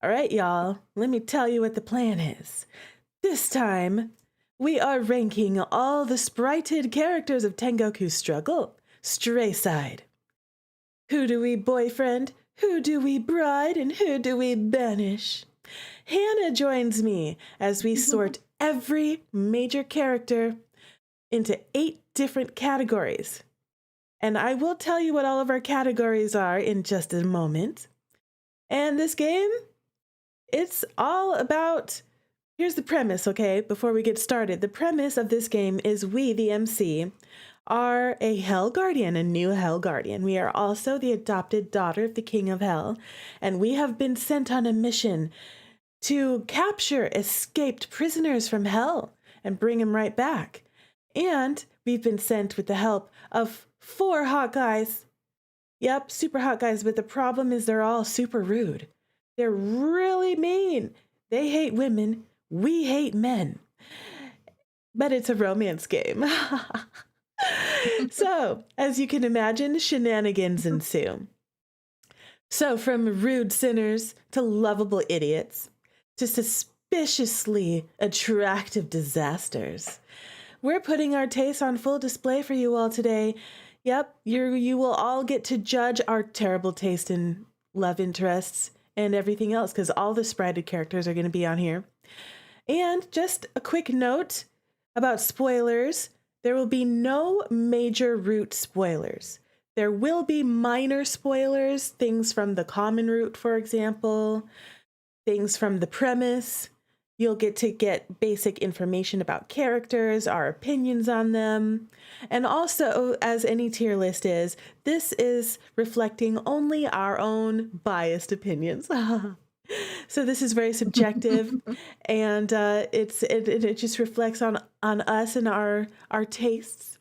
All right, y'all, let me tell you what the plan is. This time, we are ranking all the sprited characters of Tengoku Struggle, stray side. Who do we boyfriend, who do we bride, and who do we banish? Hannah joins me as we sort every major character into 8 different categories. And I will tell you what all of our categories are in just a moment. And this game, it's all about, here's the premise, okay, before we get started. The premise of this game is we, the MC, are a Hell Guardian, a new Hell Guardian. We are also the adopted daughter of the King of Hell, and we have been sent on a mission to capture escaped prisoners from Hell and bring them right back. And we've been sent with the help of 4 hot guys. Yep, super hot guys, but the problem is they're all super rude. They're really mean. They hate women. We hate men. But it's a romance game. So, as you can imagine, shenanigans ensue. So, from rude sinners to lovable idiots to suspiciously attractive disasters, we're putting our tastes on full display for you all today. Yep, you will all get to judge our terrible taste in love interests and everything else, because all the sprited characters are going to be on here. And just a quick note about spoilers. There will be no major route spoilers. There will be minor spoilers, things from the common route, for example, things from the premise. You'll get to get basic information about characters, our opinions on them. And also, as any tier list is, this is reflecting only our own biased opinions. So this is very subjective, and it just reflects on us and our tastes.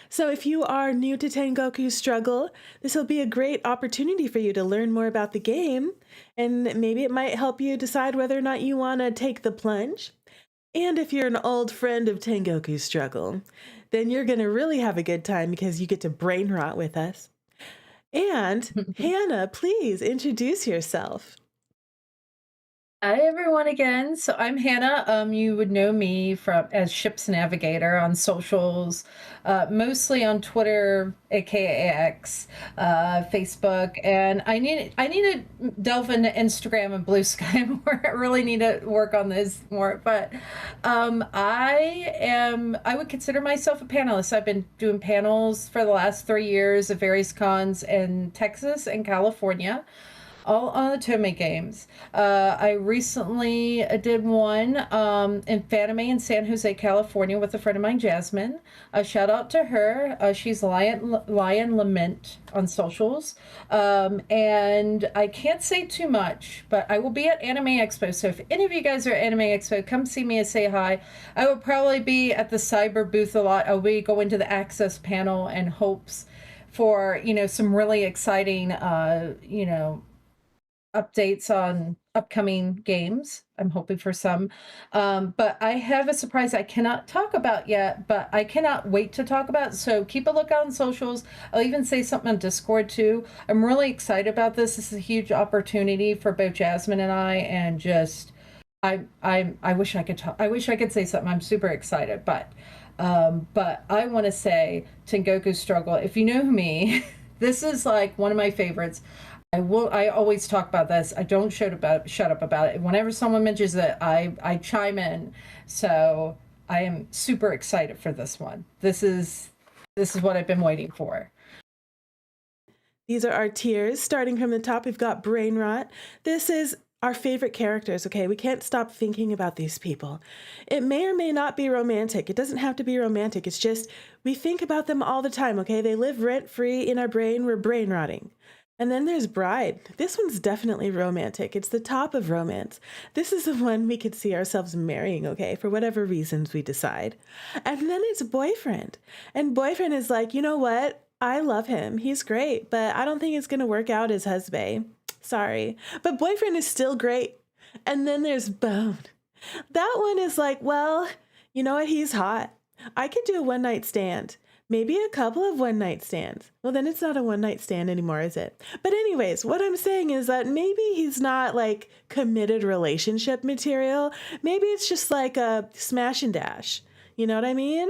So if you are new to Tengoku Struggle, this will be a great opportunity for you to learn more about the game, and maybe it might help you decide whether or not you want to take the plunge. And if you're an old friend of Tengoku Struggle, then you're going to really have a good time because you get to brain rot with us. And Hannah, please introduce yourself. Hi everyone again. So I'm Hannah. You would know me from as Ships Navigator on socials, mostly on Twitter, aka X, Facebook, and I need to delve into Instagram and Blue Sky more. I really need to work on this more. But I would consider myself a panelist. I've been doing panels for the last 3 years at various cons in Texas and California, all on Otome games. I recently did one in Fanime in San Jose, California with a friend of mine, Jasmine. Shout out to her. She's Lion Lament on socials. And I can't say too much, but I will be at Anime Expo. So if any of you guys are at Anime Expo, come see me and say hi. I will probably be at the cyber booth a lot. I'll be going to the Access panel in hopes for, some really exciting, updates on upcoming games. I'm hoping for some. But I have a surprise I cannot talk about yet, but I cannot wait to talk about. So keep a lookout on socials. I'll even say something on Discord too. I'm really excited about this. This is a huge opportunity for both Jasmine and I, and just I wish I could talk. I wish I could say something. I'm super excited, but I want to say Tengoku Struggle. If you know me, this is like one of my favorites. I always talk about this. I don't shut up about it. Whenever someone mentions it, I chime in. So I am super excited for this one. This is what I've been waiting for. These are our tiers. Starting from the top, we've got Brain Rot. This is our favorite characters, okay? We can't stop thinking about these people. It may or may not be romantic. It doesn't have to be romantic. It's just we think about them all the time, okay? They live rent-free in our brain. We're brain rotting. And then there's Bride. This one's definitely romantic. It's the top of romance. This is the one we could see ourselves marrying, okay, for whatever reasons we decide. And then it's Boyfriend. And Boyfriend is like, you know what? I love him. He's great, but I don't think it's going to work out as husband. Sorry. But Boyfriend is still great. And then there's Bone. That one is like, well, you know what? He's hot. I could do a one-night stand. Maybe a couple of one night stands. Well, then it's not a one night stand anymore, is it? But anyways, what I'm saying is that maybe he's not like committed relationship material. Maybe it's just like a smash and dash. You know what I mean?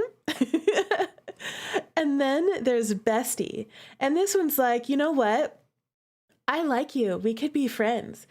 And then there's Bestie. And this one's like, you know what? I like you. We could be friends.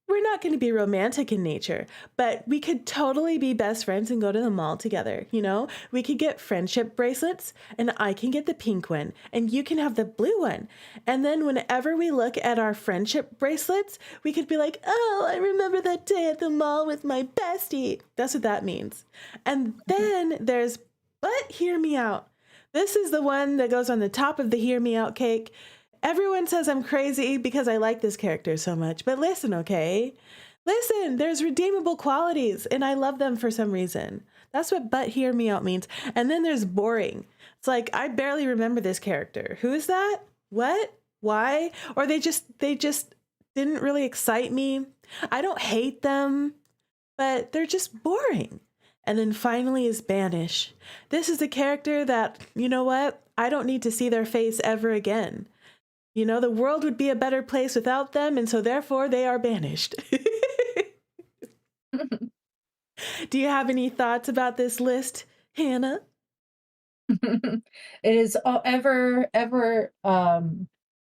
We're not going to be romantic in nature, but we could totally be best friends and go to the mall together. You know, we could get friendship bracelets and I can get the pink one and you can have the blue one. And then whenever we look at our friendship bracelets, we could be like, oh, I remember that day at the mall with my bestie. That's what that means. And then there's, but hear me out. This is the one that goes on the top of the hear me out cake. Everyone says I'm crazy because I like this character so much, but listen, okay? Listen, there's redeemable qualities and I love them for some reason. That's what but hear me out means. And then there's boring. It's like, I barely remember this character. Who is that? What? Why? Or they just didn't really excite me. I don't hate them, but they're just boring. And then finally is Banish. This is a character that, you know what? I don't need to see their face ever again. You know, the world would be a better place without them, and so therefore they are banished. Do you have any thoughts about this list, Hannah? It is ever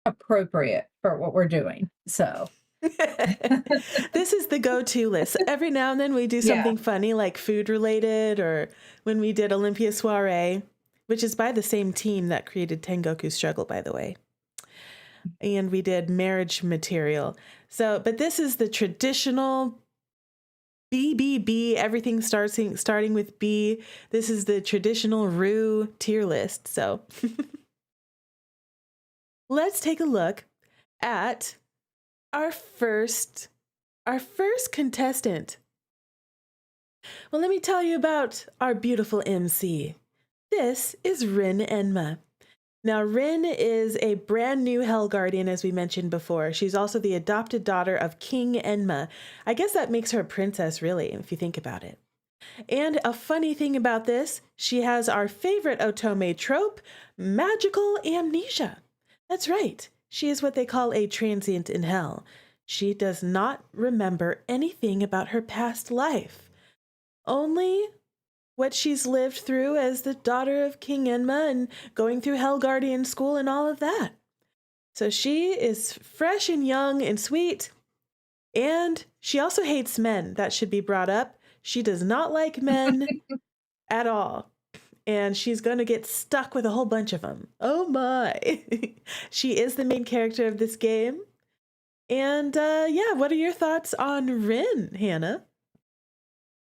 appropriate for what we're doing. So This is the go-to list. Every now and then we do something funny like food related, or when we did Olympia Soiree, which is by the same team that created Tengoku Struggle, by the way. And we did marriage material. So, but this is the traditional BBB, everything starting with B. This is the traditional Rue tier list. So let's take a look at our first contestant. Well, let me tell you about our beautiful MC. This is Rin Enma. Now, Rin is a brand new Hell Guardian, as we mentioned before. She's also the adopted daughter of King Enma. I guess that makes her a princess, really, if you think about it. And a funny thing about this, she has our favorite Otome trope, magical amnesia. That's right. She is what they call a transient in hell. She does not remember anything about her past life. Only what she's lived through as the daughter of King Enma and going through Hell Guardian school and all of that. So she is fresh and young and sweet. And she also hates men. That should be brought up. She does not like men at all. And she's going to get stuck with a whole bunch of them. Oh my. She is the main character of this game. And yeah, what are your thoughts on Rin, Hannah?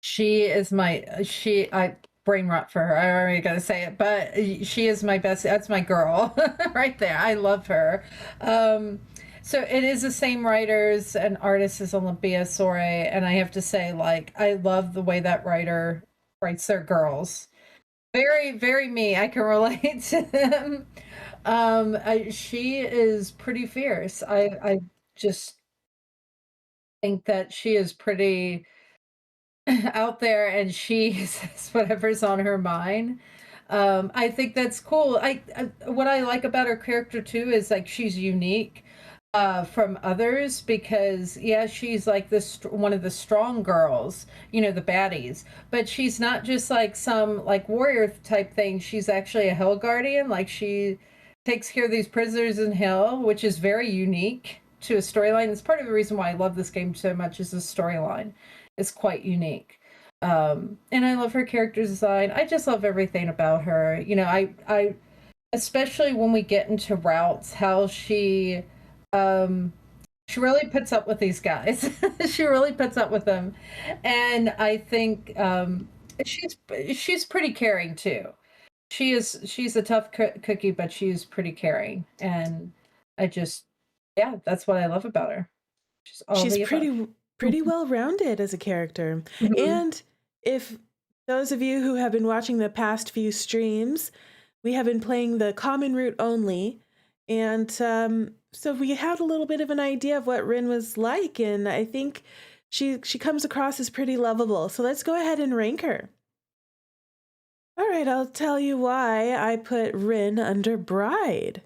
She is I brain rot for her. I already gotta say it, but she is my best. That's my girl right there. I love her. So it is the same writers and artists as Olympia Soiree, and I have to say, like, I love the way that writer writes their girls. Very, very me. I can relate to them. She is pretty fierce. I just think that she is pretty out there and she says whatever's on her mind. I think that's cool. What I like about her character too is like she's unique from others because yeah, she's like this one of the strong girls, you know, the baddies, but she's not just like some like warrior type thing. She's actually a hell guardian. Like she takes care of these prisoners in hell, which is very unique to a storyline. It's part of the reason why I love this game so much is the storyline. Is quite unique. And I love her character design. I just love everything about her. You know, I especially when we get into routes, how she really puts up with these guys. She really puts up with them. And I think she's pretty caring too. She's a tough cookie, but she's pretty caring. And yeah, that's what I love about her. She's pretty well-rounded as a character. Mm-hmm. And if those of you who have been watching the past few streams, we have been playing the common route only. And so we had a little bit of an idea of what Rin was like. And I think she comes across as pretty lovable. So let's go ahead and rank her. All right, I'll tell you why I put Rin under Bride.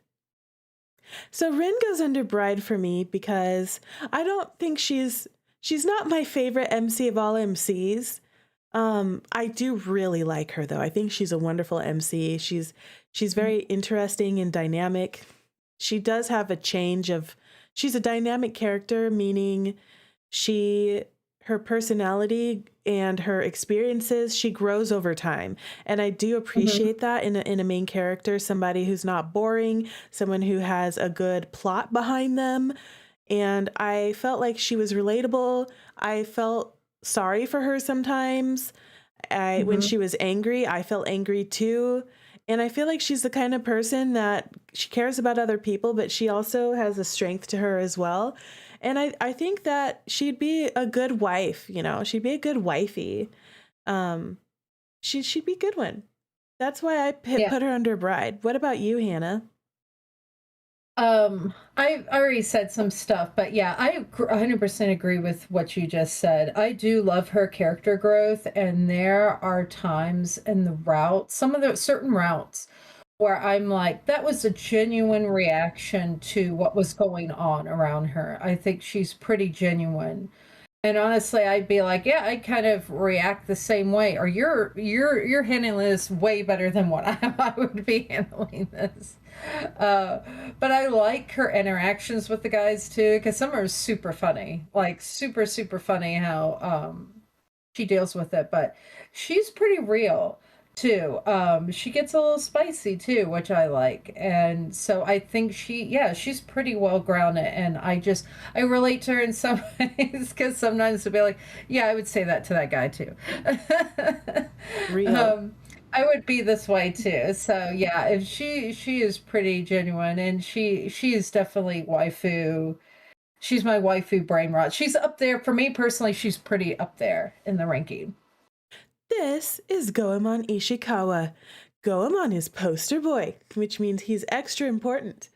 So Rin goes under Bride for me because I don't think she's not my favorite MC of all MCs. I do really like her though. I think she's a wonderful MC. She's very interesting and dynamic. She does have a change of she's a dynamic character, meaning she her personality and her experiences, she grows over time. And I do Mhm. appreciate that in a main character, somebody who's not boring, someone who has a good plot behind them. And I felt like she was relatable. I felt sorry for her sometimes. When Mhm. she was angry, I felt angry too. And I feel like she's the kind of person that she cares about other people, but she also has a strength to her as well. And I think that she'd be a good wife, you know, she'd be a good wifey. Um, she'd be a good one. That's why I Yeah. put her under Bride. What about you, Hannah? I already said some stuff, but yeah, 100% agree with what you just said. I do love her character growth, and there are times in the route, some of the certain routes, where I'm like, that was a genuine reaction to what was going on around her. I think she's pretty genuine. And honestly, I'd be like, yeah, I kind of react the same way. Or you're handling this way better than what I would be handling this. Uh, but I like her interactions with the guys too, because some are super funny, like super funny how she deals with it. But she's pretty real too. She gets a little spicy too, which I like. And so I think yeah, she's pretty well grounded. And I relate to her in some ways because sometimes it'll be like, yeah, I would say that to that guy too. Real. um, I would be this way too. So yeah, if she is pretty genuine, and she is definitely waifu. She's my waifu brain rot. She's up there for me personally. She's pretty up there in the ranking. This is Goemon Ishikawa. Goemon is poster boy, which means he's extra important.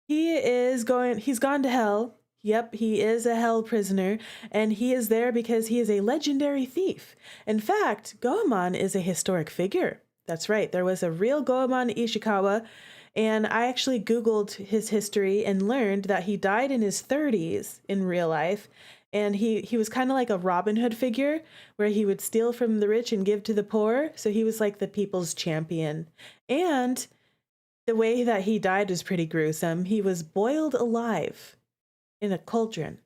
He's gone to hell. Yep, he is a hell prisoner, and he is there because he is a legendary thief. In fact, Goemon is a historic figure. That's right, there was a real Goemon Ishikawa, and I actually Googled his history and learned that he died in his 30s in real life. And he was kind of like a Robin Hood figure where he would steal from the rich and give to the poor. So he was like the people's champion. And the way that he died was pretty gruesome. He was boiled alive in a cauldron.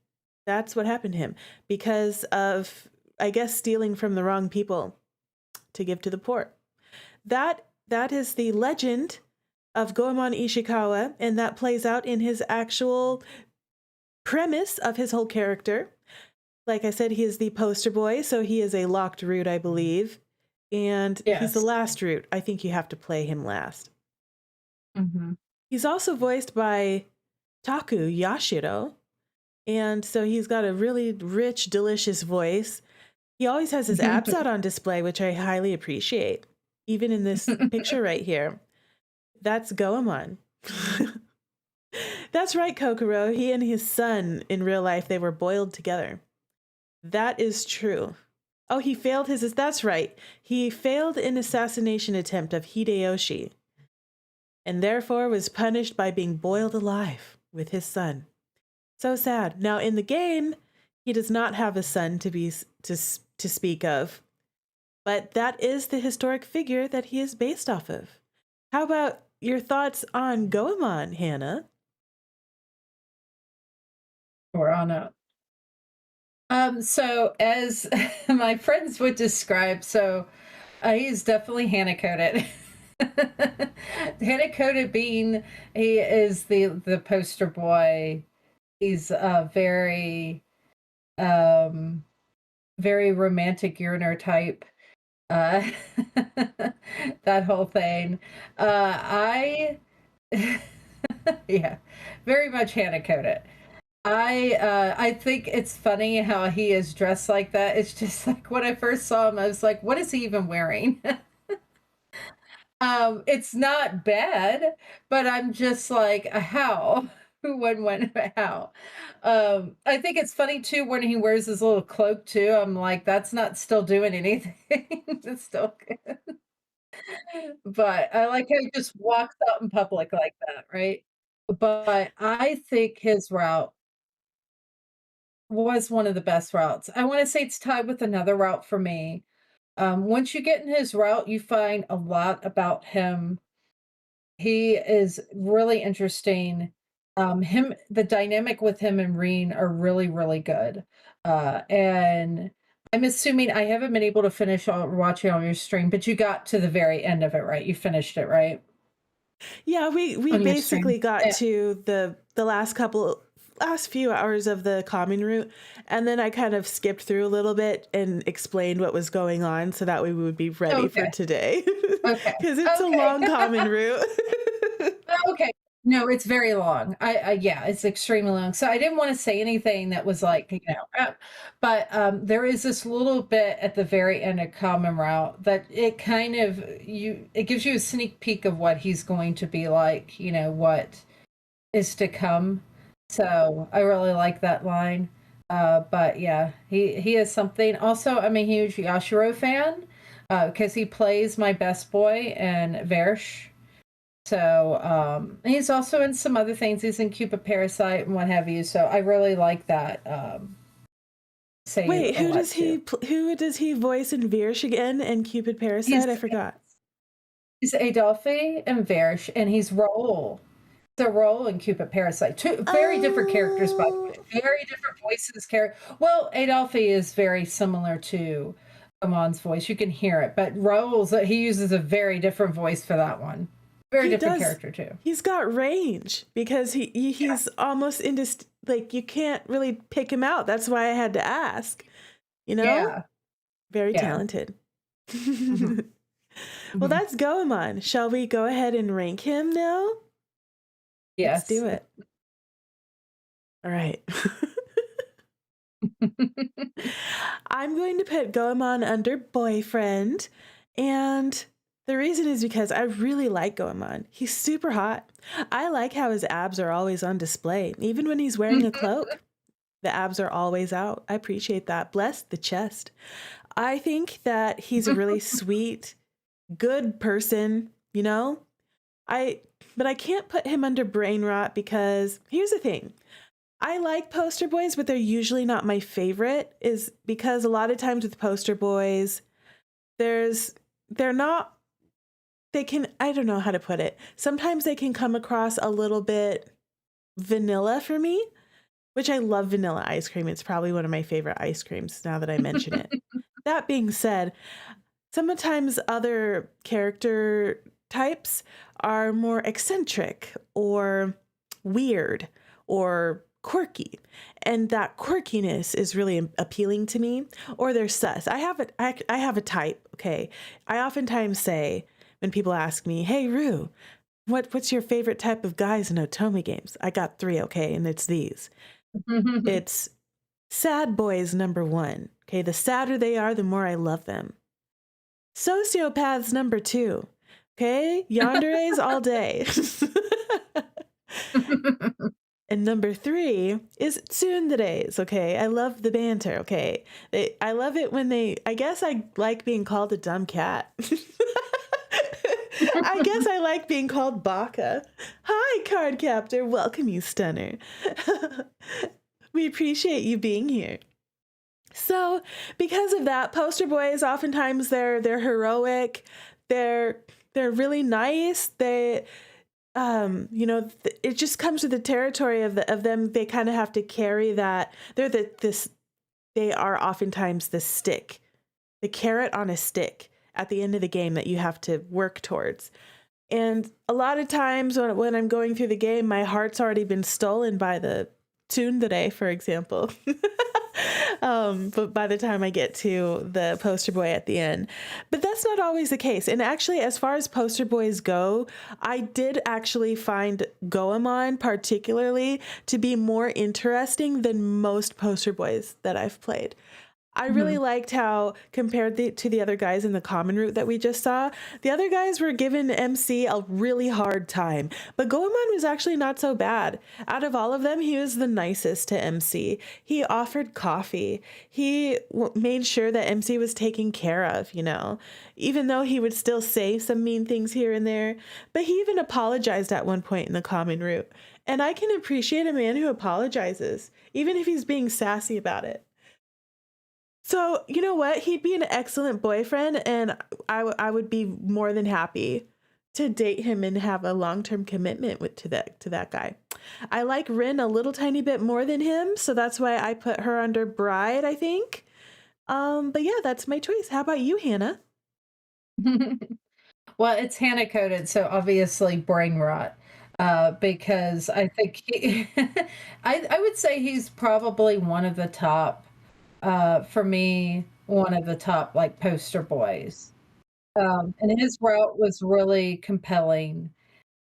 That's what happened to him because of, I guess, stealing from the wrong people to give to the poor. That is the legend of Goemon Ishikawa, and that plays out in his actual premise of his whole character. Like I said, he is the poster boy, so he is a locked root, I believe. And he's the Yes. last root. I think you have to play him last. Mm-hmm. He's also voiced by Taku Yashiro, and so he's got a really rich, delicious voice. He always has his abs out on display, which I highly appreciate. Even in this picture right here. That's Goemon. That's right, Kokoro. He and his son in real life, they were boiled together. That is true. Oh, he failed his. That's right. He failed an assassination attempt of Hideyoshi and therefore was punished by being boiled alive with his son. So sad. Now, in the game, he does not have a son to speak of, but that is the historic figure that he is based off of. How about your thoughts on Goemon, Hannah? We're on a so as my friends would describe, he's definitely Hannah coded. Hannah coded being he is the poster boy. He's um very romantic yearner type. Uh that whole thing. I yeah, very much Hannah coded. I think it's funny how he is dressed like that. It's just like when I first saw him, I was like, what is he even wearing? It's not bad, but I'm just like, how? Who when how? I think it's funny too when he wears his little cloak too. I'm like, that's not still doing anything. It's still good. But I like how he just walks out in public like that, right? But I think his route was one of the best routes. I wanna say it's tied with another route for me. Once you get in his route, you find a lot about him. He is really interesting. The dynamic with him and Rin are really, really good. And I'm assuming I haven't been able to finish watching on your stream, but you got to the very end of it, right? You finished it, right? Yeah, we On your stream. basically got Yeah. to the last few hours of the common route, and then I kind of skipped through a little bit and explained what was going on so that way we would be ready for Okay. today. Okay. Because it's a Okay. long common route. Okay. No, it's very long. Yeah, it's extremely long. So I didn't want to say anything that was like, but there is this little bit at the very end of Common Route that it kind of it gives you a sneak peek of what he's going to be like, what is to come. So I really like that line. But yeah, he is something. Also, I'm a huge Yashiro fan because he plays my best boy in Versh. So he's also in some other things. He's in Cupid Parasite and what have you. So I really like that. Wait, A lot too. who does he voice in Virsh again and Cupid Parasite? I forgot. He's Adolphe and Versh, and he's Raoul. The Raoul and Cupid Parasite. Two very different characters, by the way. Very different voices. Well, Adolphe is very similar to Amon's voice. You can hear it, but Raoul's he uses a very different voice for that one. Very different character too. He's got range because he's almost like you can't really pick him out. That's why I had to ask. Yeah. Very talented. Mm-hmm. Well, that's Goemon. Shall we go ahead and rank him now? Yes. Let's do it. All right. I'm going to put Goemon under boyfriend, and the reason is because I really like Goemon. He's super hot. I like how his abs are always on display. Even when he's wearing a cloak, the abs are always out. I appreciate that. Bless the chest. I think that he's a really sweet, good person, but I can't put him under brain rot because here's the thing. I like poster boys, but they're usually not my favorite, is because a lot of times with poster boys, I don't know how to put it. Sometimes they can come across a little bit vanilla for me, which I love vanilla ice cream. It's probably one of my favorite ice creams now that I mention it. That being said, sometimes other character types are more eccentric or weird or quirky, and that quirkiness is really appealing to me. Or they're sus. I have a type. Okay, I oftentimes say when people ask me, "Hey Rue, what's your favorite type of guys in Otome games?" I got 3, okay, and it's these. It's sad boys number 1. Okay, the sadder they are, the more I love them. Sociopaths number 2. Okay, yanderes all day. And number 3 is tsunderes. Okay, I love the banter. Okay, I love it when I guess I like being called a dumb cat. I guess I like being called Baka. Hi, card captor. Welcome, you stunner. We appreciate you being here. So, because of that, poster boys oftentimes they're heroic. They're really nice. It just comes with the territory of them. They kind of have to carry that. They are oftentimes the stick, the carrot on a stick at the end of the game that you have to work towards. And a lot of times when I'm going through the game, my heart's already been stolen by the tsundere, for example. But by the time I get to the poster boy at the end, but that's not always the case. And actually, as far as poster boys go, I did actually find Goemon particularly to be more interesting than most poster boys that I've played. I really Mhm. liked how, compared to the other guys in the common route that we just saw, the other guys were giving MC a really hard time. But Goemon was actually not so bad. Out of all of them, he was the nicest to MC. He offered coffee. He made sure that MC was taken care of, you know, even though he would still say some mean things here and there. But he even apologized at one point in the common route. And I can appreciate a man who apologizes, even if he's being sassy about it. So, you know what? He'd be an excellent boyfriend, and I would be more than happy to date him and have a long-term commitment to that guy. I like Rin a little tiny bit more than him, so that's why I put her under Bride, I think. But yeah, that's my choice. How about you, Hannah? Well, it's Hannah coded, so obviously brain rot. Because I think I would say he's probably one of the top, for me, one of the top like poster boys. And his route was really compelling,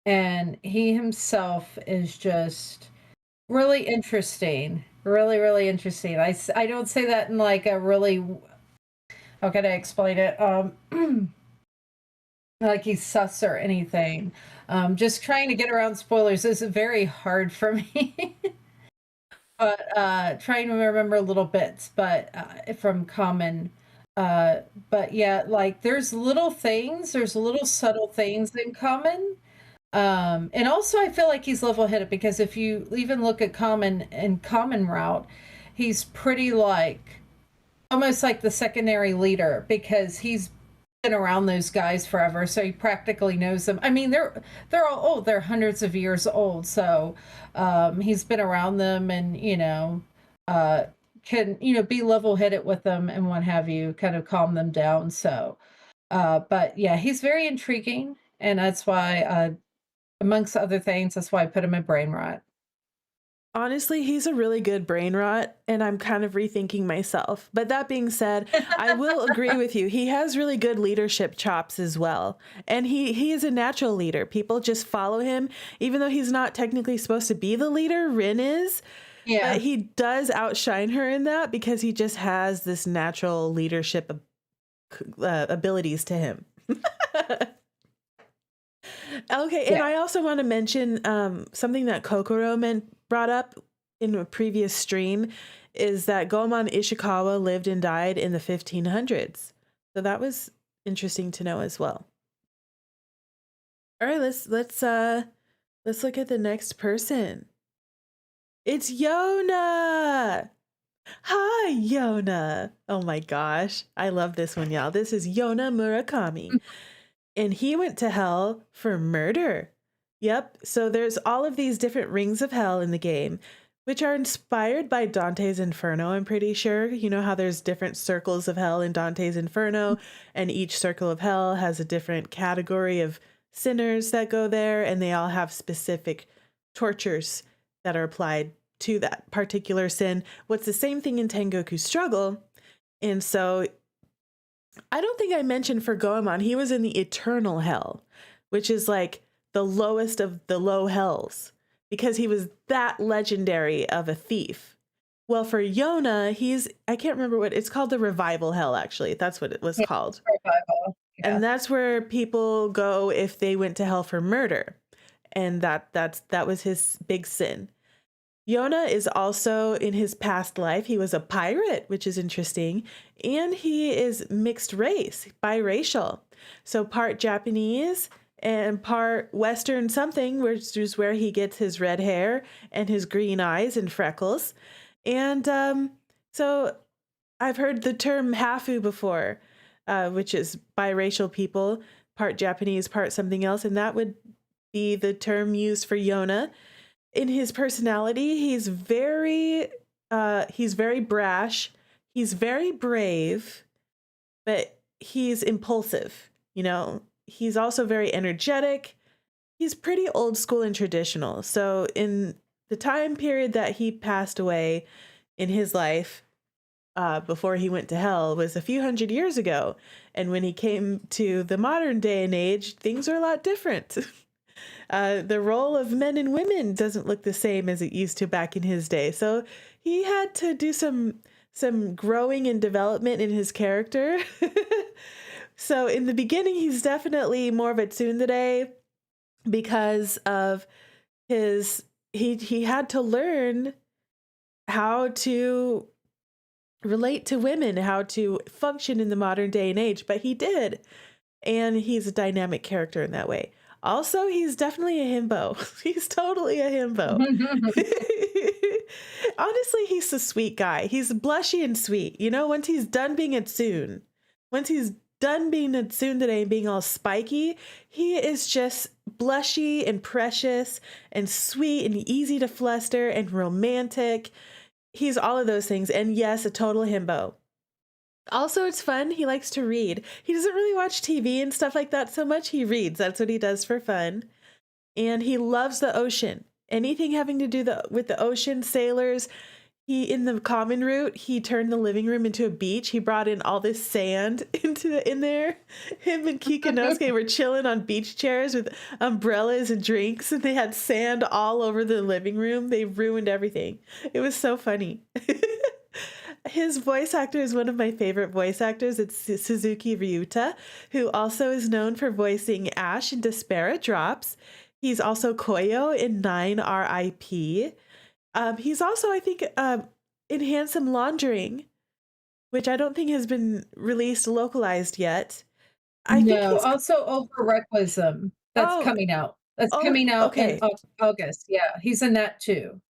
and he himself is just really interesting, really, really interesting. I don't say that in like a really, how can I explain it? Like he's sus or anything. Just trying to get around spoilers is very hard for me. But trying to remember little bits, but from common. But yeah, like there's little subtle things in common. And also I feel like he's level-headed because if you even look at common and common route, he's pretty like almost like the secondary leader because he's been around those guys forever, so he practically knows them. I mean, they're all old; they're hundreds of years old. So he's been around them, and uh, can be level-headed with them and what have you, kind of calm them down. So, but yeah, he's very intriguing, and that's why, amongst other things, that's why I put him in brain rot. Honestly, he's a really good brain rot, and I'm kind of rethinking myself. But that being said, I will agree with you. He has really good leadership chops as well. And he is a natural leader. People just follow him, even though he's not technically supposed to be the leader, Rin is. But Yeah, he does outshine her in that because he just has this natural leadership abilities to him. Okay, and yeah. I also want to mention something that Kokoro brought up in a previous stream is that Goemon Ishikawa lived and died in the 1500s. So that was interesting to know as well. All right, let's look at the next person. It's Yona. Hi, Yona. Oh my gosh, I love this one, y'all. This is Yona Murakami. And he went to hell for murder. Yep. So there's all of these different rings of hell in the game, which are inspired by Dante's Inferno, I'm pretty sure. You know how there's different circles of hell in Dante's Inferno, and each circle of hell has a different category of sinners that go there, and they all have specific tortures that are applied to that particular sin. What's the same thing in Tengoku Struggle. And so I don't think I mentioned for Goemon, he was in the eternal hell, which is like the lowest of the low hells because he was that legendary of a thief. Well, for Yona, I can't remember what it's called, the revival hell, actually. That's what it was Yeah, called. revival. And Yeah. that's where people go if they went to hell for murder. And that was his big sin. Yona is also in his past life, he was a pirate, which is interesting, and he is mixed race, biracial. So part Japanese and part Western something, which is where he gets his red hair and his green eyes and freckles. And so I've heard the term hafu before, which is biracial people, part Japanese, part something else, and that would be the term used for Yona. In his personality, he's very brash, he's very brave, but he's impulsive, he's also very energetic. He's pretty old school and traditional. So in the time period that he passed away in his life, before he went to hell, was a few hundred years ago. And when he came to the modern day and age, things are a lot different. The role of men and women doesn't look the same as it used to back in his day. So he had to do some some growing and development in his character. So in the beginning, he's definitely more of a tsundere because of he had to learn how to relate to women, how to function in the modern day and age, but he did. And he's a dynamic character in that way. Also, he's definitely a himbo. He's totally a himbo. Honestly, he's a sweet guy. He's blushy and sweet. You know, once he's done being a tsune, once he's done being a tsundere and being all spiky, he is just blushy and precious and sweet and easy to fluster and romantic. He's all of those things. And yes, a total himbo. Also, it's fun. He likes to read. He doesn't really watch TV and stuff like that so much. He reads. That's what he does for fun. And he loves the ocean. Anything having to do with the ocean, sailors. In the common route, he turned the living room into a beach. He brought in all this sand in there. Him and Kikunosuke were chilling on beach chairs with umbrellas and drinks, and they had sand all over the living room. They ruined everything. It was so funny. His voice actor is one of my favorite voice actors. It's Suzuki Ryuta, who also is known for voicing Ash in Disparate Drops. He's also Koyo in 9 RIP. He's also, I think, in Handsome Laundering, which I don't think has been released localized yet. I think No, also Over Requism. That's coming out. That's coming out in August. Yeah, he's in that too.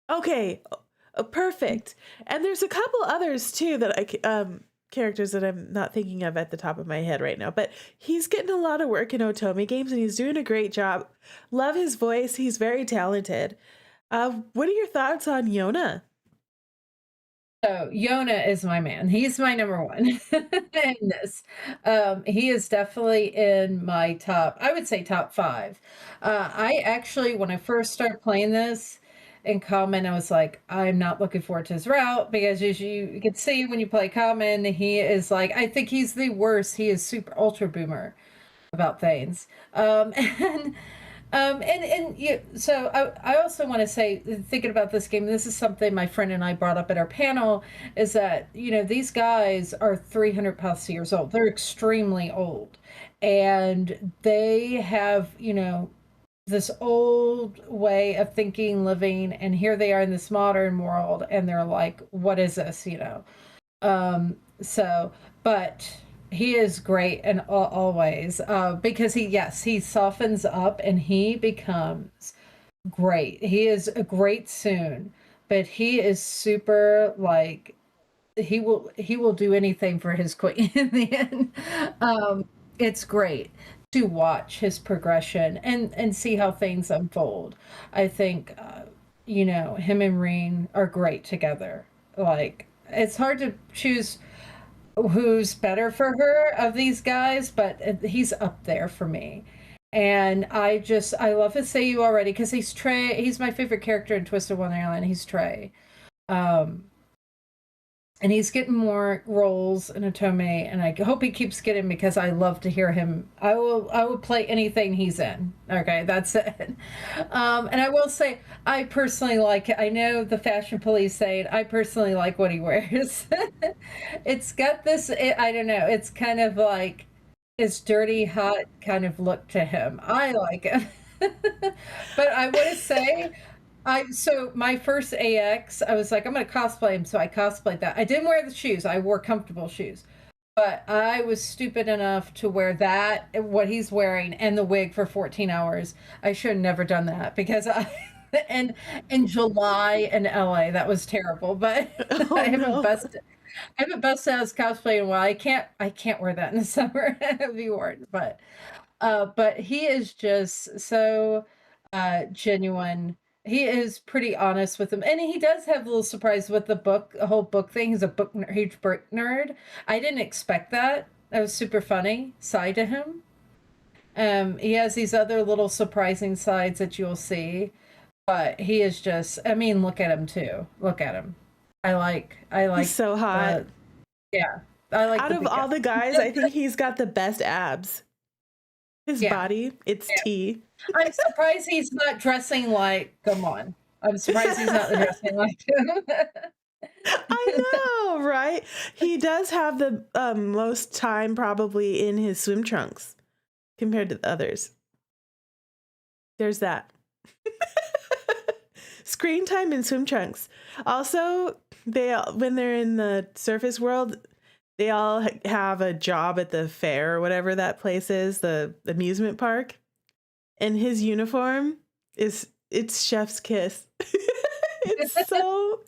Okay, perfect. And there's a couple others too that characters that I'm not thinking of at the top of my head right now. But he's getting a lot of work in Otome games, and he's doing a great job. Love his voice. He's very talented. What are your thoughts on Yona? So Yona is my man. He's my number one in this. He is definitely in my top, I would say top 5. I actually, when I first started playing this in Common, I was like, I'm not looking forward to his route because as you can see when you play Common, he is like, I think he's the worst. He is super ultra boomer about things. So I also want to say, thinking about this game, this is something my friend and I brought up at our panel, is that, these guys are 300 plus years old. They're extremely old. And they have, this old way of thinking, living, and here they are in this modern world, and they're like, what is this, but he is great and always because he softens up and he becomes great. He is a great soon, but he is super like he will do anything for his queen in the end. It's great to watch his progression and see how things unfold. I think him and Rin are great together. Like it's hard to choose who's better for her of these guys, but he's up there for me. And I love his Seiyu already because he's Trey. He's my favorite character in Twisted Wonderland. He's Trey. And he's getting more roles in Otome, and I hope he keeps getting because I love to hear him. I will play anything he's in. Okay, that's it. And I will say, I personally like it. I know the fashion police saying I personally like what he wears. It's got this, I don't know, it's kind of like his dirty, hot kind of look to him. I like it. But I want to say, so my first AX, I was like, I'm going to cosplay him. So I cosplayed that. I didn't wear the shoes. I wore comfortable shoes. But I was stupid enough to wear that, what he's wearing, and the wig for 14 hours. I should have never done that because and in July in LA, that was terrible. But I haven't busted out his cosplay in a while. I can't wear that in the summer. It'd be weird. But he is just so genuine. He is pretty honest with them, and he does have a little surprise with the whole book thing. He's a huge book nerd. I didn't expect that. That was super funny side to him. He has these other little surprising sides that you'll see, but he is just. I mean, look at him too. Look at him. I like. He's so hot. Yeah, I like. Out of all the guys, I think he's got the best abs. His body, it's tea. I'm surprised he's not dressing like, come on. I'm surprised he's not dressing like him. I know, right? He does have the most time probably in his swim trunks compared to the others. There's that. Screen time in swim trunks. Also, when they're in the surface world, they all have a job at the fair or whatever that place is, the amusement park. And his uniform it's chef's kiss. It's so,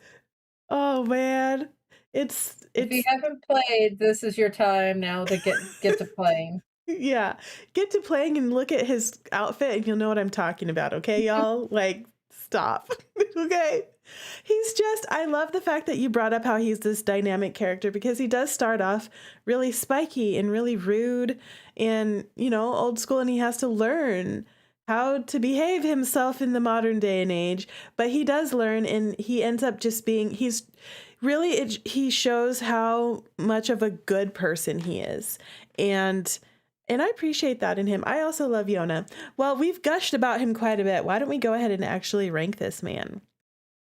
oh man. If you It's haven't played, this is your time now to get to playing. yeah. Get to playing and look at his outfit and you'll know what I'm talking about, okay, y'all? Like, stop. Okay. I love the fact that you brought up how he's this dynamic character because he does start off really spiky and really rude and, old school, and he has to learn how to behave himself in the modern day and age. But he does learn and he ends up just being, he shows how much of a good person he is. And I appreciate that in him. I also love Yona. Well, we've gushed about him quite a bit. Why don't we go ahead and actually rank this man?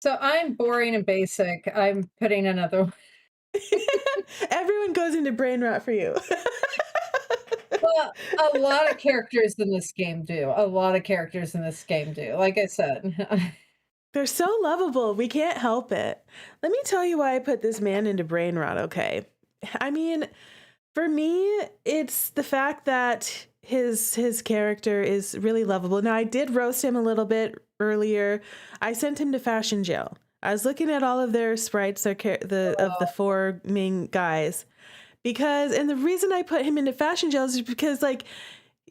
So I'm boring and basic. I'm putting another one. Everyone goes into brain rot for you. Well, a lot of characters in this game do. A lot of characters in this game do. Like I said. They're so lovable. We can't help it. Let me tell you why I put this man into brain rot, okay? I mean, for me, it's the fact that his character is really lovable. Now, I did roast him a little bit earlier. I sent him to fashion jail. I was looking at all of their sprites, of the four main guys, and the reason I put him into fashion jail is because, like,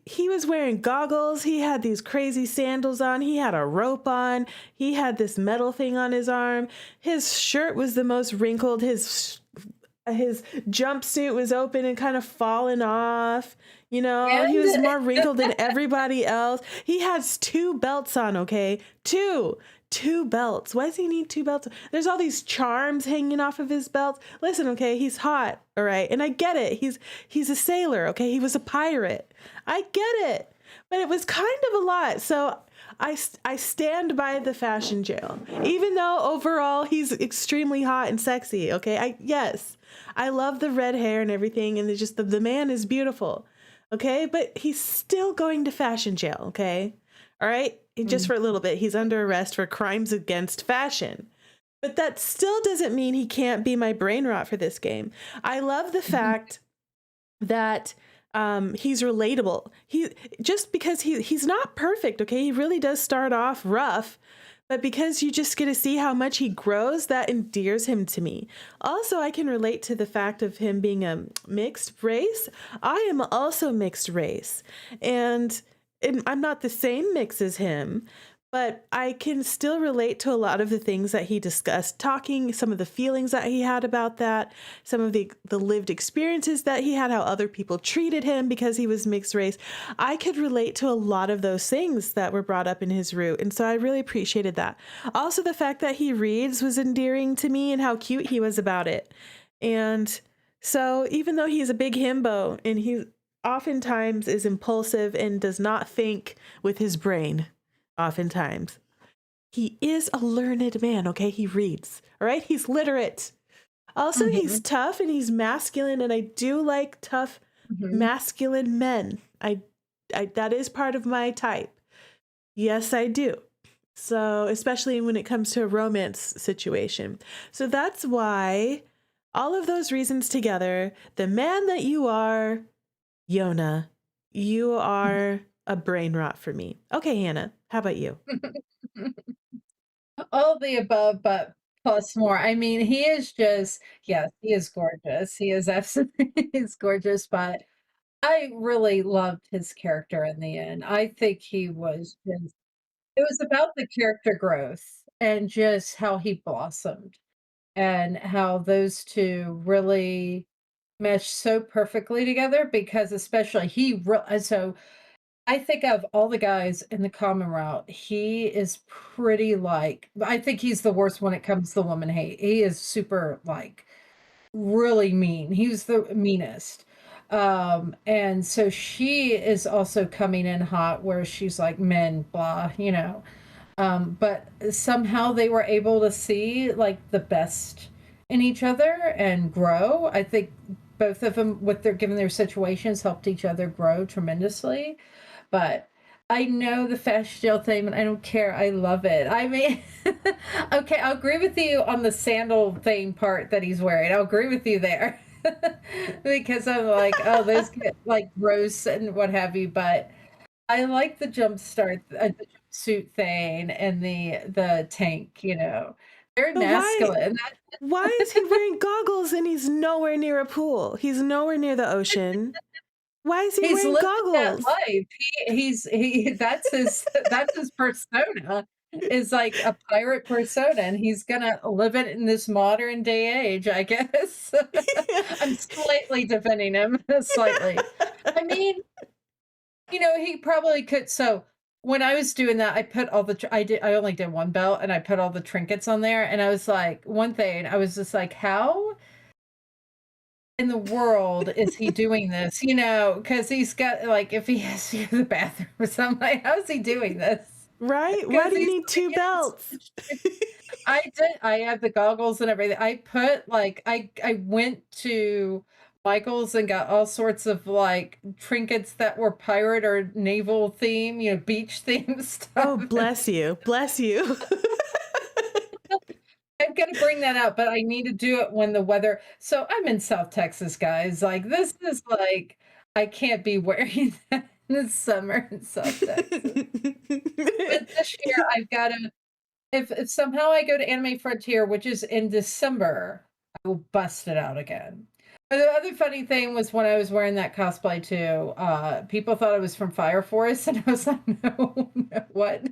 he was wearing goggles. He had these crazy sandals on. He had a rope on. He had this metal thing on his arm. His shirt was the most wrinkled. His jumpsuit was open and kind of falling off. He was more wrinkled than everybody else. He has two belts on, okay? Two belts. Why does he need two belts? There's all these charms hanging off of his belts. Listen, okay, he's hot, all right? And I get it. He's a sailor, okay? He was a pirate. I get it. But it was kind of a lot. So I stand by the fashion jail. Even though overall he's extremely hot and sexy, okay? Yes. I love the red hair and everything, and it's just the man is beautiful, okay? But he's still going to fashion jail, okay? All right? Just for a little bit. He's under arrest for crimes against fashion. But that still doesn't mean he can't be my brain rot for this game. I love the fact that he's relatable. Just because he's not perfect, okay? He really does start off rough, but because you just get to see how much he grows, that endears him to me. Also, I can relate to the fact of him being a mixed race. I am also mixed race, and I'm not the same mix as him, but I can still relate to a lot of the things that he discussed, some of the feelings that he had about that, some of the lived experiences that he had, how other people treated him because he was mixed race. I could relate to a lot of those things that were brought up in his route, and so I really appreciated that. Also, the fact that he reads was endearing to me and how cute he was about it. And so even though he's a big himbo and he oftentimes is impulsive and does not think with his brain, oftentimes, he is a learned man, okay? He reads, all right? He's literate. Also, he's tough and he's masculine, and I do like tough, masculine men. I that is part of my type. Yes, I do. So, especially when it comes to a romance situation. So that's why all of those reasons together, the man that you are, Yona, you are a brain rot for me. Okay, Hannah, how about you? All the above, but plus more. I mean, he is just, yes, he is gorgeous. He is absolutely he's gorgeous, but I really loved his character in the end. I think he was just, it was about the character growth and just how he blossomed and how those two really meshed so perfectly together because especially so I think of all the guys in the common route, he is pretty like I think he's the worst when it comes to woman hate. He is super like really mean. He was the meanest. And so she is also coming in hot where she's like men, blah. But somehow they were able to see like the best in each other and grow. I think both of them, with their given their situations, helped each other grow tremendously. But I know the fast jail thing, and I don't care. I love it. I mean, okay, I'll agree with you on the sandal thing part that he's wearing. I'll agree with you there. Because I'm like, oh, those get like gross and what have you. But I like the the jumpsuit thing and the tank. Very But masculine. why is he wearing goggles and he's nowhere near a pool? He's nowhere near the ocean. Why is he He's wearing living that goggles? life. That's his persona, is like a pirate persona, and he's gonna live it in this modern day age, I guess. I'm slightly defending him, slightly. I mean, he probably could. So when I was doing that, I put all the I only did one belt, and I put all the trinkets on there, and I was like, one thing, I was just like, how in the world is he doing this? Because he's got, like, if he has to go to the bathroom or something, like, how is he doing this? Right? Why Because do you he's need like two belts? I did. I had the goggles and everything. I put like I went to Michael's and got all sorts of like trinkets that were pirate or naval theme, beach theme Oh, stuff. bless you. Bless you. I'm gonna bring that out, but I need to do it when the weather. So I'm in South Texas, guys. Like, this is like, I can't be wearing that in the summer in South Texas. But this year I've got to. If somehow I go to Anime Frontier, which is in December, I will bust it out again. But the other funny thing was when I was wearing that cosplay too, people thought I was from Fire Force, and I was like, no, no, what?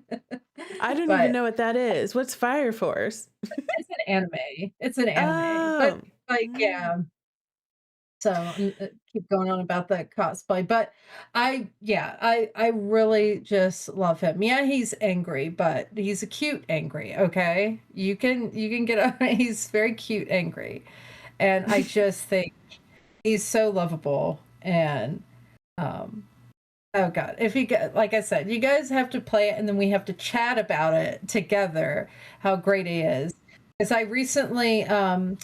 I don't even But know what that is. What's Fire Force? it's an anime. It's an anime. But Oh. like, yeah. So keep going on about the cosplay, but I really just love him. Yeah, he's angry, but he's a cute angry. Okay, you can get he's very cute angry, and I just think he's so lovable. And um, oh god, if you get, like I said, you guys have to play it, and then we have to chat about it together. How great he is. Because I recently, no,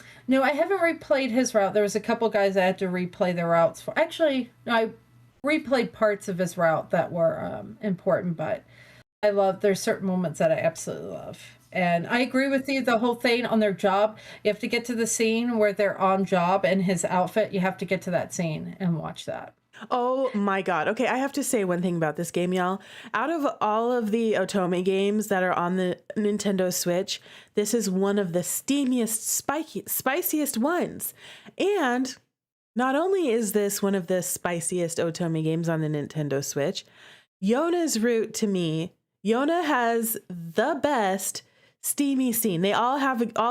I haven't replayed his route. There was a couple guys I had to replay their routes for. Actually, no, I replayed parts of his route that were important, but there's certain moments that I absolutely love. And I agree with you, the whole thing on their job. You have to get to the scene where they're on job and his outfit. You have to get to that scene and watch that. Oh my God. Okay, I have to say one thing about this game, y'all. Out of all of the Otome games that are on the Nintendo Switch, this is one of the steamiest, spiciest ones. And not only is this one of the spiciest Otome games on the Nintendo Switch, Yona's route to me, Yona has the best steamy scene. They all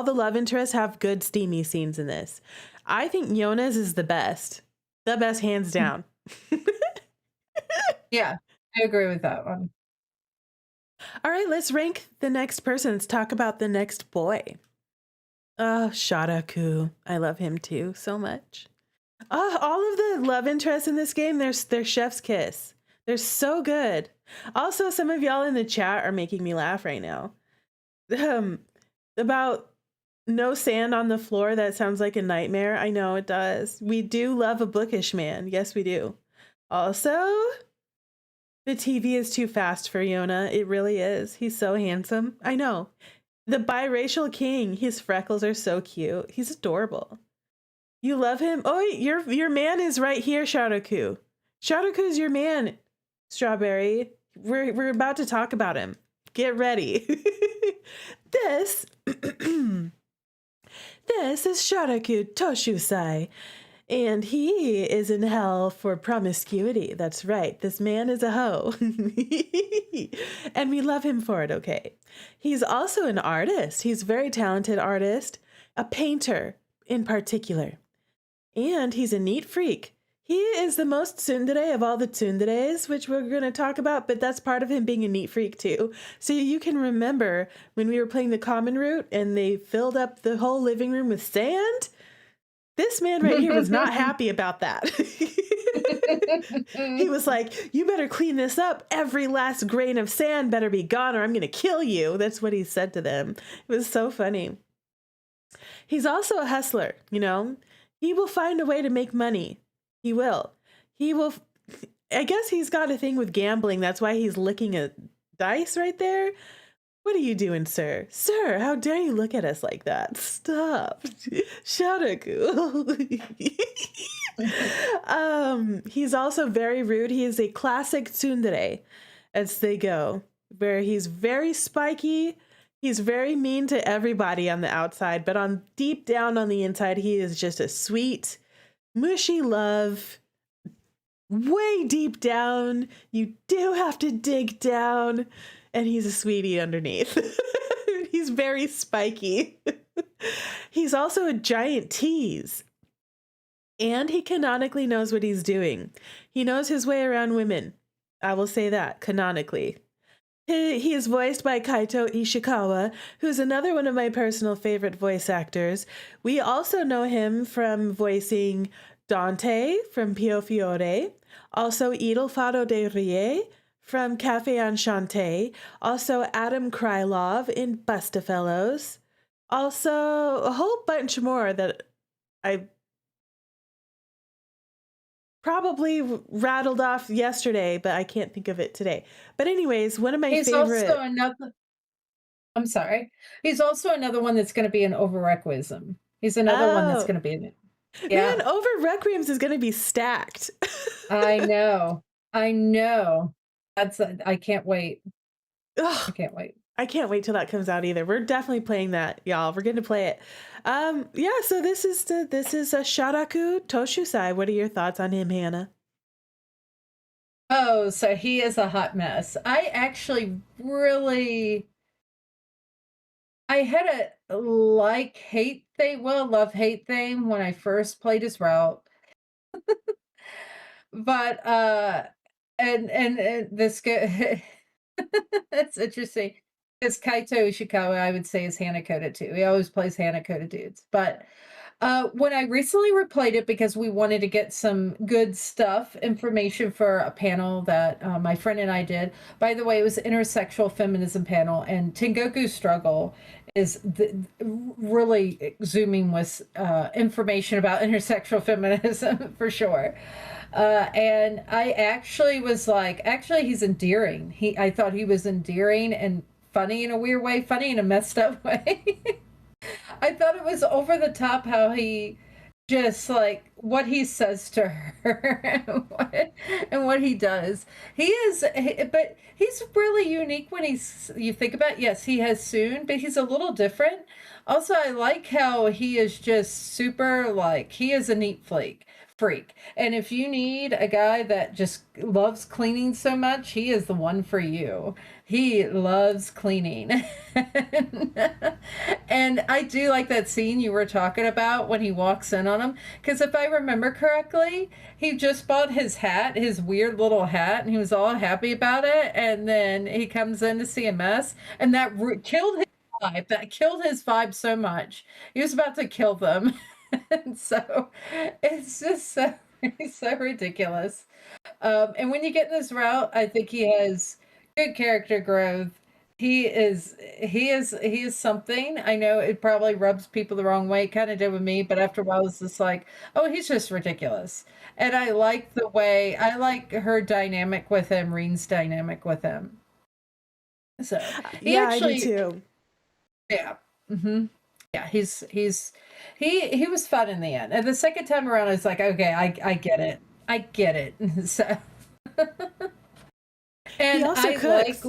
the love interests have good steamy scenes in this. I think Yona's is the best hands down. Yeah, I agree with that one. All right, let's rank the next person. Let's talk about the next boy. Sharaku. I love him too so much. All of the love interests in this game, they're chef's kiss. They're so good. Also, some of y'all in the chat are making me laugh right now. About no sand on the floor, that sounds like a nightmare. I know it does. We do love a bookish man. Yes, we do. Also, the TV is too fast for Yona. It really is. He's so handsome. I know. The biracial king. His freckles are so cute. He's adorable. You love him? Oh, your man is right here, Sharaku. Sharaku's your man, Strawberry. We're about to talk about him. Get ready. This is Sharaku Toshusai, and he is in hell for promiscuity. That's right. This man is a hoe. And we love him for it, okay? He's also an artist. He's a very talented artist, a painter in particular. And he's a neat freak. He is the most tsundere of all the tsunderes, which we're going to talk about, but that's part of him being a neat freak too. So you can remember when we were playing the common route and they filled up the whole living room with sand? This man right here was not happy about that. He was like, you better clean this up. Every last grain of sand better be gone or I'm going to kill you. That's what he said to them. It was so funny. He's also a hustler, you know? He will find a way to make money. He will. He will. I guess he's got a thing with gambling. That's why he's licking a dice right there. What are you doing, sir? Sir, how dare you look at us like that? Stop. Sharaku. He's also very rude. He is a classic tsundere as they go, where he's very spiky. He's very mean to everybody on the outside, but on deep down on the inside, he is just a sweet, mushy love. Way deep down, you do have to dig down, and he's a sweetie underneath. He's very spiky. He's also a giant tease. And he canonically knows what he's doing. He knows his way around women. I will say that, canonically. He is voiced by Kaito Ishikawa, who's another one of my personal favorite voice actors. We also know him from voicing Dante from Pio Fiore, also Il Fado de Rie from Cafe Enchanté, also Adam Krylov in Bustafellows, also a whole bunch more that I probably rattled off yesterday, but I can't think of it today. But anyways, one of my favorite... also another... I'm sorry. He's also another one that's going to be an Over Requiem. He's another one that's going to be in it. Yeah. Man, Over Requiems is going to be stacked. I know. I can't wait. Ugh, I can't wait. I can't wait till that comes out either. We're definitely playing that, y'all. We're going to play it. Yeah, so this is a Sharaku Toshusai. What are your thoughts on him, Hannah? Oh, so he is a hot mess. I actually really... I had a like-hate thing, love-hate thing when I first played his route. But, and this guy, it's interesting. This Kaito Ishikawa, I would say, is Hana-coded too. He always plays Hana-coded dudes. But when I recently replayed it because we wanted to get some good stuff, information for a panel that my friend and I did. By the way, it was an intersexual feminism panel, and Tengoku Struggle is really zooming with information about intersexual feminism for sure. And I actually was like, he's endearing. I thought he was endearing and funny in a weird way, funny in a messed up way. I thought it was over the top how he just like what he says to her and what he does. But he's really unique when you think about, yes, he has Soon, but he's a little different. Also, I like how he is just super, like, he is a neat freak. And if you need a guy that just loves cleaning so much, he is the one for you. He loves cleaning. And I do like that scene you were talking about when he walks in on him. Because if I remember correctly, he just bought his hat, his weird little hat, and he was all happy about it. And then he comes in to see a mess. And that killed his vibe. That killed his vibe so much. He was about to kill them. And so it's just so ridiculous. And when you get in this route, I think he has good character growth. He is something. I know it probably rubs people the wrong way. It kind of did with me, but after a while it's just like, oh, he's just ridiculous. And I like her dynamic with him, Rin's dynamic with him. So I do too. Yeah. Mm-hmm. Yeah, he was fun in the end. And the second time around, I was like, okay, I get it. I get it. So, and he also cooks.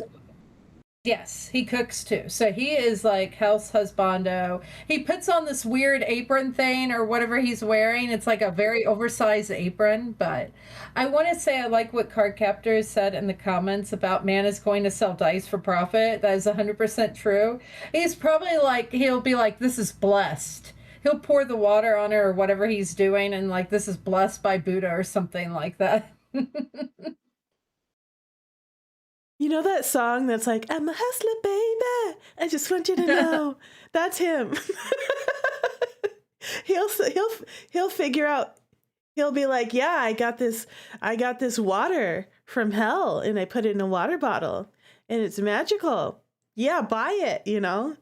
Yes, he cooks too. So he is like house husbando. He puts on this weird apron thing or whatever he's wearing. It's like a very oversized apron. But I want to say I like what Card Captors said in the comments about man is going to sell dice for profit. That is 100% true. He's probably like, he'll be like, this is blessed. He'll pour the water on her or whatever he's doing and like, this is blessed by Buddha or something like that. You know that song that's like, I'm a hustler, baby. I just want you to know. That's him. He'll figure out. He'll be like, yeah, I got this water from hell and I put it in a water bottle and it's magical. Yeah, buy it, you know.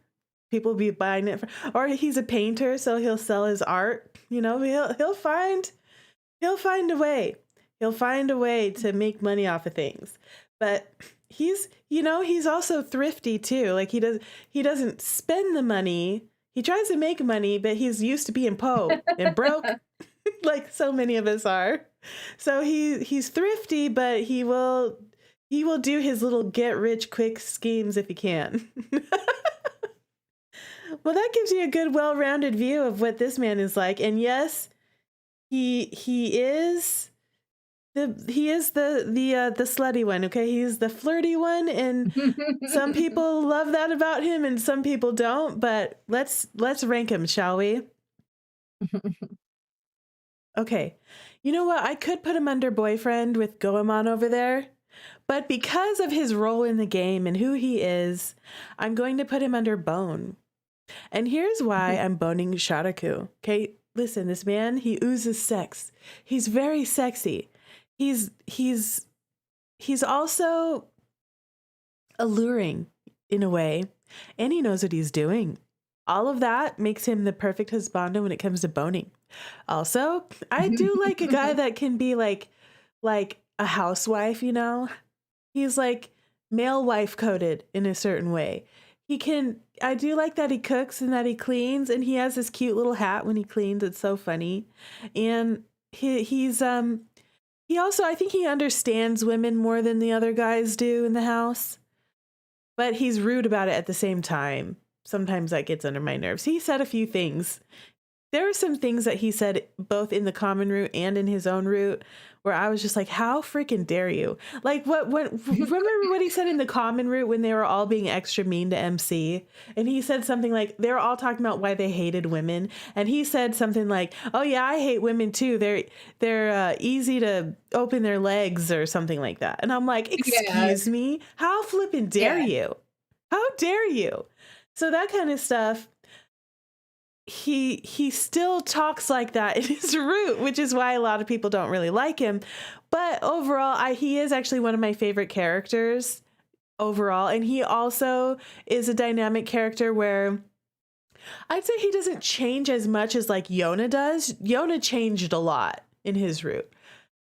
People be buying it or he's a painter, so he'll sell his art. He'll find a way. He'll find a way to make money off of things. But he's also thrifty too. Like he doesn't spend the money. He tries to make money, but he's used to being poor and broke, like so many of us are. So he's thrifty, but he will do his little get rich quick schemes if he can. Well, that gives you a good, well-rounded view of what this man is like. And yes, he is the slutty one. Okay, he's the flirty one, and some people love that about him, and some people don't. But let's rank him, shall we? Okay, you know what? I could put him under boyfriend with Goemon over there. But because of his role in the game and who he is, I'm going to put him under bone. And here's why I'm boning Sharaku. Okay, listen, this man, he oozes sex. He's very sexy. He's also alluring in a way, and he knows what he's doing. All of that makes him the perfect husbando when it comes to boning. Also, I do like a guy that can be like a housewife, He's like male wife coded in a certain way. I do like that he cooks and that he cleans, and he has this cute little hat when he cleans. It's so funny. And he also, I think he understands women more than the other guys do in the house, but he's rude about it at the same time. Sometimes that gets under my nerves. He said a few things. There are some things that he said both in the common route and in his own route where I was just like, how freaking dare you? Like remember what he said in the common route when they were all being extra mean to MC? And he said something like, they were all talking about why they hated women. And he said something like, oh yeah, I hate women too. They're easy to open their legs or something like that. And I'm like, excuse me? How flippin' dare you? How dare you? So that kind of stuff. He still talks like that in his route, which is why a lot of people don't really like him. But overall, he is actually one of my favorite characters overall. And he also is a dynamic character where I'd say he doesn't change as much as like Yona does. Yona changed a lot in his route.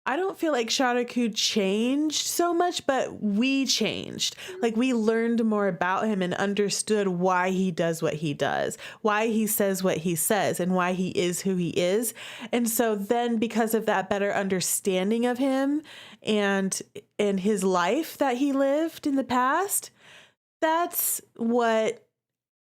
I don't feel like Sharaku changed so much, but we changed. Like we learned more about him and understood why he does what he does, why he says what he says, and why he is who he is. And so then because of that better understanding of him and his life that he lived in the past, that's what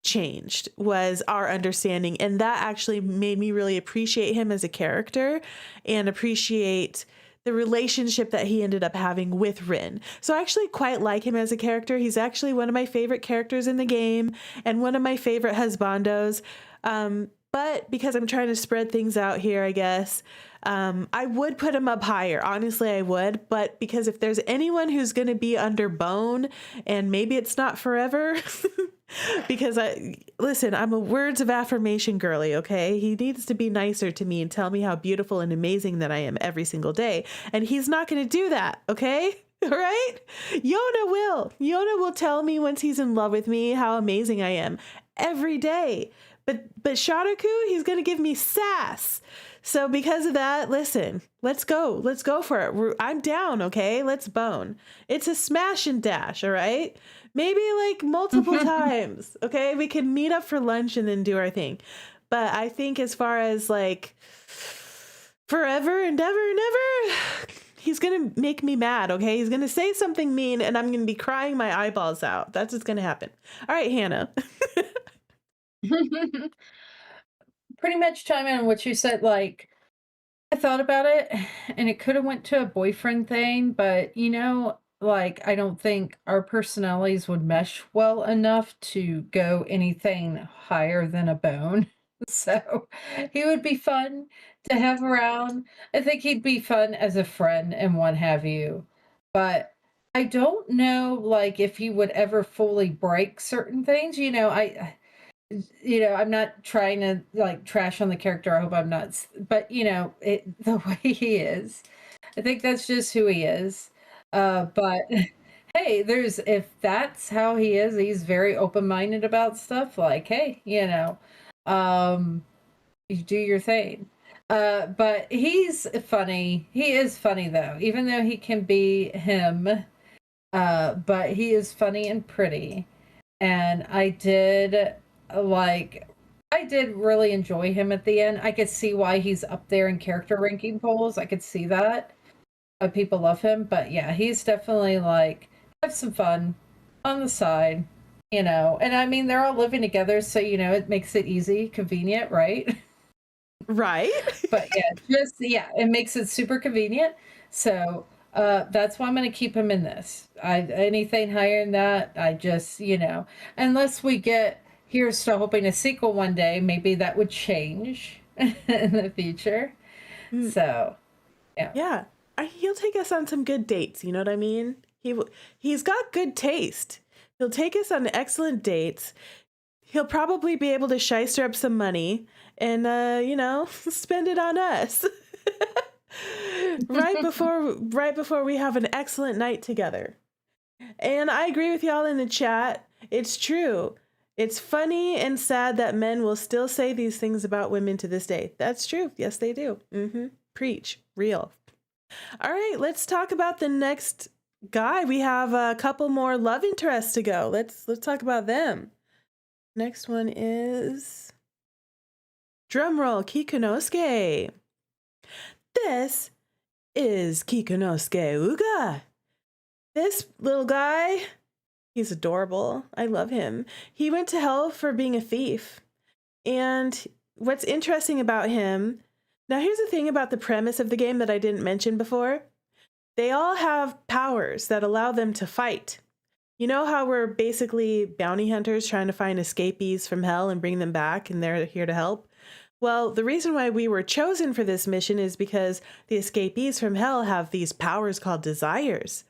changed, was our understanding. And that actually made me really appreciate him as a character and appreciate the relationship that he ended up having with Rin. So I actually quite like him as a character. He's actually one of my favorite characters in the game and one of my favorite husbandos. But because I'm trying to spread things out here, I guess, I would put him up higher. Honestly, I would. But because if there's anyone who's going to be under bone, and maybe it's not forever, because I'm a words of affirmation girly, okay? He needs to be nicer to me and tell me how beautiful and amazing that I am every single day. And he's not going to do that, okay? All right? Yona will tell me once he's in love with me how amazing I am every day. But Sharaku, he's going to give me sass. So because of that, listen, let's go for it. I'm down, okay? Let's bone. It's a smash and dash, all right? Maybe like multiple times, okay? We can meet up for lunch and then do our thing. But I think as far as like forever and ever and ever, he's going to make me mad, okay? He's going to say something mean and I'm going to be crying my eyeballs out. That's what's going to happen. All right, Hannah. Pretty much chiming on what you said, like, I thought about it and it could have went to a boyfriend thing, but like I don't think our personalities would mesh well enough to go anything higher than a bone. So he would be fun to have around. I think he'd be fun as a friend and what have you. But I don't know like if he would ever fully break certain things. I'm not trying to like trash on the character. I hope I'm not, but the way he is, I think that's just who he is. But hey, if that's how he is, he's very open-minded about stuff, like, hey, um, you do your thing. But he's funny. He is funny though, even though he can be him. But he is funny and pretty. And like I did really enjoy him at the end. I could see why he's up there in character ranking polls. I could see that. People love him, but yeah, he's definitely like have some fun on the side, And I mean, they're all living together, so it makes it easy, convenient, right? Right? But yeah, it makes it super convenient. So that's why I'm going to keep him in this. Anything higher than that, I just unless we here's to hoping a sequel one day, maybe that would change in the future. So Yeah. He'll take us on some good dates, you know what I mean? He's got good taste. He'll take us on excellent dates. He'll probably be able to shyster up some money and spend it on us. right before we have an excellent night together. And I agree with y'all in the chat. It's true. It's funny and sad that men will still say these things about women to this day. That's true. Yes, they do. Preach. Real. All right, let's talk about the next guy. We have a couple more love interests to go. Let's talk about them. Next one is drumroll, Kikunosuke. This is Kikunosuke Uga. This little guy, he's adorable. I love him. He went to hell for being a thief. And what's interesting about him, now here's the thing about the premise of the game that I didn't mention before. They all have powers that allow them to fight. You know how we're basically bounty hunters trying to find escapees from hell and bring them back, and they're here to help? Well, the reason why we were chosen for this mission is because the escapees from hell have these powers called desires,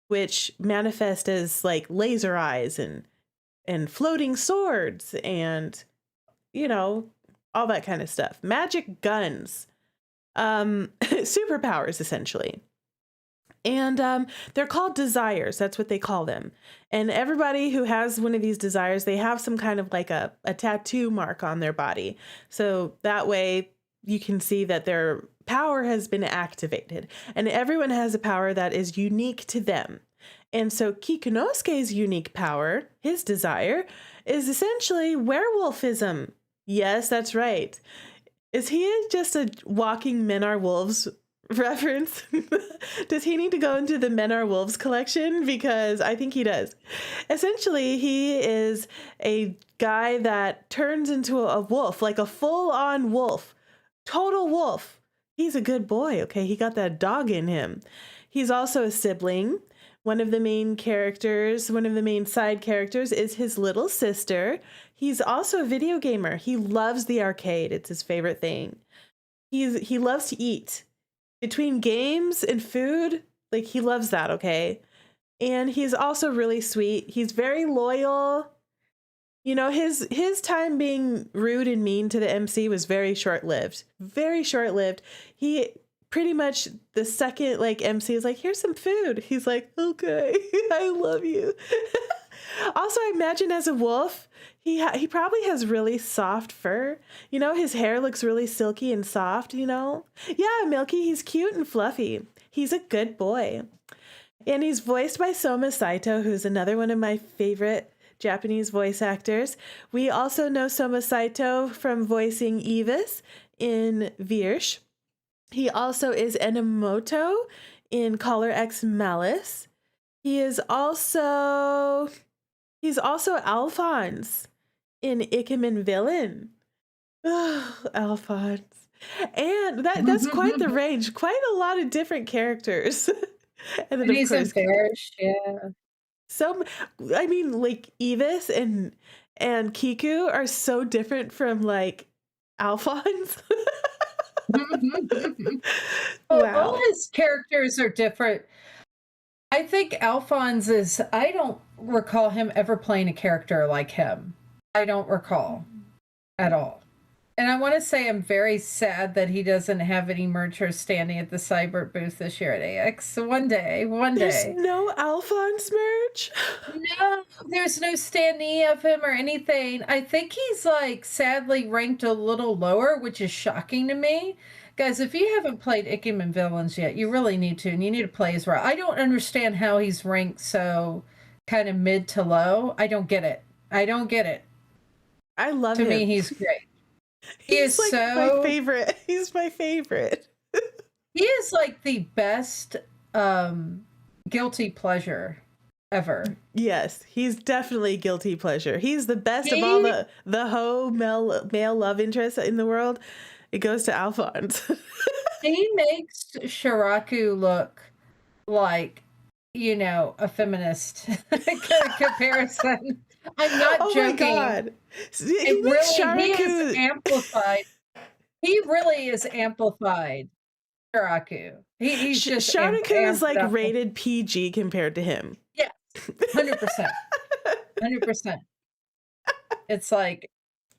which manifest as like laser eyes and floating swords and, all that kind of stuff. Magic guns, superpowers, essentially. And they're called desires. That's what they call them. And everybody who has one of these desires, they have some kind of like a tattoo mark on their body. So that way you can see that their power has been activated. And everyone has a power that is unique to them. And so Kikunosuke's unique power, his desire, is essentially werewolfism. Yes, that's right. Is he just a walking men are wolves reference? Does he need to go into the Men Are Wolves collection? Because I think he does. Essentially, he is a guy that turns into a wolf, like a full-on wolf, total wolf. He's a good boy, okay? He got that dog in him. He's also a sibling. One of the main side characters is his little sister. He's also a video gamer. He loves the arcade. It's his favorite thing. He loves to eat. Between games and food, like he loves that, okay? And he's also really sweet. He's very loyal. His time being rude and mean to the MC was very short-lived. Very short-lived. He pretty much, the second like MC is like, here's some food, he's like, okay, I love you. Also, I imagine as a wolf, he probably has really soft fur. His hair looks really silky and soft, Yeah, Milky, he's cute and fluffy. He's a good boy. And he's voiced by Soma Saito, who's another one of my favorite Japanese voice actors. We also know Soma Saito from voicing Evis in Virsh. He also is Enomoto in Caller X Malice. He's also Alphonse in Ikemen Villain. Oh, Alphonse. And that's quite the range. Quite a lot of different characters. And then he's embarrassed, yeah. So, I mean, like Evis and Kiku are so different from like Alphonse. Well, all his characters are different. I think Alphonse I don't recall him ever playing a character like him. I don't recall at all. And I want to say I'm very sad that he doesn't have any merch standing at the Cyber booth this year at AX. So one There's day. no Alphonse merch. No, there's no standee of him or anything. I think he's like sadly ranked a little lower, which is shocking to me. Guys, if you haven't played Ikemen Villains yet, you really need to, and you need to play as well. I don't understand how he's ranked so kind of mid to low. I don't get it. I don't get it. I love To him. me, he's great. He He's is like so my favorite. He's my favorite. he is like the best guilty pleasure ever. Yes, he's definitely guilty pleasure. He's the best of all He the hoe male love interests in the world. It goes to Alphonse. he makes Sharaku look like, a feminist comparison. I'm not Oh joking. my god. He It makes really he is Sharaku. amplified. He really is amplified Sharaku. He's just Sharaku is like amped up. rated PG compared to him. Yes, 100%. 100%. It's like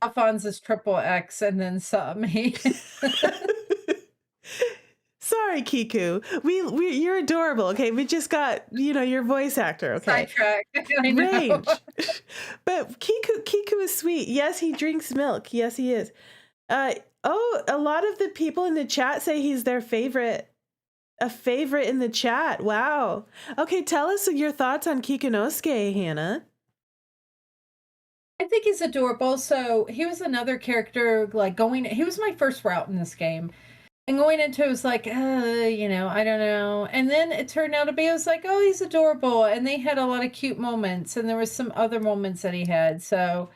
Alphonse's triple X and then some. Sorry, Kiku. We you're adorable. Okay, we just got your voice actor. Okay, Sidetracked. I know. range. But Kiku is sweet. Yes, he drinks milk. Yes, he is. A lot of the people in the chat say he's their favorite. A favorite in the chat. Wow. Okay, tell us your thoughts on Kikunosuke, Hannah. I think he's adorable. So he was another character he was my first route in this game. And going into it was like, I don't know. And then it turned out to be, I was like, oh, he's adorable. And they had a lot of cute moments. And there was some other moments that he had. So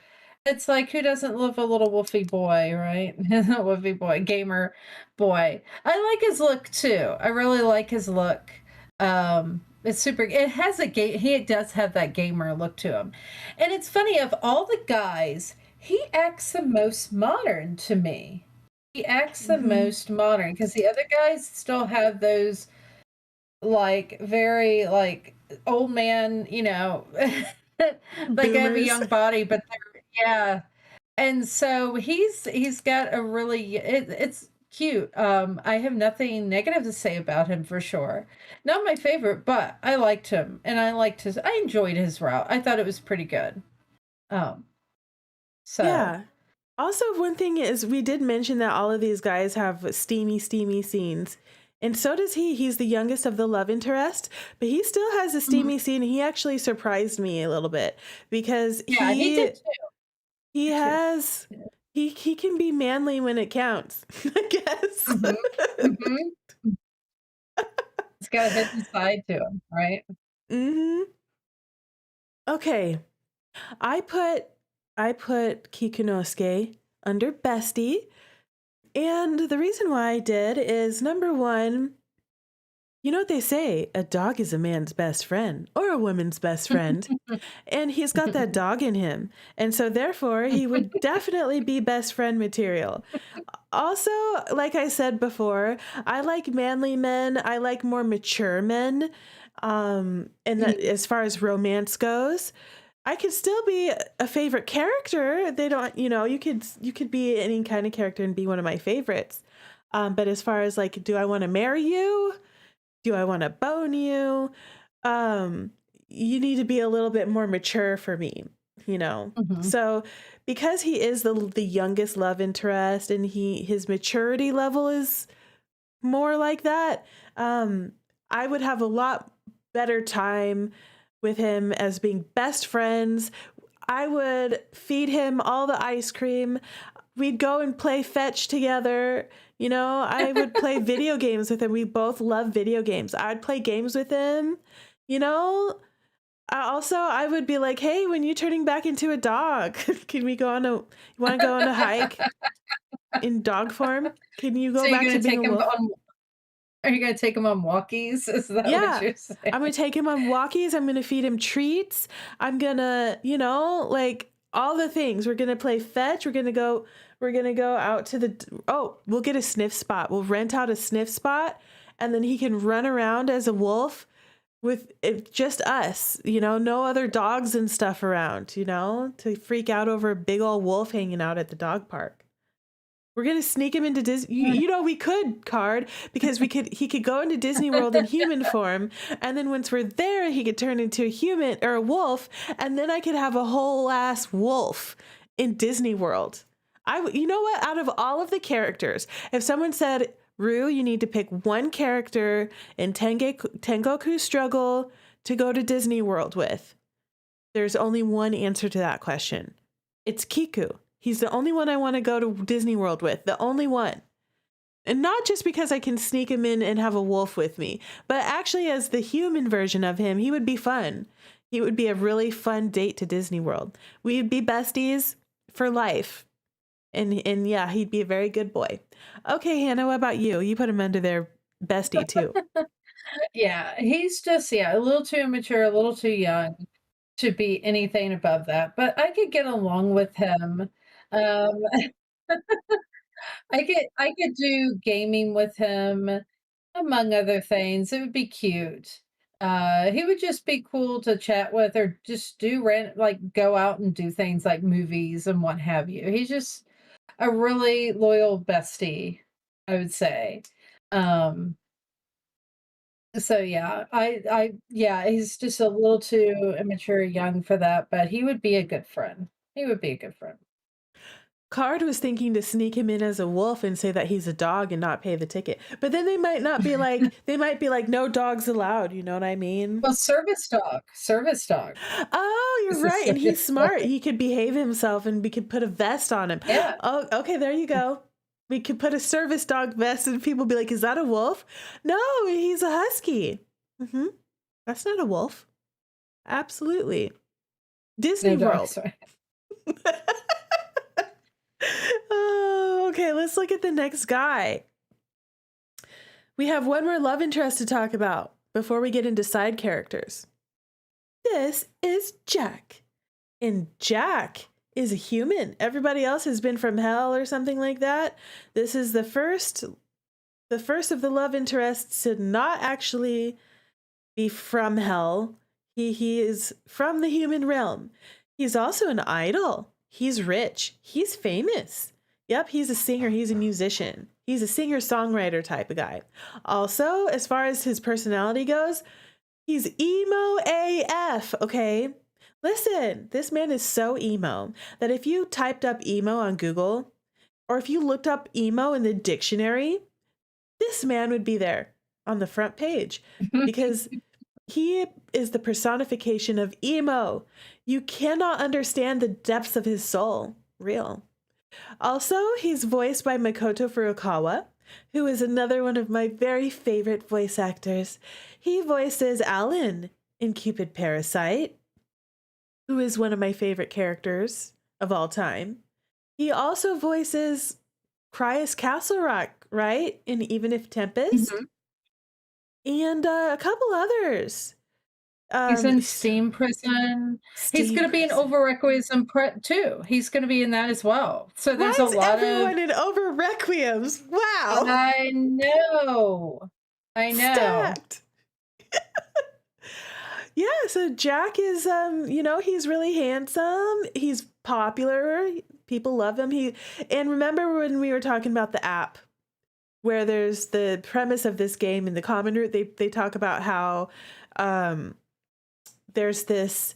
it's like, who doesn't love a little woofy boy, right? Woofy boy, gamer boy. I like his look too. I really like his look. It's super. It has he does have that gamer look to him. And it's funny, of all the guys, he acts the most modern to me. He acts the most modern because the other guys still have those very old man, like have a young body, but they're and so he's got a really it's cute. I have nothing negative to say about him for sure. Not my favorite, but I liked him and I enjoyed his route. I thought it was pretty good. So Yeah. Also, one thing is we did mention that all of these guys have steamy scenes. And so does he. He's the youngest of the love interest, but he still has a steamy scene. He actually surprised me a little bit because he did too. He can be manly when it counts, I guess. It's got a hidden side to him, right? Okay. I put Kikunosuke under bestie. And the reason why I did is, number one, you know what they say, a dog is a man's best friend or a woman's best friend. And he's got that dog in him. And so therefore, he would definitely be best friend material. Also, like I said before, I like manly men. I like more mature men. And that, as far as romance goes, I could still be a favorite character. They don't, you could be any kind of character and be one of my favorites. But as far as do I want to marry you? Do I want to bone you? You need to be a little bit more mature for me, So because he is the youngest love interest and his maturity level is more like that, I would have a lot better time with him as being best friends. I would feed him all the ice cream. We'd go and play fetch together. I would play video games with him. We both love video games. I'd play games with him. I would be like, hey, when you turning back into a dog, can we you want to go on a hike in dog form? Can you go back to being a wolf? Are you going to take him on walkies? Is that what you're saying? I'm going to take him on walkies. I'm going to feed him treats. I'm going to, all the things. We're going to play fetch. We're going to go out to we'll get a sniff spot. We'll rent out a sniff spot and then he can run around as a wolf with just us, no other dogs and stuff around, to freak out over a big old wolf hanging out at the dog park. We're gonna sneak him into Disney. You know, we could card because he could go into Disney World in human form, and then once we're there, he could turn into a human or a wolf, and then I could have a whole ass wolf in Disney World. You know what? Out of all of the characters, if someone said, Rue, you need to pick one character in Tengoku Struggle to go to Disney World with, there's only one answer to that question. It's Kiku. He's the only one I want to go to Disney World with. The only one. And not just because I can sneak him in and have a wolf with me, but actually as the human version of him, he would be fun. He would be a really fun date to Disney World. We'd be besties for life. And yeah, he'd be a very good boy. Okay, Hannah, what about you? You put him under their bestie too. Yeah, he's just, a little too immature, a little too young to be anything above that. But I could get along with him. Um, I could do gaming with him, among other things. It would be cute. He would just be cool to chat with, or just like go out and do things like movies and what have you. He's just a really loyal bestie, I would say. Um, so yeah, he's just a little too immature, young for that, but he would be a good friend. He would be a good friend. Card was thinking to sneak him in as a wolf and say that he's a dog and not pay the ticket. But then they might not be like, they might be like, no dogs allowed. You know what I mean? Well, service dog, service dog. Oh, you're right. And he's smart. He could behave himself and we could put a vest on him. Yeah. Oh, okay. There you go. We could put a service dog vest and people be like, is that a wolf? No, he's a husky. Mm-hmm. That's not a wolf. Absolutely. Disney No World. dogs, right. Oh, okay, let's look at the next guy. We have one more love interest to talk about before we get into side characters. This is Jack. And Jack is a human. Everybody else has been from hell or something like that. This is the first of the love interests to not actually be from hell. He is from the human realm. He's also an idol. He's rich. He's famous. Yep, he's a singer. He's a musician. He's a singer-songwriter type of guy. Also, as far as his personality goes, he's emo AF, okay? Listen, this man is so emo that if you typed up emo on Google, or if you looked up emo in the dictionary, this man would be there on the front page because he is the personification of emo. You cannot understand the depths of his soul. Real. Also, he's voiced by Makoto Furukawa, who is another one of my very favorite voice actors. He voices Alan in Cupid Parasite, who is one of my favorite characters of all time. He also voices Cryus Castle Rock, right? In Even If Tempest. Mm-hmm. And a couple others. He's in Steam Prison. He's going to be in Over Requiem too. He's going to be in that as well. So there's a lot of everyone in Over Requiems. Wow. I know. Stacked. Yeah, so Jack is he's really handsome. He's popular. People love him. And remember when we were talking about the app where there's the premise of this game in the common root, they talk about how there's this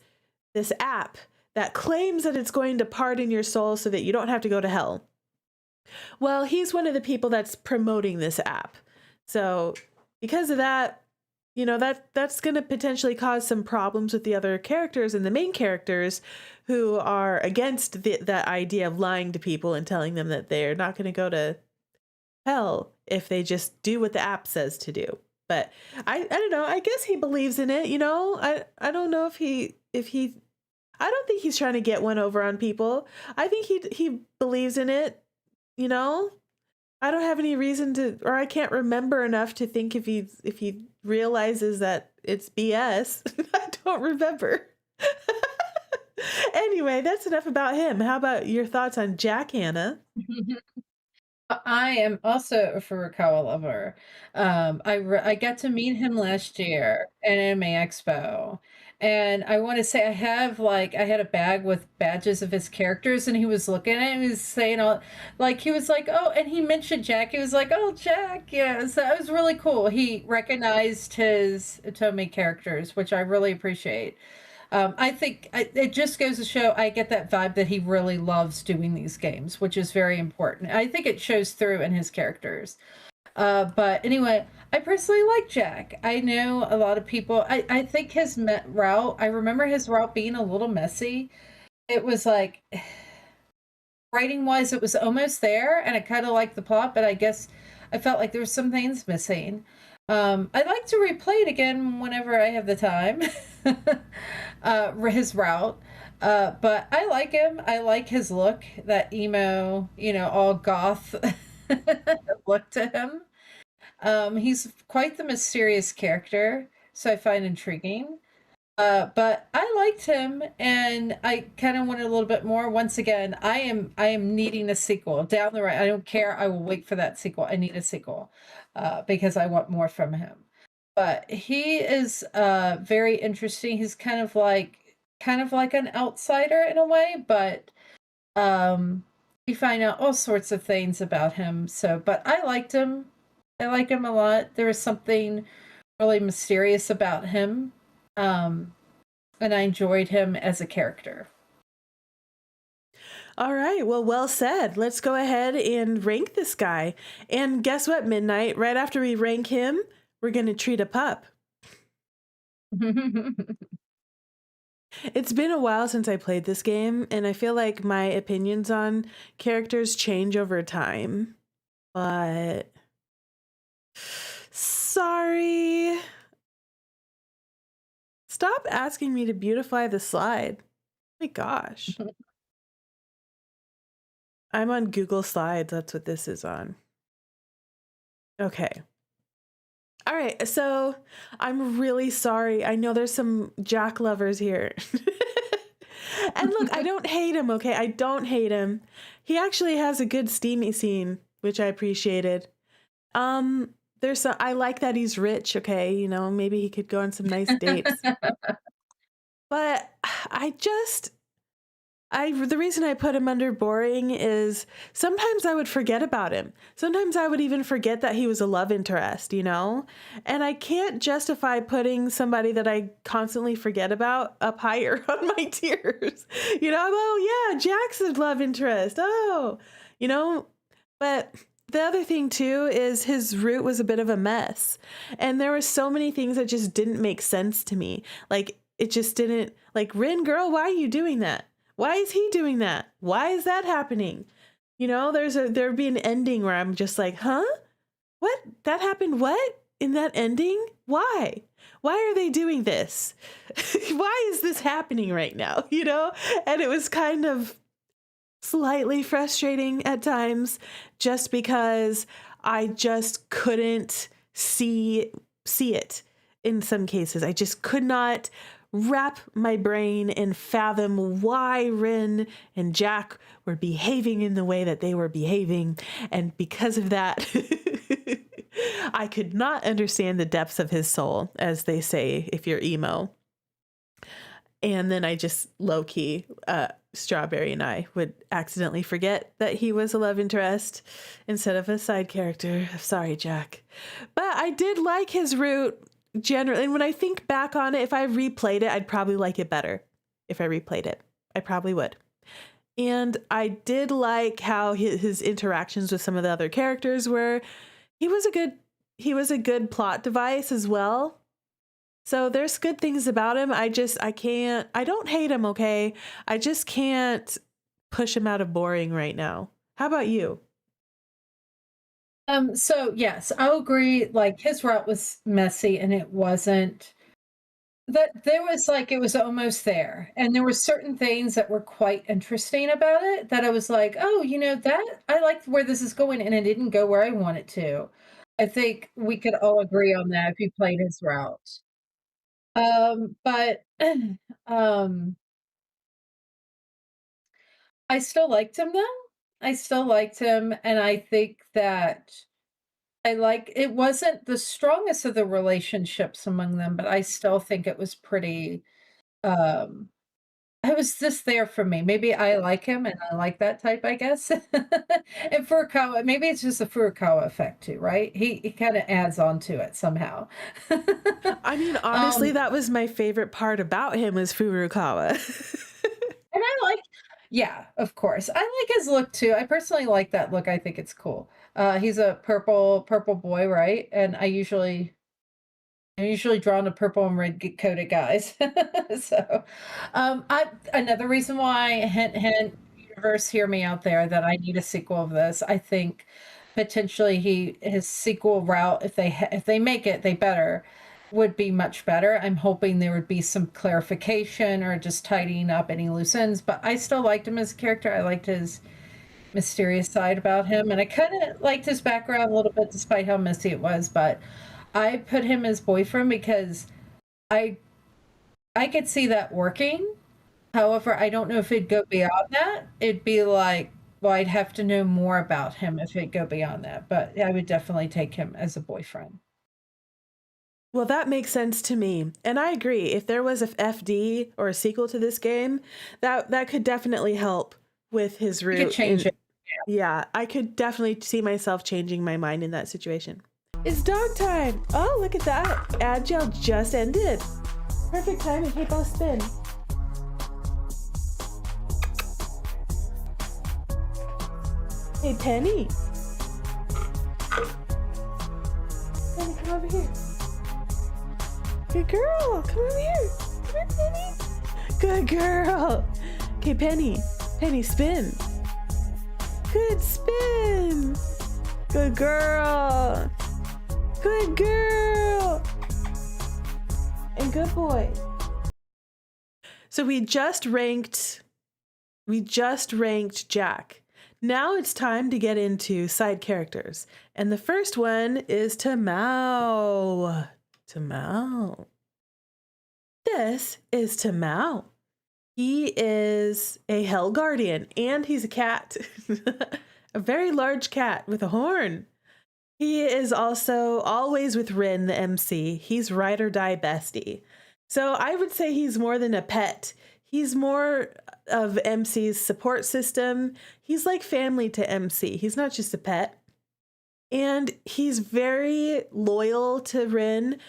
app that claims that it's going to pardon your soul so that you don't have to go to hell. Well, he's one of the people that's promoting this app. So because of that, that's going to potentially cause some problems with the other characters and the main characters who are against that idea of lying to people and telling them that they're not going to go to hell if they just do what the app says to do. But I don't know. I guess he believes in it. I don't know if he I don't think he's trying to get one over on people. I think he believes in it. I don't have any reason to, or I can't remember enough to think if he realizes that it's BS. I don't remember. Anyway, that's enough about him. How about your thoughts on Jack, Hannah? I am also a Furukawa lover. I got to meet him last year at Anime Expo, And I want to say I had a bag with badges of his characters, and he was looking at it, and he was saying all like he was like, oh, and he mentioned Jack. He was like, oh, Jack, yeah. So it was really cool. He recognized his Otome characters, which I really appreciate. I think it just goes to show I get that vibe that he really loves doing these games, which is very important. I think it shows through in his characters. But anyway, I personally like Jack. I know a lot of people. I think his route. I remember his route being a little messy. It was like writing wise, it was almost there, and I kind of liked the plot, but I guess I felt like there was some things missing. I'd like to replay it again whenever I have the time. His route. But I like him. I like his look, that emo, all goth look to him. He's quite the mysterious character, so I find intriguing. But I liked him, and I kind of wanted a little bit more. Once again, I am needing a sequel down the road. I don't care. I will wait for that sequel. I need a sequel because I want more from him. But he is very interesting. He's kind of like an outsider in a way, but you find out all sorts of things about him. So, but I liked him. I like him a lot. There was something really mysterious about him. Um, and I enjoyed him as a character. All right. Well said. Let's go ahead and rank this guy. And guess what, Midnight? Right after we rank him, we're going to treat a pup. It's been a while since I played this game, and I feel like my opinions on characters change over time. But sorry. Stop asking me to beautify the slide. My gosh. I'm on Google Slides. That's what this is on. Okay. All right. So I'm really sorry. I know there's some Jack lovers here. And look, I don't hate him, okay? I don't hate him. He actually has a good steamy scene, which I appreciated. I like that he's rich, okay? Maybe he could go on some nice dates. But the reason I put him under boring is sometimes I would forget about him. Sometimes I would even forget that he was a love interest, And I can't justify putting somebody that I constantly forget about up higher on my tiers. Oh yeah, Jack's a love interest. Oh, but the other thing too is his route was a bit of a mess. And there were so many things that just didn't make sense to me. Like it just didn't, like, Rin, girl, why are you doing that? Why is he doing that? Why is that happening? There'd be an ending where I'm just like, huh? What? That happened? What? In that ending? Why? Why are they doing this? Why is this happening right now? And it was kind of slightly frustrating at times just because I just couldn't see it in some cases. I just could not wrap my brain and fathom why Rin and Jack were behaving in the way that they were behaving. And because of that, I could not understand the depths of his soul, as they say, if you're emo. And then I just low-key, Strawberry and I would accidentally forget that he was a love interest instead of a side character. Sorry, Jack. But I did like his route generally. And when I think back on it, if I replayed it, I'd probably like it better. If I replayed it, I probably would. And I did like how his interactions with some of the other characters were. He was a good plot device as well. So there's good things about him. I don't hate him, okay? I just can't push him out of boring right now. How about you? So yes, I'll agree. Like his route was messy, and it wasn't that there was like it was almost there, and there were certain things that were quite interesting about it that I was like, oh, that I like where this is going, and it didn't go where I want it to. I think we could all agree on that if you played his route. But um, I still liked him though. I still liked him, and I think that it wasn't the strongest of the relationships among them, but I still think it was pretty. um it was just there for me. Maybe I like him and I like that type, I guess. And Furukawa, maybe it's just the Furukawa effect too, right? He kind of adds on to it somehow. I mean, honestly, um that was my favorite part about him was Furukawa. and I like, yeah, of course. I like his look too. I personally like that look. I think it's cool. He's a purple boy, right? And I'm usually drawn to purple and red coated guys. So, I another reason why, hint, hint, universe, hear me out there, that I need a sequel of this. I think potentially his sequel route, if they make it, they better would be much better. I'm hoping there would be some clarification or just tidying up any loose ends. But I still liked him as a character. I liked his mysterious side about him, and I kind of liked his background a little bit, despite how messy it was. But I put him as boyfriend because I I could see that working. However, I don't know if it'd go beyond that. It'd be like, well, I'd have to know more about him if it'd go beyond that. But I would definitely take him as a boyfriend. Well, that makes sense to me. And I agree. If there was a FD or a sequel to this game, that could definitely help with his You could route. change it. Yeah, I could definitely see myself changing my mind in that situation. It's dog time. Oh, look at that. Agile just ended. Perfect timing. Hey, boss, spin. Hey, Penny. Penny, come over here. Good girl. Come over here. Come here, Penny. Good girl. Okay, Penny. Penny, spin. Good spin. Good girl. Good girl. And good boy. So we just ranked Jack. Now it's time to get into side characters. And the first one is Tamao. Tamao. This is Tamao. He is a Hell Guardian and he's a cat. A very large cat with a horn. He is also always with Rin, the MC. He's ride or die bestie. So I would say he's more than a pet. He's more of MC's support system. He's like family to MC. He's not just a pet. And he's very loyal to Rin.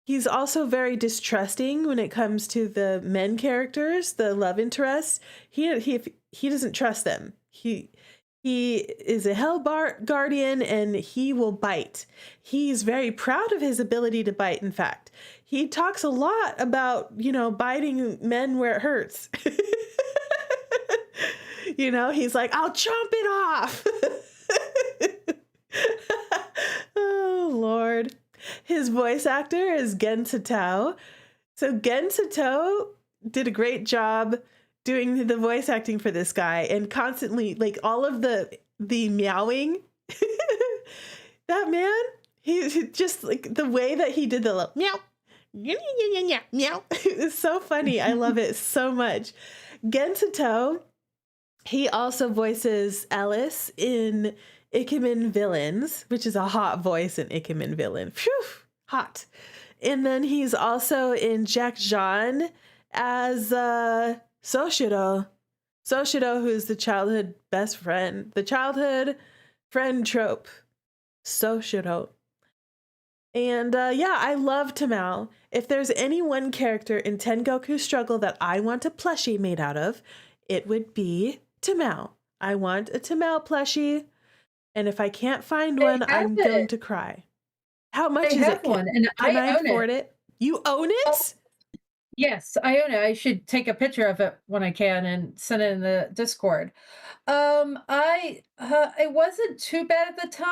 He's also very distrusting when it comes to the men characters, the love interests. He doesn't trust them. He is a Hell Guardian and he will bite. He's very proud of his ability to bite, in fact. He talks a lot about, biting men where it hurts. He's like, I'll chomp it off. Oh, Lord. His voice actor is Gen Satao. So Gen Satao did a great job doing the voice acting for this guy and constantly, like, all of the meowing. That man, he just, like, the way that he did the little meow, meow, meow, meow, meow. It's so funny. I love it so much. Gen Satao, he also voices Ellis in Ikemen Villains, which is a hot voice in Ikemen Villain. Phew, hot. And then he's also in Jack Jean as Soshiro. Soshiro, who's the childhood best friend, the childhood friend trope. Soshiro. And I love Tamao. If there's any one character in Tengoku Struggle that I want a plushie made out of, it would be Tamao. I want a Tamao plushie. And if I can't find one, I'm going to cry. How much is it? One, and can I afford it? You own it? Oh, yes, I own it. I should take a picture of it when I can and send it in the Discord. It wasn't too bad at the time.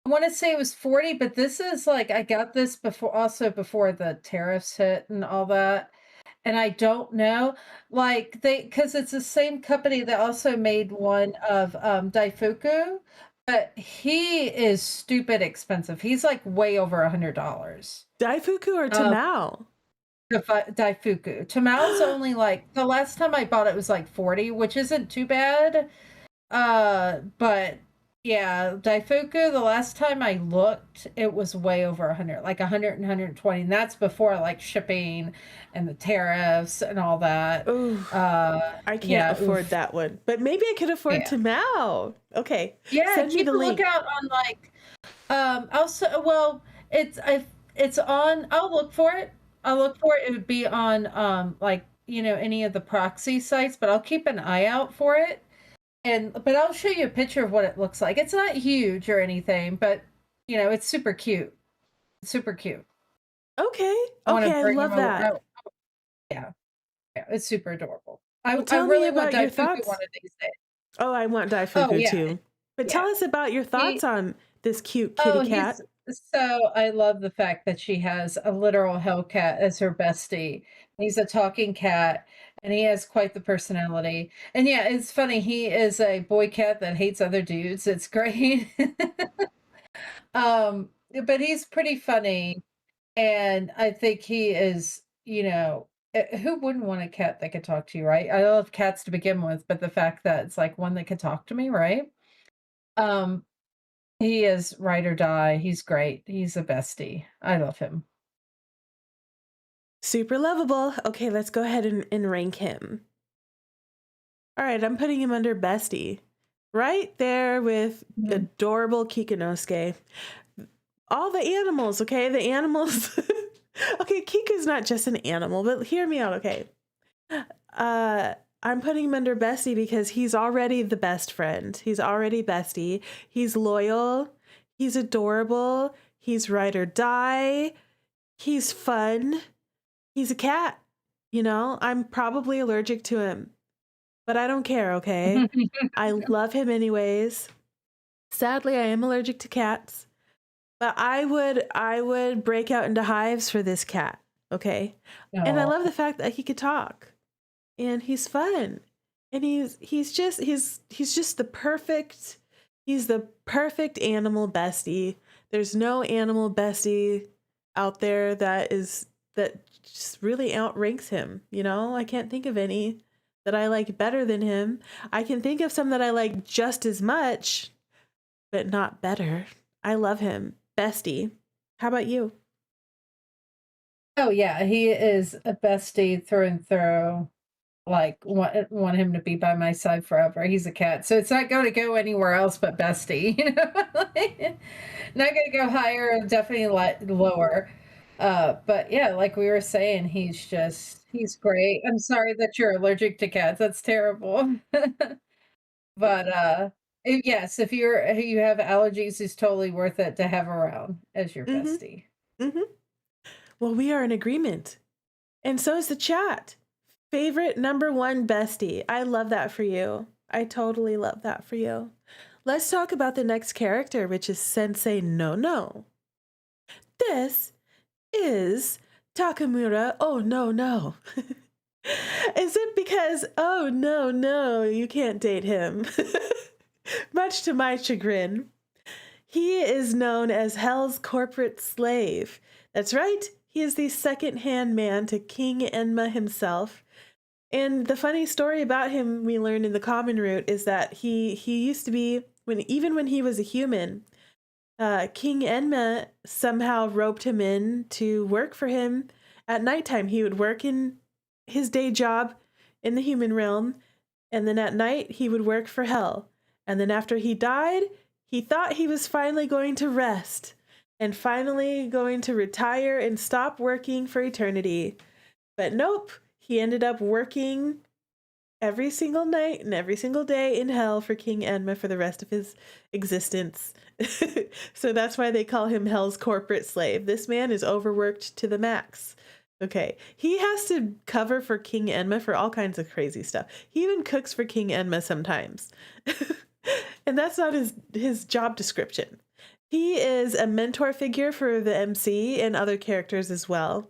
I want to say it was 40, but this is like I got this before the tariffs hit and all that. And I don't know, like because it's the same company that also made one of Daifuku, but he is stupid expensive. He's like way over $100. Daifuku or Tamao? Daifuku. Tamao's only like the last time I bought it was like 40, which isn't too bad. But Yeah, Daifuku, the last time I looked, it was way over 100, like 100 and 120. And that's before like shipping and the tariffs and all that. Ooh, I can't Yeah, afford oof. that one, but maybe I could afford Yeah. Tamao. Okay, Yeah, send me keep the a link. lookout on like also well, it's on I'll look for it. I'll look for it. It would be on like, any of the proxy sites, but I'll keep an eye out for it. But I'll show you a picture of what it looks like. It's not huge or anything, but it's super cute. Super cute. Okay, I want to okay, I bring him love over. that. Oh, yeah, yeah, it's super adorable. Well, I tell me really want about your Daifuku one thoughts. of these days. Oh, I want Oh Daifuku yeah, too. But tell yeah. us about your thoughts He on this cute kitty Oh, he's cat. so I love the fact that she has a literal Hellcat as her bestie. He's a talking cat, and he has quite the personality. And yeah, it's funny. He is a boy cat that hates other dudes. It's great. But he's pretty funny, and I think he is, who wouldn't want a cat that could talk to you, right? I love cats to begin with, but the fact that it's like one that could talk to me, right? Um, he is ride or die. He's great. He's a bestie. I love him. Super lovable. Okay, let's go ahead and rank him. All right, I'm putting him under bestie. Right there with Mhm. adorable Kikunosuke. All the animals, okay? The animals. Okay, Kiku's not just an animal, but hear me out, okay? Uh, I'm putting him under bestie because he's already the best friend. He's already bestie. He's loyal. He's adorable. He's ride or die. He's fun. He's a cat. I'm probably allergic to him, but I don't care, okay? I love him anyways. Sadly, I am allergic to cats, but I would break out into hives for this cat, okay? And I Oh, love the fact that he could talk and he's fun. And he's just the perfect animal bestie. There's no animal bestie out there that just really outranks him, I can't think of any that I like better than him. I can think of some that I like just as much, but not better. I love him. Bestie. How about you? oh yeah, he is a bestie through and through. Like want him to be by my side forever. He's a cat, so it's not going to go anywhere else but bestie. Like, not going to go higher, definitely lower. But yeah, like we were saying, he's great. I'm sorry that you're allergic to cats. That's terrible. But yes, if you have allergies, it's totally worth it to have around as your Mm-hmm. bestie. Mm-hmm. Well, we are in agreement. And so is the chat. Favorite number one bestie. I love that for you. I totally love that for you. Let's talk about the next character, which is Sensei No No. This is Takamura. Oh, no, no. Is it because, oh, no, no, you can't date him? Much to my chagrin. He is known as Hell's corporate slave. That's right, he is the second-hand man to King Enma himself. And the funny story about him we learned in the common route is that he used to be when he was a human, King Enma somehow roped him in to work for him at nighttime. He would work in his day job in the human realm, and then at night he would work for Hell. And then after he died, he thought he was finally going to rest and finally going to retire and stop working for eternity. But nope, he ended up working every single night and every single day in Hell for King Enma for the rest of his existence. So that's why they call him Hell's corporate slave. This man is overworked to the max. Okay, he has to cover for King Enma for all kinds of crazy stuff. He even cooks for King Enma sometimes. And that's not his job description. He is a mentor figure for the MC and other characters as well.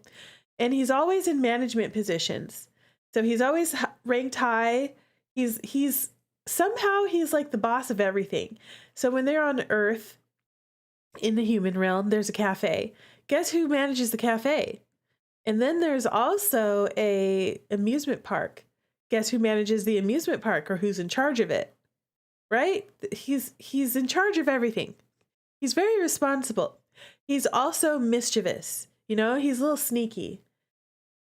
And he's always in management positions. So he's always ranked high. He's somehow he's like the boss of everything. So when they're on Earth in the human realm, there's a cafe. Guess who manages the cafe? And then there's also a amusement park. Guess who manages the amusement park or who's in charge of it? right? He's in charge of everything. He's very responsible. He's also mischievous. He's a little sneaky.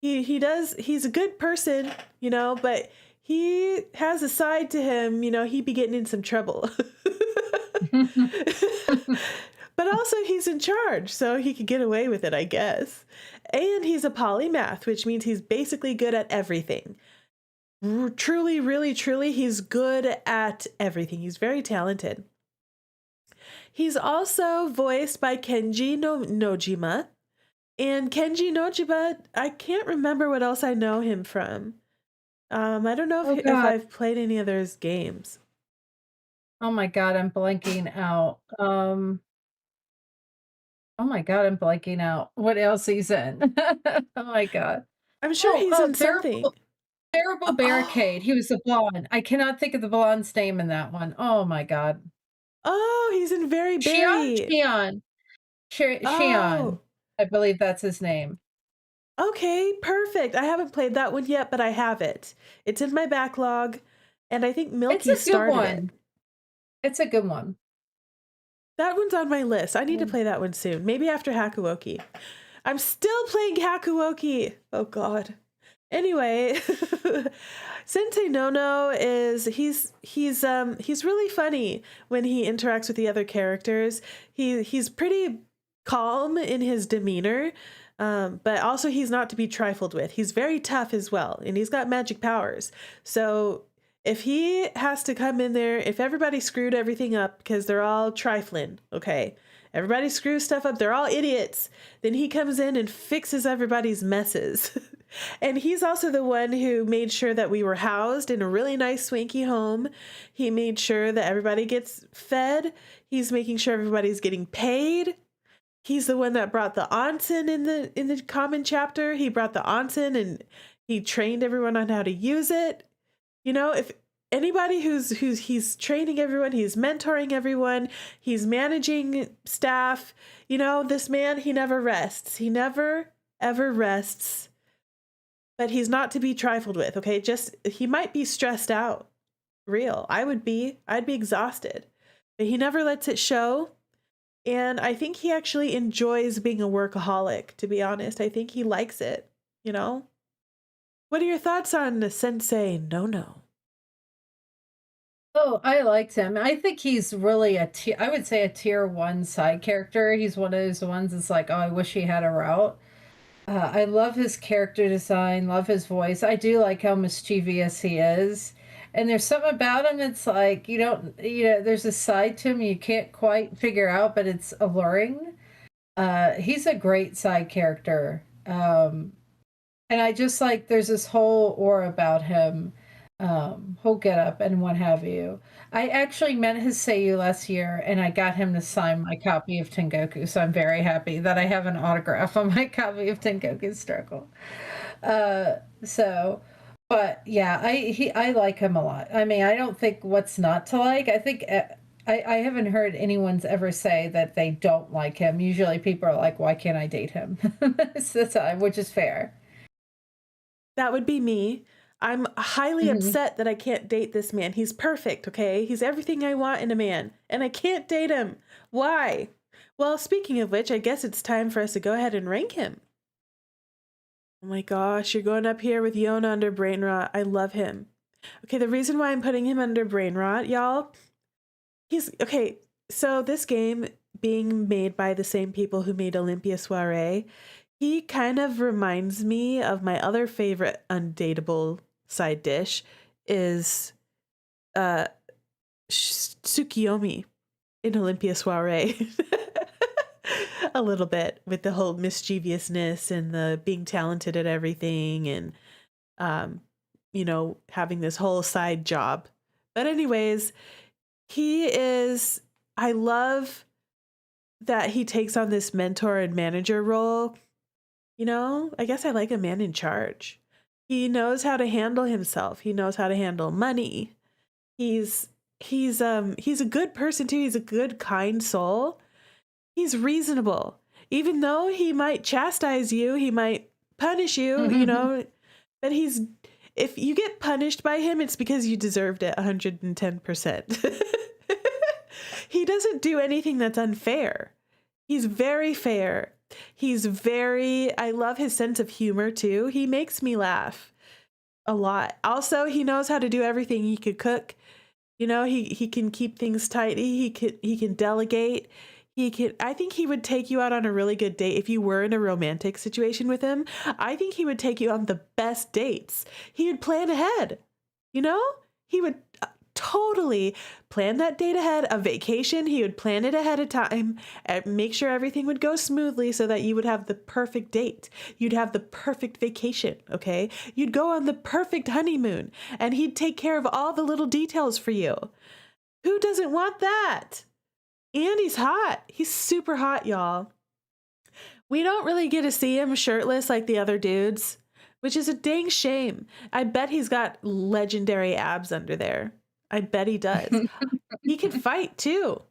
He's a good person, but he has a side to him, he'd be getting in some trouble. But also he's in charge, so he could get away with it, I guess. And he's a polymath, which means he's basically good at everything. Truly, really, truly, he's good at everything. He's very talented. He's also voiced by Kenji Nojima. And Kenji Nojima, I can't remember what else I know him from. I don't know if I've played any of his games. Oh my god, I'm blanking out. Oh my god, I'm blanking out. What else he's in? Oh my god. I'm sure he's in something. Terrible Barricade. He was the blonde. I cannot think of the blonde's name in that one. Oh my god. Oh, he's in Very Berry. Shion. I believe that's his name. Okay, perfect. I haven't played that one yet, but I have it. It's in my backlog, and I think Milky started it. It's a good one. That one's on my list. I need to play that one soon. Maybe after Hakuoki. I'm still playing Hakuoki. Oh god. Anyway, Sensei Nono he's really funny when he interacts with the other characters. He's pretty calm in his demeanor, but also he's not to be trifled with. He's very tough as well, and he's got magic powers. So if he has to come in there, if everybody screwed everything up because they're all trifling, okay, everybody screws stuff up, they're all idiots, then he comes in and fixes everybody's messes. And he's also the one who made sure that we were housed in a really nice swanky home. He made sure that everybody gets fed. He's making sure everybody's getting paid. He's the one that brought the onsen in the common chapter. He brought the onsen and he trained everyone on how to use it. If anybody he's training everyone, he's mentoring everyone, he's managing staff, this man, he never rests. He never, ever rests. But he's not to be trifled with, okay? He might be stressed out. Real. I'd be exhausted. But he never lets it show. And I think he actually enjoys being a workaholic, to be honest. I think he likes it, What are your thoughts on Sensei Nono? Oh, I liked him. I think he's really I would say a tier 1 side character. He's one of those ones that's like, oh, I wish he had a route. I love his character design, love his voice. I do like how mischievous he is. And there's something about him that's like, there's a side to him you can't quite figure out, but it's alluring. He's a great side character. And I just like, there's this whole aura about him, whole getup and what have you. I actually met his seiyuu last year, and I got him to sign my copy of Tengoku, so I'm very happy that I have an autograph on my copy of Tengoku Struggle. But yeah, I like him a lot. I mean, I don't think what's not to like. I think I haven't heard anyone's ever say that they don't like him. Usually people are like, why can't I date him? Which is fair. That would be me. I'm highly upset that I can't date this man. He's perfect, okay? He's everything I want in a man, and I can't date him. Why? Well, speaking of which, I guess it's time for us to go ahead and rank him. Oh my gosh, you're going up here with Yona under brain rot. I love him. Okay, the reason why I'm putting him under brain rot, y'all, so this game being made by the same people who made Olympia Soiree, he kind of reminds me of my other favorite undateable side dish is Tsukiyomi in Olympia Soiree. A little bit with the whole mischievousness and the being talented at everything and having this whole side job. But anyways, I love that he takes on this mentor and manager role. I guess I like a man in charge. He knows how to handle himself. He knows how to handle money. He's a good person too. He's a good, kind soul. He's reasonable. Even though he might chastise you, he might punish you, but if you get punished by him, it's because you deserved it 110%. He doesn't do anything that's unfair. He's very fair. I love his sense of humor too. He makes me laugh a lot. Also, he knows how to do everything. He could cook. You know, he can keep things tidy. He can delegate. I think he would take you out on a really good date if you were in a romantic situation with him. I think he would take you on the best dates. He would plan ahead. You know, he would totally plan that date ahead. A vacation, he would plan it ahead of time and make sure everything would go smoothly so that you would have the perfect date. You'd have the perfect vacation, okay? You'd go on the perfect honeymoon, and he'd take care of all the little details for you. Who doesn't want that? And he's hot. He's super hot, y'all. We don't really get to see him shirtless like the other dudes, which is a dang shame. I bet he's got legendary abs under there. I bet he does. He can fight too.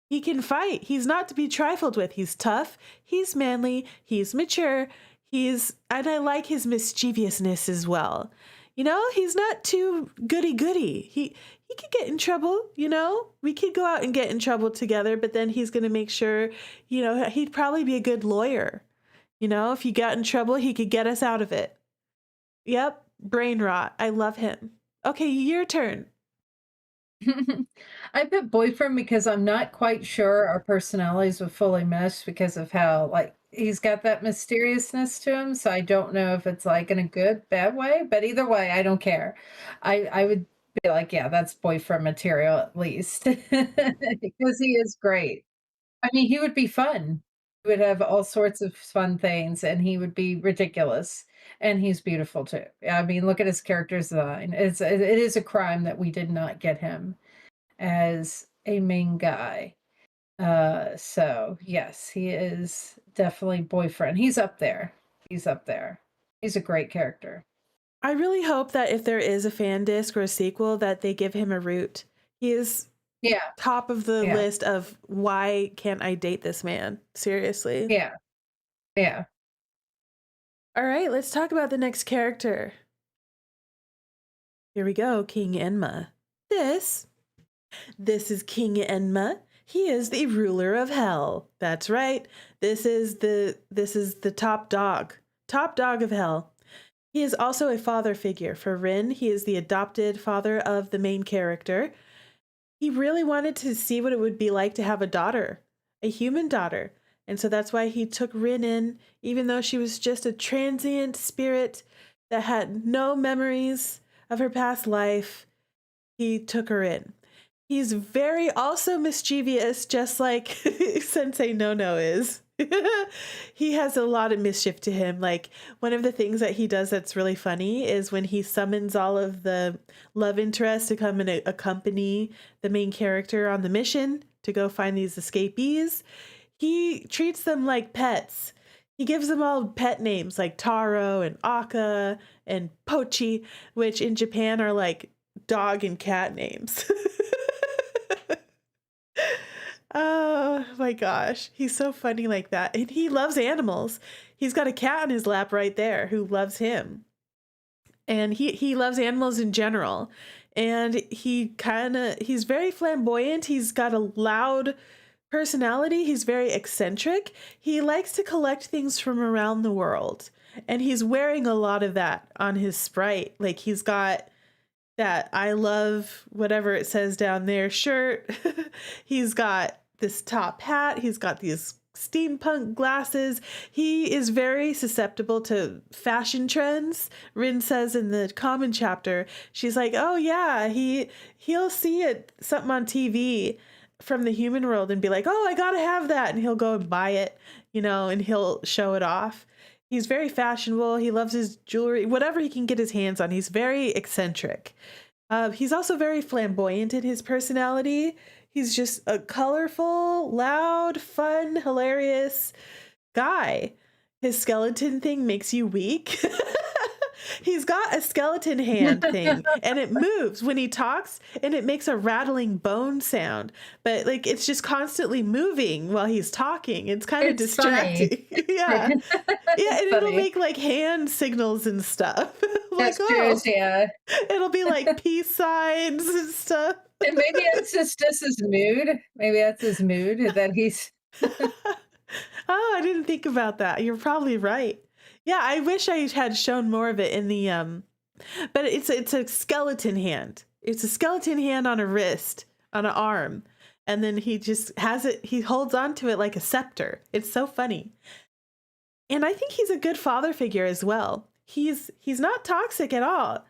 He can fight. He's not to be trifled with. He's tough. He's manly. He's mature. And I like his mischievousness as well. You know, he's not too goody-goody. He could get in trouble, you know? We could go out and get in trouble together, but then he's going to make sure, you know, he'd probably be a good lawyer. You know, if you got in trouble, he could get us out of it. Yep, brain rot. I love him. Okay, your turn. I put boyfriend because I'm not quite sure our personalities would fully mesh because of how, like, he's got that mysteriousness to him. So I don't know if it's like in a good, bad way, but either way, I don't care. I would be like, yeah, that's boyfriend material at least because he is great. I mean, he would be fun. He would have all sorts of fun things and he would be ridiculous. And he's beautiful too. I mean, look at his character design. It is a crime that we did not get him as a main guy. So yes, he is definitely boyfriend. He's up there. He's up there. He's a great character. I really hope that if there is a fan disc or a sequel, that they give him a root. He is top of the list of why can't I date this man? Seriously. Yeah. Yeah. All right, let's talk about the next character. Here we go, King Enma. This is King Enma. He is the ruler of hell. That's right. This is the top dog of hell. He is also a father figure for Rin. He is the adopted father of the main character. He really wanted to see what it would be like to have a daughter, a human daughter. And so that's why he took Rin in, even though she was just a transient spirit that had no memories of her past life. He took her in. He's very also mischievous, just like Sensei No is. He has a lot of mischief to him. Like, one of the things that he does that's really funny is when he summons all of the love interests to come and accompany the main character on the mission to go find these escapees. He treats them like pets. He gives them all pet names like Taro and Aka and Pochi, which in Japan are like dog and cat names. Oh my gosh. He's so funny like that. And he loves animals. He's got a cat on his lap right there who loves him. And he loves animals in general. And he's very flamboyant. He's got a loud personality. He's very eccentric. He likes to collect things from around the world. And he's wearing a lot of that on his sprite. Like, he's got that I love whatever it says down there shirt. He's got this top hat. He's got these steampunk glasses. He is very susceptible to fashion trends. Rin says in the common chapter, she's like, oh yeah, he'll see something on TV from the human world and be like, oh, I gotta have that. And he'll go and buy it, and he'll show it off. He's very fashionable. He loves his jewelry, whatever he can get his hands on. He's very eccentric. He's also very flamboyant in his personality. He's just a colorful, loud, fun, hilarious guy. His skeleton thing makes you weak. He's got a skeleton hand thing and it moves when he talks and it makes a rattling bone sound. But like, it's just constantly moving while he's talking. It's kind of distracting. Yeah. Yeah. And it'll make like hand signals and stuff like, That's true. oh, Yeah. it'll be like peace signs and stuff. And maybe it's just his mood. Maybe that's his mood that he's Oh, I didn't think about that. You're probably right. Yeah, I wish I had shown more of it in the but it's a skeleton hand. It's a skeleton hand on a wrist, on an arm. And then he just has it, he holds on to it like a scepter. It's so funny. And I think he's a good father figure as well. He's not toxic at all.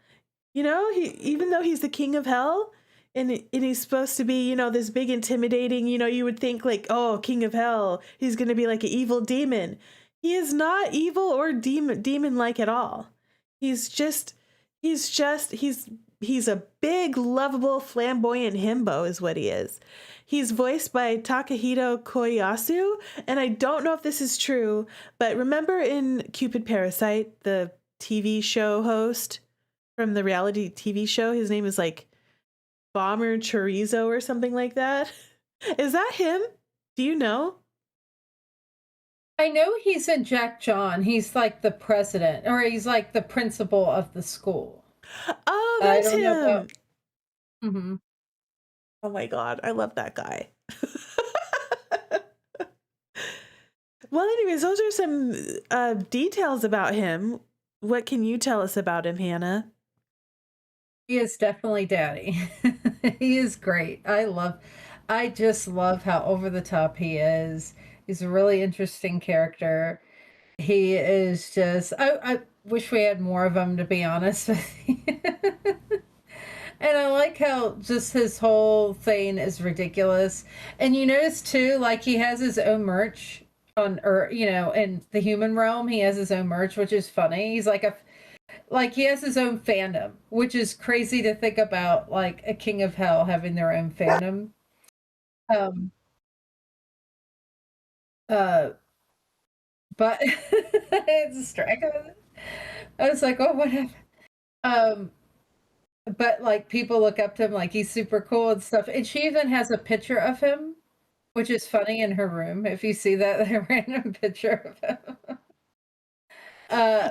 You know, he, even though he's the king of hell, and he's supposed to be, you know, this big intimidating, you know, you would think like, oh, king of hell, he's going to be like an evil demon. He is not evil or demon like at all. He's just he's a big, lovable, flamboyant himbo is what he is. He's voiced by Takahito Koyasu, and I don't know if this is true, but remember in Cupid Parasite, the TV show host from the reality TV show, his name is like Bomber Chorizo or something like that. Is that him? Do you know? I know he's in Jack John. He's like the president, or he's like the principal of the school. Oh, I that's don't know him. about. Mhm. Oh my God, I love that guy. Well, anyways, those are some details about him. What can you tell us about him, Hannah? He is definitely daddy. He is great. I just love how over the top he is. He's a really interesting character. He is just, I wish we had more of him, to be honest with you. And I like how just his whole thing is ridiculous. And you notice too, like he has his own merch on, or, you know, in the human realm, he has his own merch, which is funny. He's like he has his own fandom, which is crazy to think about, like a king of hell having their own fandom. Um, uh, but it's a strike. I was like, oh, what happened? Um, but like people look up to him like he's super cool and stuff. And she even has a picture of him, which is funny in her room. If you see that a random picture of him.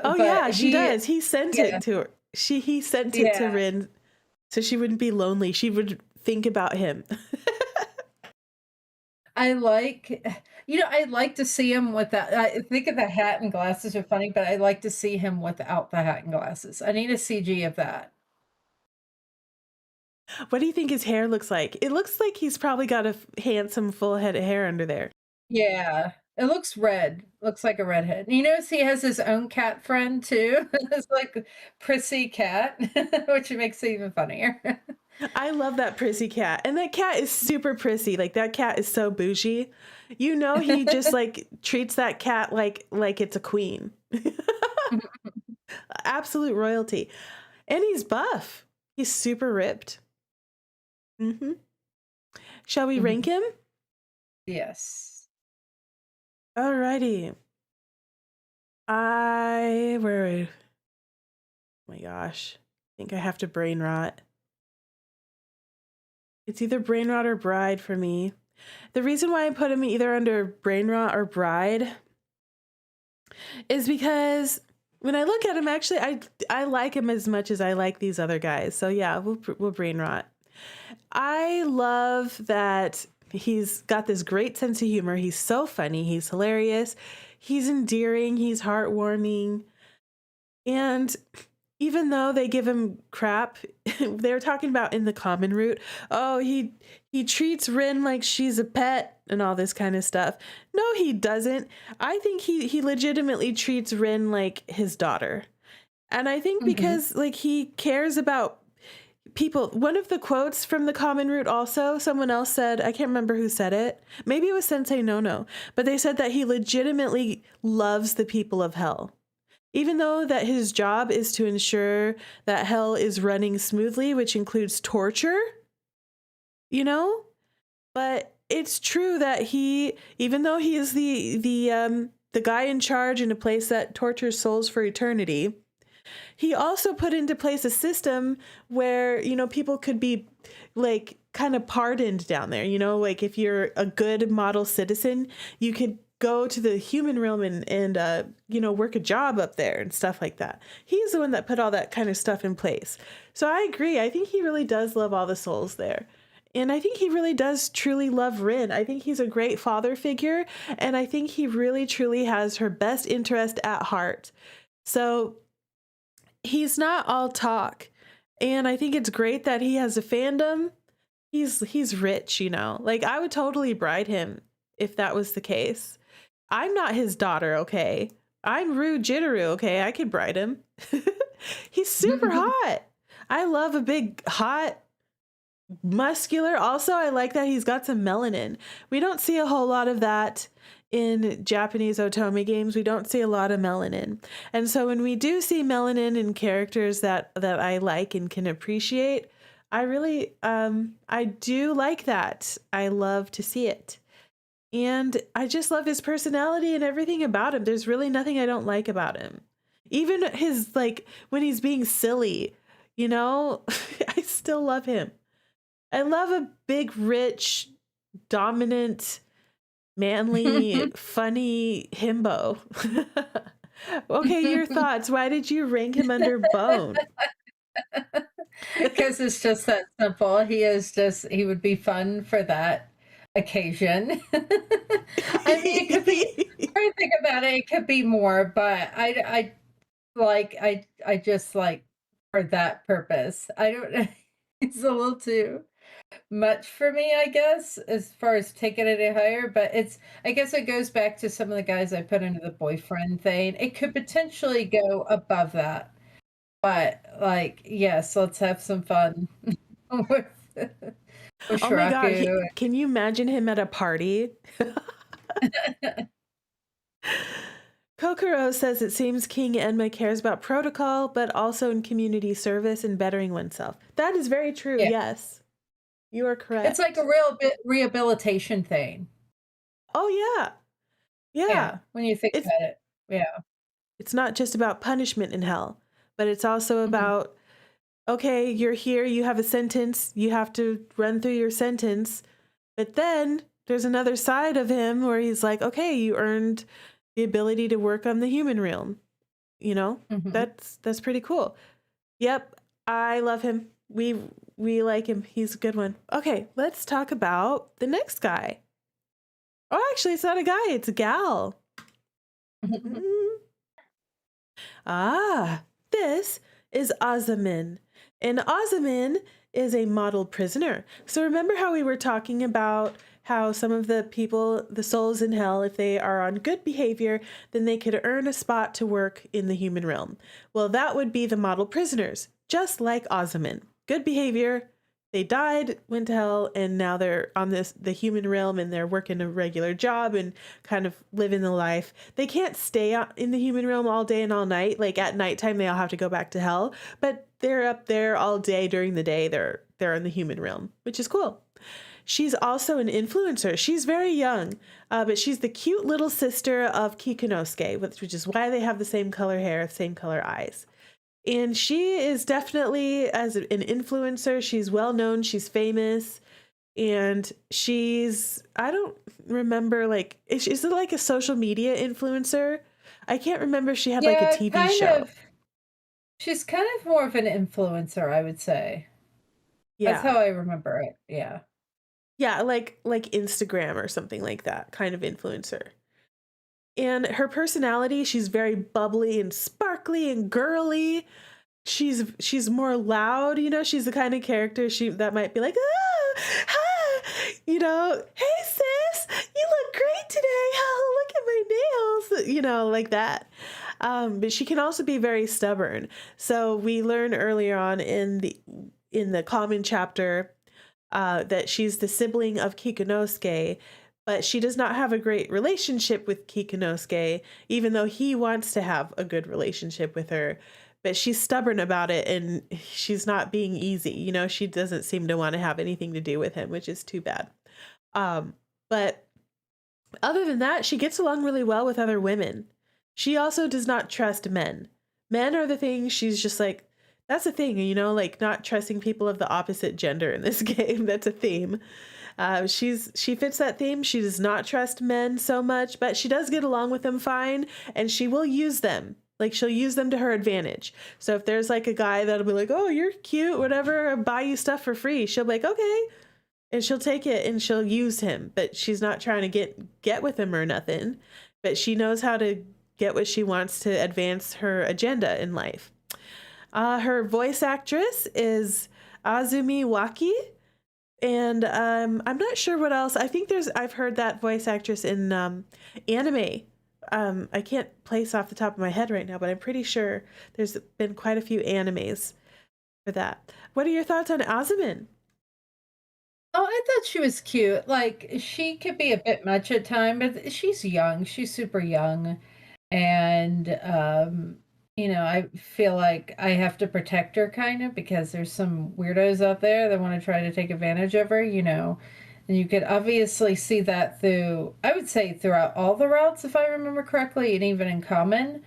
Oh But yeah, she does. He sent yeah, it to her. He sent it to yeah. Rin so she wouldn't be lonely. She would think about him. I like, I like to see him with that. I think of the hat and glasses are funny, but I like to see him without the hat and glasses. I need a CG of that. What do you think his hair looks like? It looks like he's probably got a handsome full head of hair under there. Yeah, it looks red. Looks like a redhead. You notice he has his own cat friend too. It's like prissy cat, which makes it even funnier. I love that prissy cat. And that cat is super prissy. Like that cat is so bougie. You know, he just like treats that cat like it's a queen. Absolute royalty. And he's buff. He's super ripped. Mm-hmm. Shall we rank him? Yes. Alrighty. Where are we? Oh my gosh. I think I have to brain rot. It's either brain rot or bride for me. The reason why I put him either under brain rot or bride is because when I look at him, actually, I like him as much as I like these other guys. So yeah, we'll brain rot. I love that he's got this great sense of humor. He's so funny. He's hilarious. He's endearing. He's heartwarming. And even though they give him crap, they were talking about in the common route, oh, he treats Rin like she's a pet and all this kind of stuff. No, he doesn't. I think he legitimately treats Rin like his daughter. And I think because like he cares about people. One of the quotes from the common route also, someone else said, I can't remember who said it. Maybe it was Sensei Nono, but they said that he legitimately loves the people of hell. Even though that his job is to ensure that hell is running smoothly, which includes torture, you know? But it's true that even though he is the guy in charge in a place that tortures souls for eternity, he also put into place a system where, you know, people could be like kind of pardoned down there, you know, like if you're a good model citizen, you could go to the human realm and work a job up there and stuff like that. He's the one that put all that kind of stuff in place. So I agree. I think he really does love all the souls there. And I think he really does truly love Rin. I think he's a great father figure. And I think he really, truly has her best interest at heart. So he's not all talk. And I think it's great that he has a fandom. He's rich, Like, I would totally bride him if that was the case. I'm not his daughter, okay? I'm rude Jitterrue, okay? I could bride him. He's super hot. I love a big, hot, muscular. Also, I like that he's got some melanin. We don't see a whole lot of that in Japanese Otome games. We don't see a lot of melanin. And so when we do see melanin in characters that I like and can appreciate, I really, I do like that. I love to see it. And I just love his personality and everything about him. There's really nothing I don't like about him. Even his, like, when he's being silly, I still love him. I love a big, rich, dominant, manly, funny himbo. Okay, your thoughts. Why did you rank him under Bone? Because it's just that simple. He would be fun for that occasion. I mean, it could be, I think about it, it could be more, but I just like for that purpose. I don't know. It's a little too much for me, I guess, as far as taking it any higher, but I guess it goes back to some of the guys I put into the boyfriend thing. It could potentially go above that. But, like, yes, let's have some fun with Oh my God. Can you imagine him at a party? Kokoro says it seems King Enma cares about protocol, but also in community service and bettering oneself. That is very true. Yeah. Yes, you are correct. It's like a real bit rehabilitation thing. Oh, yeah. When you think about it. Yeah. It's not just about punishment in hell. But it's also about, okay, you're here, you have a sentence, you have to run through your sentence. But then there's another side of him where he's like, okay, you earned the ability to work on the human realm. That's pretty cool. Yep, I love him. We like him. He's a good one. Okay, let's talk about the next guy. Oh, actually, it's not a guy, it's a gal. This is Azamin. And Azamin is a model prisoner. So remember how we were talking about how some of the people, the souls in hell, if they are on good behavior, then they could earn a spot to work in the human realm. Well, that would be the model prisoners, just like Azamin. Good behavior, they died, went to hell, and now they're on the human realm and they're working a regular job and kind of living the life. They can't stay in the human realm all day and all night. Like at nighttime, they all have to go back to hell, but they're up there all day during the day. They're in the human realm, which is cool. She's also an influencer. She's very young, but she's the cute little sister of Kikunosuke, which is why they have the same color hair, same color eyes. And she is definitely, as an influencer, she's well known, she's famous, and I don't remember, like, is it like a social media influencer? I can't remember if she had like a TV show. She's kind of more of an influencer, I would say. Yeah. That's how I remember it, yeah. Yeah, like Instagram or something like that, kind of influencer. And her personality, she's very bubbly and sparkly and girly. She's more loud, she's the kind of character that might be like, hi, hey sis, you look great today. Oh, look at my nails, like that. But she can also be very stubborn. So we learn earlier on in the common chapter that she's the sibling of Kikunosuke, but she does not have a great relationship with Kikunosuke, even though he wants to have a good relationship with her. But she's stubborn about it, and she's not being easy. She doesn't seem to want to have anything to do with him, which is too bad. But other than that, she gets along really well with other women. She also does not trust men. Men are the thing she's just like, that's a thing, like not trusting people of the opposite gender in this game. That's a theme. She fits that theme. She does not trust men so much, but she does get along with them fine, and she will use them. Like, she'll use them to her advantage. So if there's like a guy that'll be like, oh, you're cute, whatever, I'll buy you stuff for free, she'll be like, okay. And she'll take it and she'll use him, but she's not trying to get with him or nothing. But she knows how to get what she wants to advance her agenda in life. Her voice actress is Azumi Waki. And I'm not sure what else. I think I've heard that voice actress in anime. I can't place off the top of my head right now, but I'm pretty sure there's been quite a few animes for that. What are your thoughts on Azamin? Oh, I thought she was cute. Like, she could be a bit much at time, but she's young. She's super young. And, I feel like I have to protect her kind of because there's some weirdos out there that want to try to take advantage of her, And you could obviously see that I would say throughout all the routes, if I remember correctly, and even in common.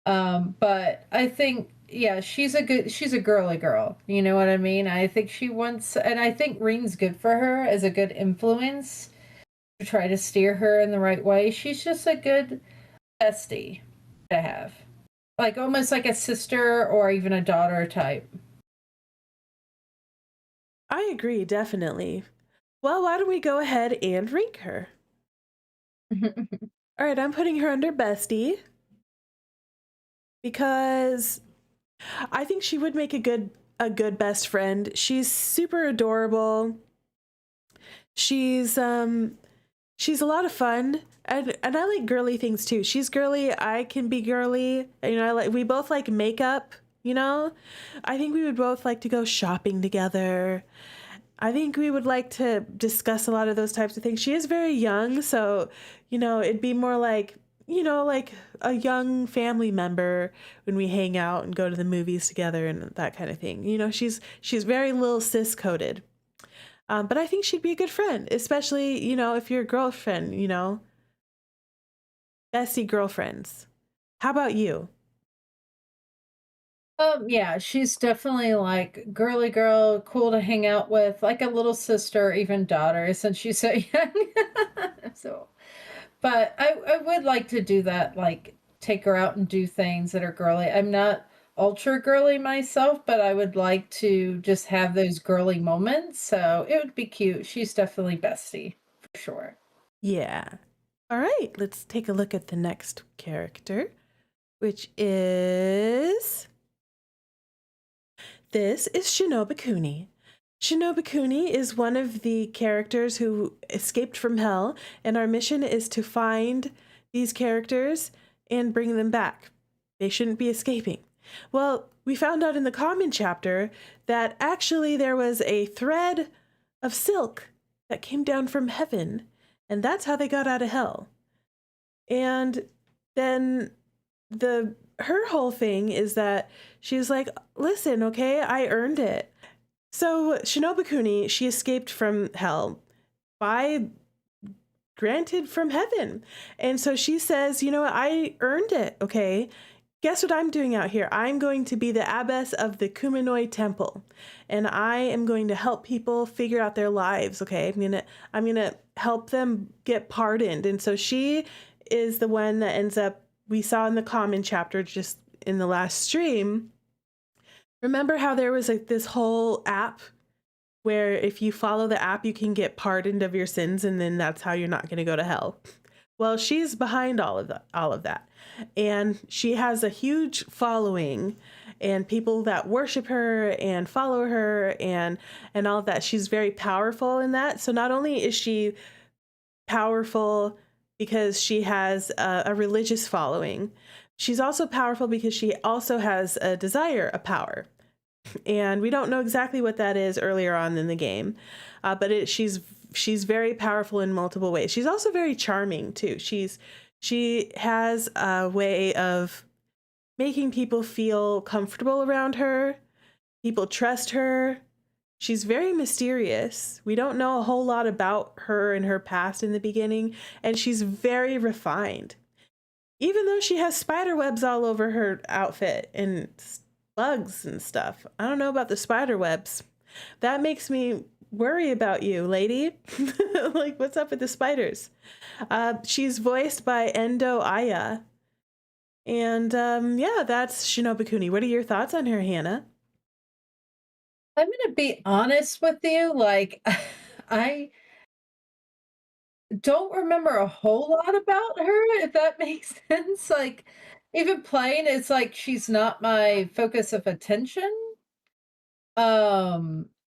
But I think, yeah, she's a girly girl. You know what I mean? I think and I think Rin's good for her as a good influence to try to steer her in the right way. She's just a good bestie to have. Like almost like a sister or even a daughter type. I agree, definitely. Well, why don't we go ahead and rank her? All right, I'm putting her under bestie because I think she would make a good best friend. She's super adorable. She's a lot of fun. And I like girly things too. She's girly. I can be girly. We both like makeup, I think we would both like to go shopping together. I think we would like to discuss a lot of those types of things. She is very young, so, it'd be more like, like a young family member when we hang out and go to the movies together and that kind of thing. She's very little cis-coded. But I think she'd be a good friend, especially, if you're a girlfriend, bestie girlfriends. How about you? Yeah, she's definitely like girly girl, cool to hang out with, like a little sister, even daughter, since she's so young. So, but I would like to do that, like take her out and do things that are girly. I'm not ultra girly myself, but I would like to just have those girly moments. So it would be cute. She's definitely bestie for sure. Yeah. All right, let's take a look at the next character, which is... This is Shinobikuni. Shinobikuni is one of the characters who escaped from hell, and our mission is to find these characters and bring them back. They shouldn't be escaping. Well, we found out in the common chapter that actually there was a thread of silk that came down from heaven, and that's how they got out of hell. And then her whole thing is that she's like, listen, okay, I earned it. So Shinobikuni, she escaped from hell granted from heaven. And so she says, I earned it, okay? Guess what I'm doing out here? I'm going to be the abbess of the Kuminoi Temple, and I am going to help people figure out their lives, okay? I'm gonna help them get pardoned. And so she is the one that ends up, we saw in the common chapter just in the last stream. Remember how there was like this whole app where if you follow the app, you can get pardoned of your sins, and then that's how you're not going to go to hell. Well, she's behind all of that. And she has a huge following and people that worship her and follow her and all of that. She's very powerful in that. So not only is she powerful because she has a religious following, she's also powerful because she also has a desire, a power. And we don't know exactly what that is earlier on in the game, but she's very powerful in multiple ways. She's also very charming too. She has a way of making people feel comfortable around her. People trust her. She's very mysterious. We don't know a whole lot about her and her past in the beginning, and she's very refined. Even though she has spider webs all over her outfit and bugs and stuff. I don't know about the spider webs. That makes me worry about you, lady. Like, what's up with the spiders? She's voiced by Endo Aya. And yeah, that's Shinobikuni. What are your thoughts on her, Hannah? I'm gonna be honest with you, like, I don't remember a whole lot about her, if that makes sense. Like, even playing, it's like she's not my focus of attention.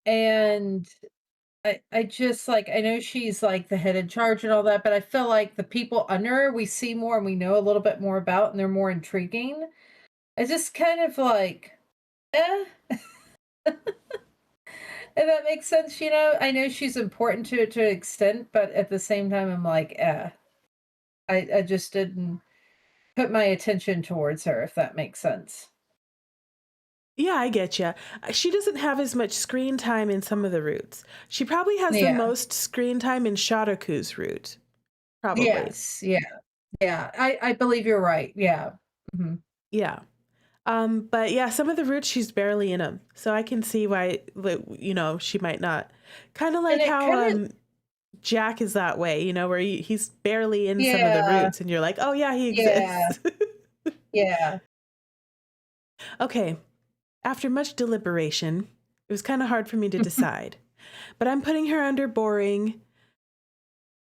And I just like I know she's like the head in charge and all that, but I feel like the people under her we see more and we know a little bit more about and they're more intriguing. I just kind of like, eh, if that makes sense, you know. I know she's important to an extent, but at the same time, I'm like, eh. I just didn't put my attention towards her, if that makes sense. Yeah, I get you. She doesn't have as much screen time in some of the routes. She probably has the Yeah. most screen time in Sharaku's route. Probably. Yes. Yeah. Yeah. I believe you're right. Yeah. Hmm. Yeah. But yeah, some of the routes she's barely in them. So I can see why, you know, she might not. Kind of And like it how kind of, Jack is that way, you know, where he's barely in some of the yeah. routes and you're like, oh yeah, he Yeah. exists. Yeah. Okay. After much deliberation, it was kind of hard for me to decide. But I'm putting her under boring.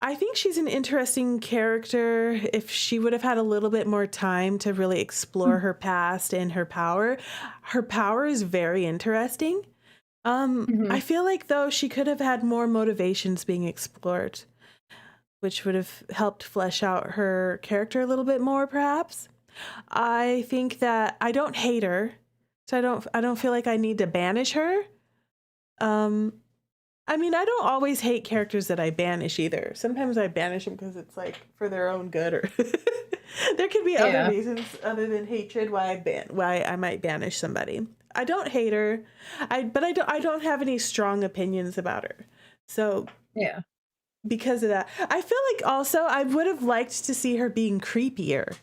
I think she's an interesting character if she would have had a little bit more time to really explore her past and her power. Her power is very interesting. I Hmm. feel like though she could have had more motivations being explored, which would have helped flesh out her character a little bit more, perhaps. I think that I don't hate her, so I don't feel like I need to banish her. Um, I mean, I don't always hate characters that I banish either. Sometimes I banish them because it's like for their own good, or there could be other Yeah. reasons other than hatred why I might banish somebody. I don't hate her, but I don't have any strong opinions about her. So Yeah. because of that, I feel like also I would have liked to see her being creepier,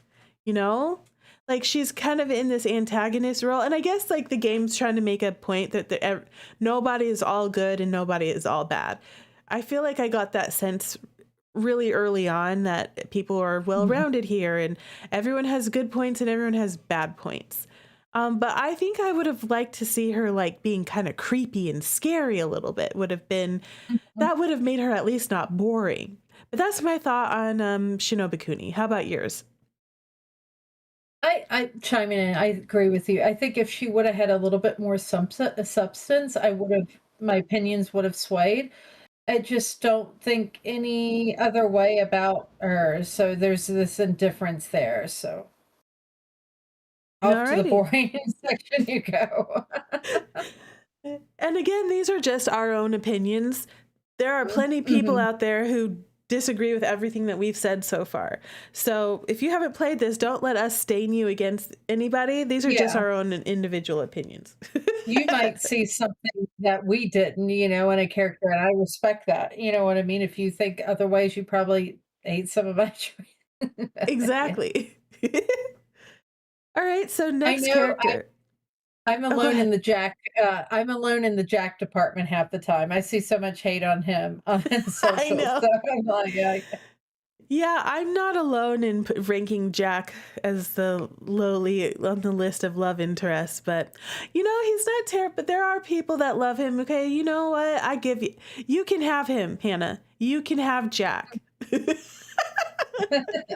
you know? Like she's kind of in this antagonist role, and I guess like the game's trying to make a point that nobody is all good and nobody is all bad. I feel like I got that sense really early on that people are Mhm. well-rounded here and everyone has good points and everyone has bad points. But I think I would have liked to see her like being kind of creepy and scary a little bit. Mhm. That would have made her at least not boring. But that's my thought on Shinobikuni. How about yours? I chime in. I agree with you. I think if she would have had a little bit more substance, I would have my opinions would have swayed. I just don't think any other way about her. So there's this indifference there. So off to the Alrighty. boring section you go. And again, these are just our own opinions. There are plenty of people Hmm. out there who disagree with everything that we've said so far. So if you haven't played this, don't let us stain you against anybody. These are just Yeah. our own individual opinions. You might see something that we didn't, in a character, and I respect that. You know what I mean? If you think otherwise, you probably ate some of my choice. Yeah. Exactly. All right, so I next know character. I'm Oh, go alone in ahead. the Jack. I'm alone in the Jack department half the time. I see so much hate on him on his I socials. know. So I'm like, yeah, Yeah, I'm not alone in ranking Jack as the lowly on the list of love interests, but you know, he's not terrible, but there are people that love him. Okay, you know what? I give you, you can have him, Hannah. You can have Jack.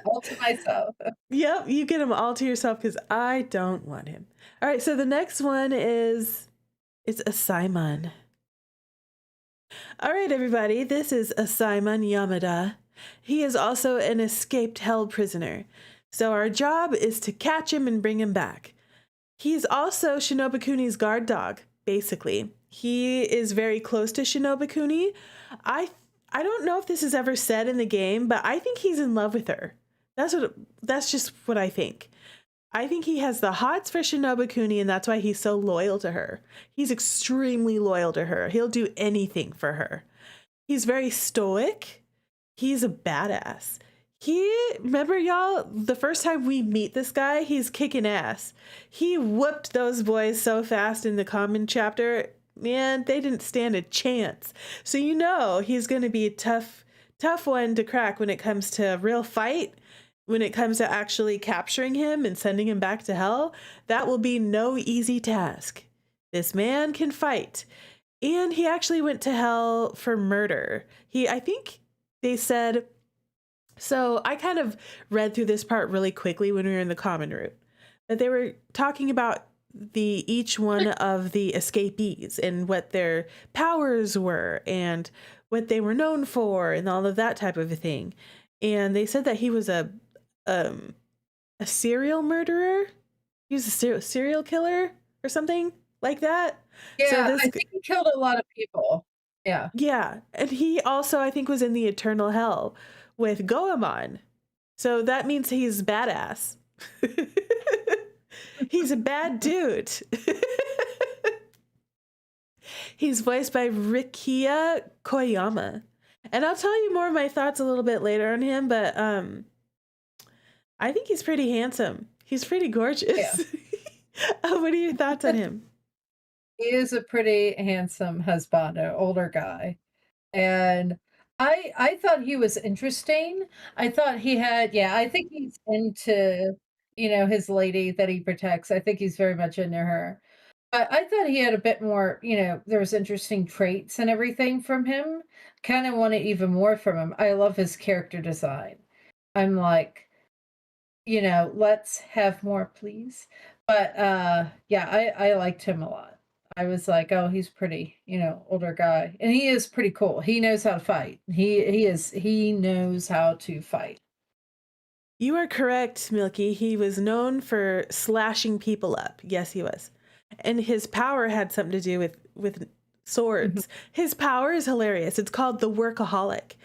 all to myself. Yep, you get him all to yourself because I don't want him. All right, so the next one is it's Asaemon. All right, everybody, this is Asaemon Yamada. He is also an escaped hell prisoner. So our job is to catch him and bring him back. He's also Shinobikuni's guard dog, basically. He is very close to Shinobikuni. I I don't know if this is ever said in the game, but I think he's in love with her. That's just what I think. I think he has the hots for Shinobikuni, and that's why he's so loyal to her. He's extremely loyal to her. He'll do anything for her. He's very stoic. He's a badass. Remember y'all, the first time we meet this guy, he's kicking ass. He whooped those boys so fast in the common chapter. man, they didn't stand a chance. So you know he's going to be a tough one to crack when it comes to a real fight. When it comes to actually capturing him and sending him back to hell, that will be no easy task. This man can fight. And he actually went to hell for murder. I think they said, so I kind of read through this part really quickly when we were in the common room, that they were talking about each one of the escapees and what their powers were and what they were known for and all of that type of a thing. And they said that he was a serial murderer. He was a serial killer or something like that. Yeah, I think he killed a lot of people. Yeah. Yeah. And he also, I think, was in the eternal hell with Goemon. So that means he's badass. He's a bad dude. He's voiced by Rikiya Koyama. And I'll tell you more of my thoughts a little bit later on him, but I think he's pretty handsome. He's pretty gorgeous. Yeah. What are your thoughts on him? He is a pretty handsome husband, an older guy. And I thought he was interesting. I thought he had, I think he's into, his lady that he protects. I think he's very much into her. But I thought he had a bit more, there was interesting traits and everything from him. Kind of wanted even more from him. I love his character design. I'm like, let's have more, please. But I liked him a lot. I was like, oh, he's pretty, older guy. And he is pretty cool. He knows how to fight. He knows how to fight. You are correct, Milky. He was known for slashing people up. Yes, he was. And his power had something to do with swords. His power is hilarious. It's called the Workaholic.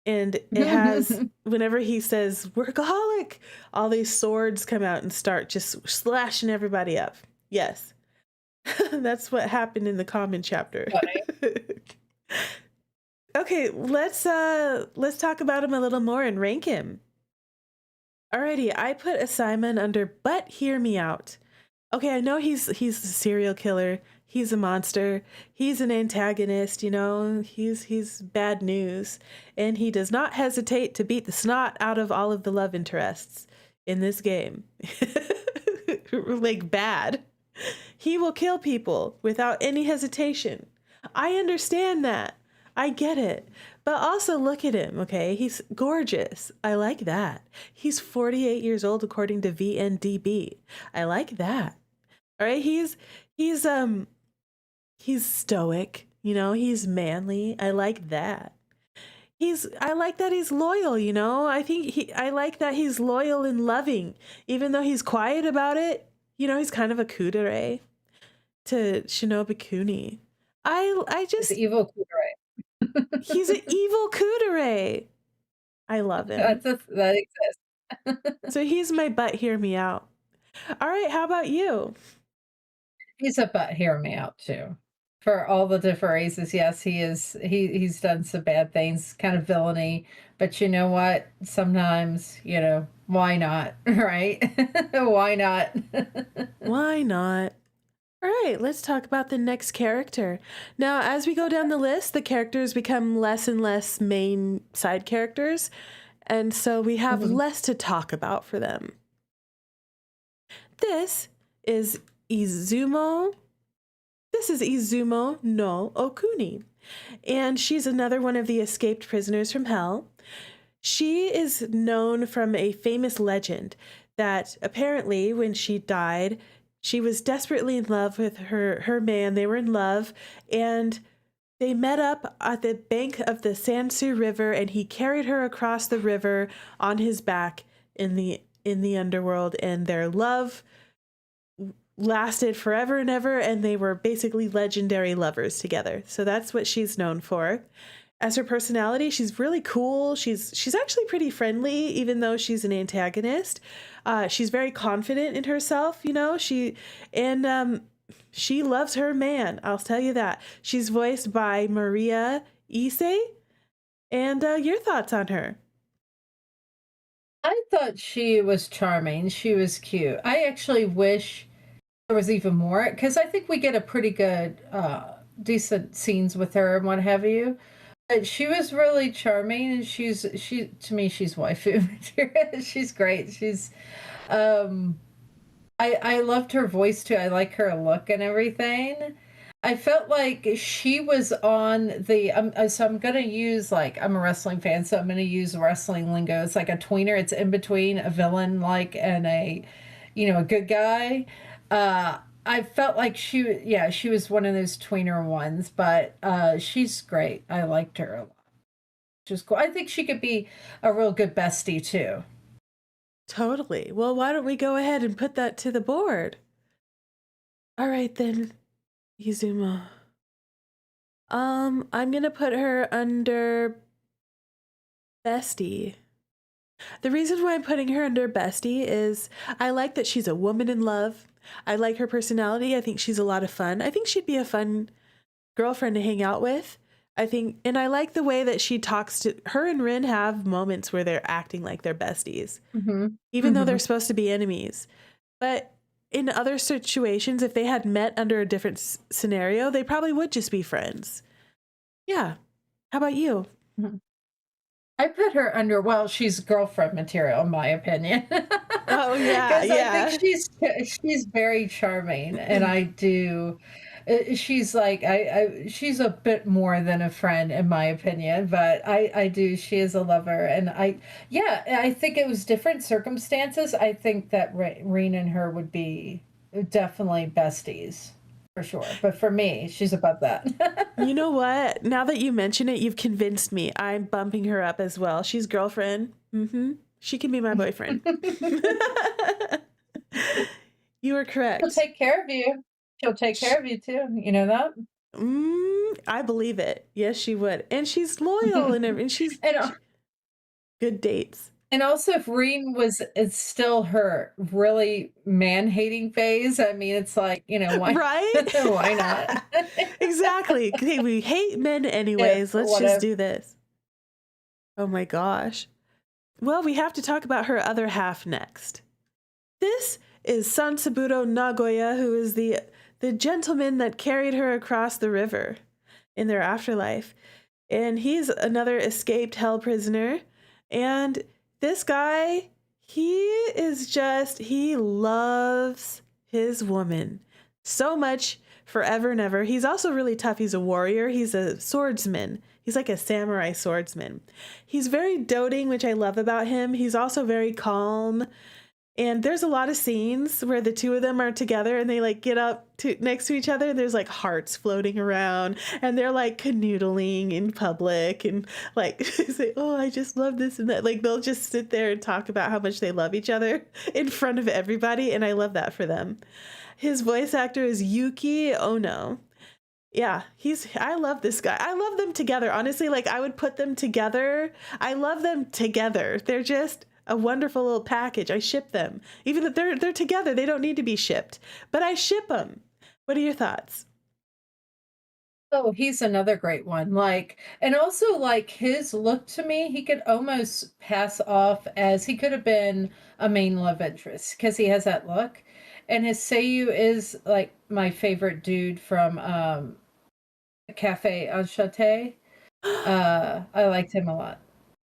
And it has, whenever he says workaholic, all these swords come out and start just slashing everybody up. Yes. That's what happened in the common chapter. Okay, let's talk about him a little more and rank him. Alrighty, I put Asaemon under, but hear me out. Okay, I know he's a serial killer. He's a monster. He's an antagonist, he's bad news. And he does not hesitate to beat the snot out of all of the love interests in this game. Like bad. He will kill people without any hesitation. I understand that. I get it. But also look at him, okay? He's gorgeous. I like that. He's 48 years old according to VNDB. I like that. All right, he's stoic, he's manly. I like that. I like that he's loyal, I like that he's loyal and loving, even though he's quiet about it. He's kind of a kudere to Shinobikuni. I just he's evil kudere. He's an evil kudere. I love him. That exists. So he's my butt. Hear me out. All right, how about you? He's a butt. Hear me out too. For all the different races, yes, he is. He's done some bad things, kind of villainy. But you know what? Sometimes, why not? Right? Why not? Why not? All right, let's talk about the next character. Now, as we go down the list, the characters become less and less main side characters. And so we have less to talk about for them. This is Izumo. This is Izumo no Okuni. And she's another one of the escaped prisoners from hell. She is known from a famous legend that apparently when she died, she was desperately in love with her man. They were in love and they met up at the bank of the Sansu River and he carried her across the river on his back in the underworld, and their love lasted forever and ever, and they were basically legendary lovers together. So that's what she's known for. As her personality, she's really cool. She's actually pretty friendly, even though she's an antagonist. She's very confident in herself, she loves her man. I'll tell you that. She's voiced by Maria Ichise. And your thoughts on her? I thought she was charming. She was cute. I actually wish there was even more, because I think we get a pretty good decent scenes with her and what have you. But she was really charming, and she to me she's waifu material. She's great. Um I loved her voice too. I like her look and everything. I felt like she was on the so I'm gonna use like I'm a wrestling fan, so I'm gonna use wrestling lingo. It's like a tweener. It's in between a villain like and a a good guy. I felt like she was one of those tweener ones, but she's great. I liked her a lot. Just cool. I think she could be a real good bestie too. Totally. Well, why don't we go ahead and put that to the board? All right then, Izumo. I'm gonna put her under bestie. The reason why I'm putting her under bestie is I like that she's a woman in love. I like her personality. I think she's a lot of fun. I think she'd be a fun girlfriend to hang out with. And I like the way that she talks to her and Rin have moments where they're acting like they're besties, even though they're supposed to be enemies. But in other situations, if they had met under a different scenario, they probably would just be friends. Yeah. How about you? I put her under, well, she's girlfriend material, in my opinion. Oh, yeah, Because I think she's very charming, and I do. She's like she's a bit more than a friend, in my opinion, but I do. She is a lover, and I think it was different circumstances. I think that Rin and her would be definitely besties. For sure. But for me, she's above that. You know what? Now that you mention it, you've convinced me. I'm bumping her up as well. She's girlfriend. She can be my boyfriend. You are correct. She'll take care of you. She'll take care of you too. You know that? I believe it. Yes, she would. And she's loyal and she's good dates. And also, if Rin it's still her really man-hating phase, I mean, it's like, why, right? Why not? Exactly. Okay, we hate men anyways. Let's just do this. Oh my gosh. Well, we have to talk about her other half next. This is Sansaburo Nagoya, who is the gentleman that carried her across the river in their afterlife. And he's another escaped hell prisoner. And this guy, he loves his woman so much, forever and ever. He's also really tough. He's a warrior. He's a swordsman. He's like a samurai swordsman. He's very doting, which I love about him. He's also very calm. And there's a lot of scenes where the two of them are together and they like get up next to each other. And there's like hearts floating around and they're like canoodling in public and like say, oh, I just love this and that. Like they'll just sit there and talk about how much they love each other in front of everybody. And I love that for them. His voice actor is Yuki Ono. Yeah, I love this guy. I love them together. Honestly, like I would put them together. I love them together. They're just a wonderful little package. I ship them. Even that they're together, they don't need to be shipped, but I ship them. What are your thoughts? Oh, he's another great one. Like, and also like his look to me, he could almost pass off as he could have been a main love interest because he has that look. And his Seiyu is like my favorite dude from Cafe Enchanté. I liked him a lot.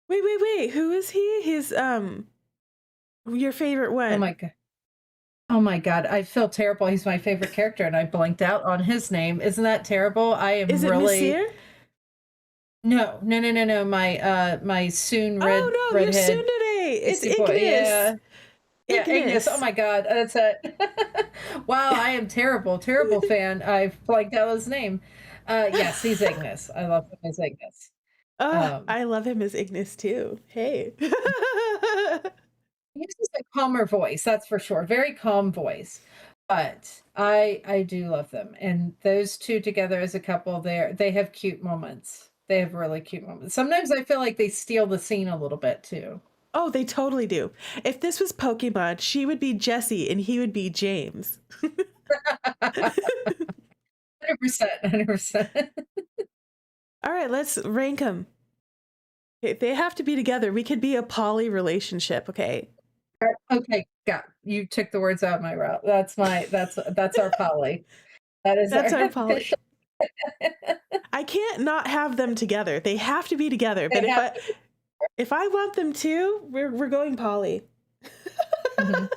Wait. Who is he? He's your favorite one. Oh my god. I feel terrible. He's my favorite character and I blanked out on his name. Isn't that terrible? Is it Monsieur? No. My soon red. Oh no, redhead. Your tsundere. It's Ignis. Yeah. Yeah, Ignis. Oh my god. That's it. Wow, I am terrible fan. I've blanked out his name. Yes, he's Ignis. I love him as Ignis. I love him as Ignis too. Hey. He uses a calmer voice, that's for sure. Very calm voice. But I do love them. And those two together as a couple, they have cute moments. They have really cute moments. Sometimes I feel like they steal the scene a little bit too. Oh, they totally do. If this was Pokemon, she would be Jessie and he would be James. 100%. All right, let's rank them. They have to be together. We could be a poly relationship, okay? Okay, you took the words out of my mouth. That's our poly. That's our poly. I can't not have them together. They have to be together. They But have to be. if I want them to, we're going poly. Mhm.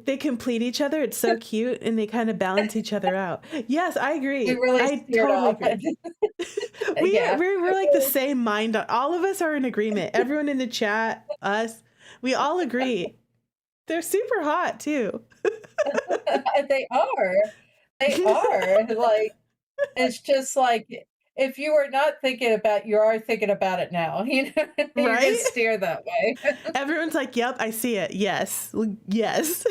They complete each other. It's so cute, and they kind of balance each other out. Yes, I We agree. really I steered totally off. agree. Yeah. We're like the same mind. All of us are in agreement. Everyone in the chat, us, we all agree. They're super hot too. They are. They are. Like, it's just like if you were not thinking about, you are thinking about it now. You're gonna Right? steer that way. Everyone's like, "Yep, I see it. Yes, yes."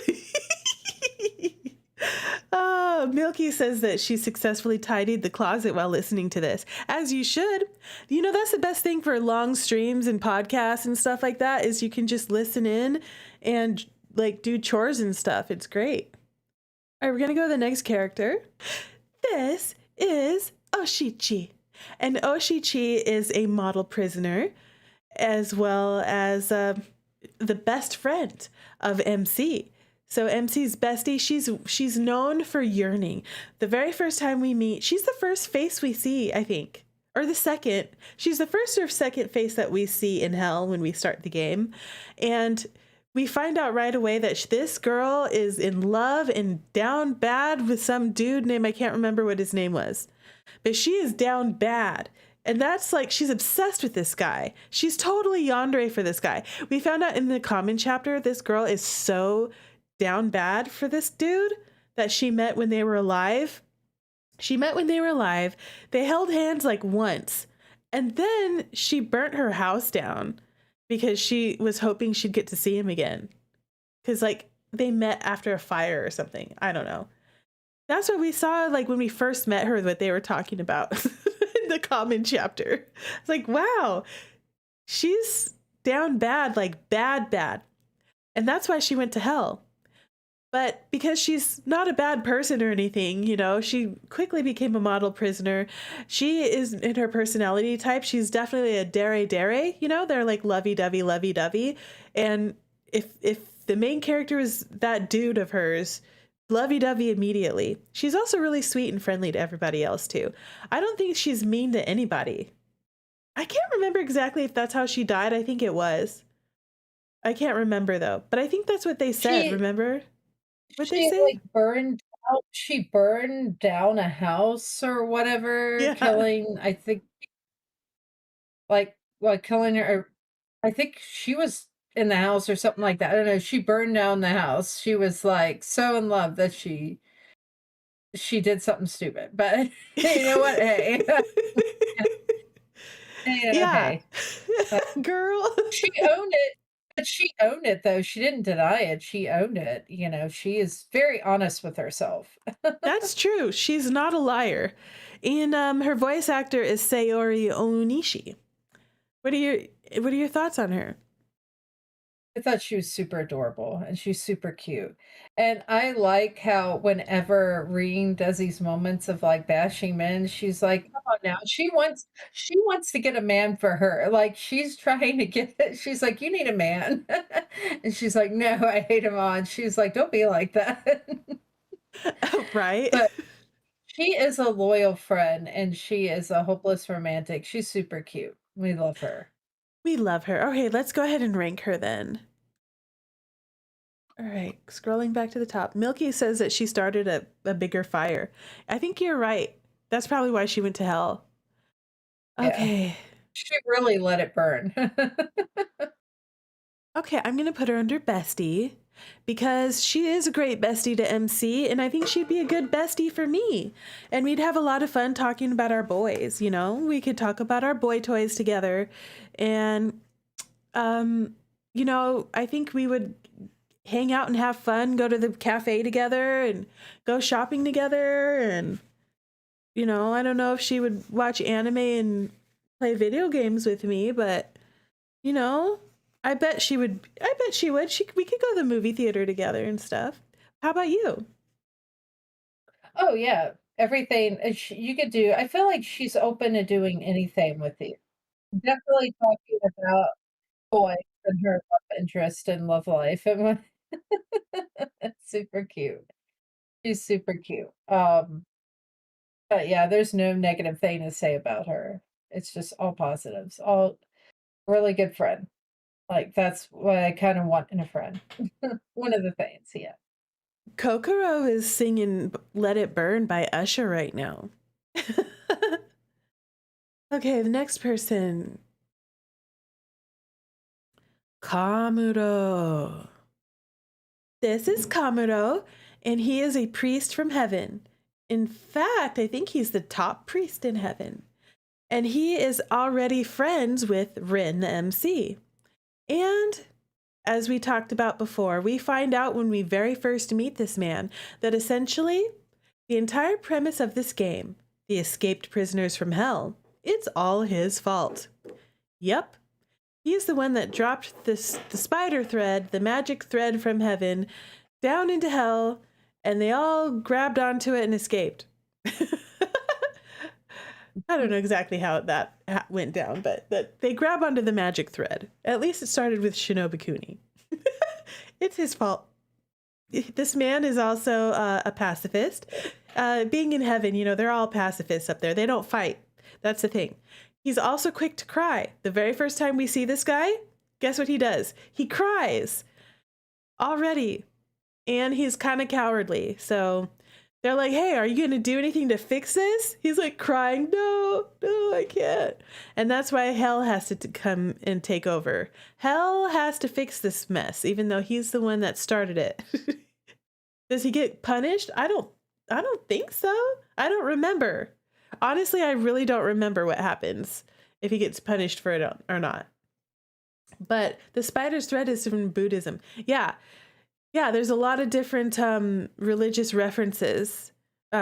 Milky says that she successfully tidied the closet while listening to this, as you should. You know, that's the best thing for long streams and podcasts and stuff like that, is you can just listen in and like do chores and stuff. It's great. All right, we're gonna go to the next character. This is Oshichi, and Oshichi is a model prisoner, as well as the best friend of MC. So MC's bestie, she's known for yearning. The very first time we meet, she's the first face we see, I think. Or the second. She's the first or second face that we see in Hell when we start the game. And we find out right away that this girl is in love and down bad with some dude named, I can't remember what his name was. But she is down bad. And that's like, she's obsessed with this guy. She's totally yandere for this guy. We found out in the common chapter, this girl is so down bad for this dude that she met when they were alive. She met when they were alive. They held hands like once. And then she burnt her house down because she was hoping she'd get to see him again. Because like they met after a fire or something. I don't know. That's what we saw like when we first met her, what they were talking about in the common chapter. It's like, wow, she's down bad, like bad, bad. And that's why she went to hell. But because she's not a bad person or anything, you know, she quickly became a model prisoner. She is in her personality type. She's definitely a dere, you know, they're like lovey-dovey, lovey-dovey. And if the main character is that dude of hers, lovey-dovey immediately. She's also really sweet and friendly to everybody else too. I don't think she's mean to anybody. I can't remember exactly if that's how she died. I think it was. I can't remember though, but I think that's what they said. She Remember what they she say? like burned down a house or whatever, Yeah. killing, I think, like killing her. I think she was in the house or something like that. I don't know. She burned down the house. She was like so in love that she did something stupid. But you know what? Hey, Yeah. hey. Uh, Girl. she owned it. But she owned it though. She didn't deny it. She owned it. She is very honest with herself. That's true. She's not a liar. And her voice actor is Sayori Onishi. What are your what are your thoughts on her? I thought she was super adorable and she's super cute. And I like how whenever Rin does these moments of like bashing men, she's like, come on now. She wants to get a man for her. Like she's trying to get it. She's like, you need a man. And she's like, no, I hate him on. She's like, don't be like that. Right? But she is a loyal friend and she is a hopeless romantic. She's super cute. We love her. We love her. Okay, let's go ahead and rank her then. All right, scrolling back to the top. Milky says that she started a bigger fire. I think you're right. That's probably why she went to hell. Yeah. Okay. She really let it burn. Okay, I'm going to put her under bestie because she is a great bestie to MC, and I think she'd be a good bestie for me. And we'd have a lot of fun talking about our boys, you know? We could talk about our boy toys together. And, you know, I think we would hang out and have fun, go to the cafe together and go shopping together. And, you know, I don't know if she would watch anime and play video games with me, but, you know, I bet she would. I bet she would. We could go to the movie theater together and stuff. How about you? Oh, yeah. Everything you could do. I feel like she's open to doing anything with you. Definitely talking about boys and her love interest and love life. And it's super cute. She's super cute. But yeah, there's no negative thing to say about her. It's just all positives. All really good friend. Like that's what I kind of want in a friend. One of the things, yeah. Kokoro is singing Let It Burn by Usher right now. Okay, the next person. Kamuro. This is Kamuro, and he is a priest from heaven. In fact, I think he's the top priest in heaven. And he is already friends with Rin, the MC. And as we talked about before, we find out when we very first meet this man that essentially the entire premise of this game, the escaped prisoners from hell, it's all his fault. Yep. He's the one that dropped the spider thread, the magic thread from heaven, down into hell, and they all grabbed onto it and escaped. I don't know exactly how that went down, but they grab onto the magic thread. At least it started with Shinobikuni. It's his fault. This man is also a pacifist. Being in heaven, you know, they're all pacifists up there. They don't fight. That's the thing. He's also quick to cry. The very first time we see this guy, guess what he does? He cries already. And he's kind of cowardly. So they're like, hey, are you going to do anything to fix this? He's like crying, no, I can't. And that's why Hell has to come and take over. Hell has to fix this mess, even though he's the one that started it. Does he get punished? I don't think so. I don't remember. Honestly, I really don't remember what happens if he gets punished for it or not. But the spider's thread is from Buddhism. Yeah, there's a lot of different religious references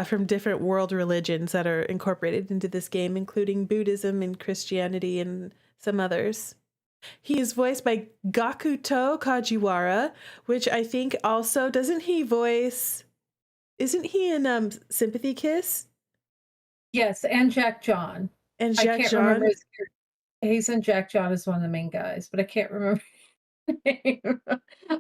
from different world religions that are incorporated into this game, including Buddhism and Christianity and some others. He is voiced by Gakuto Kajiwara, which I think also, isn't he in Sympathy Kiss? Yes, and Jack John. And I Jack can't John? remember his character. He's in Jack John as one of the main guys, but I can't remember his name.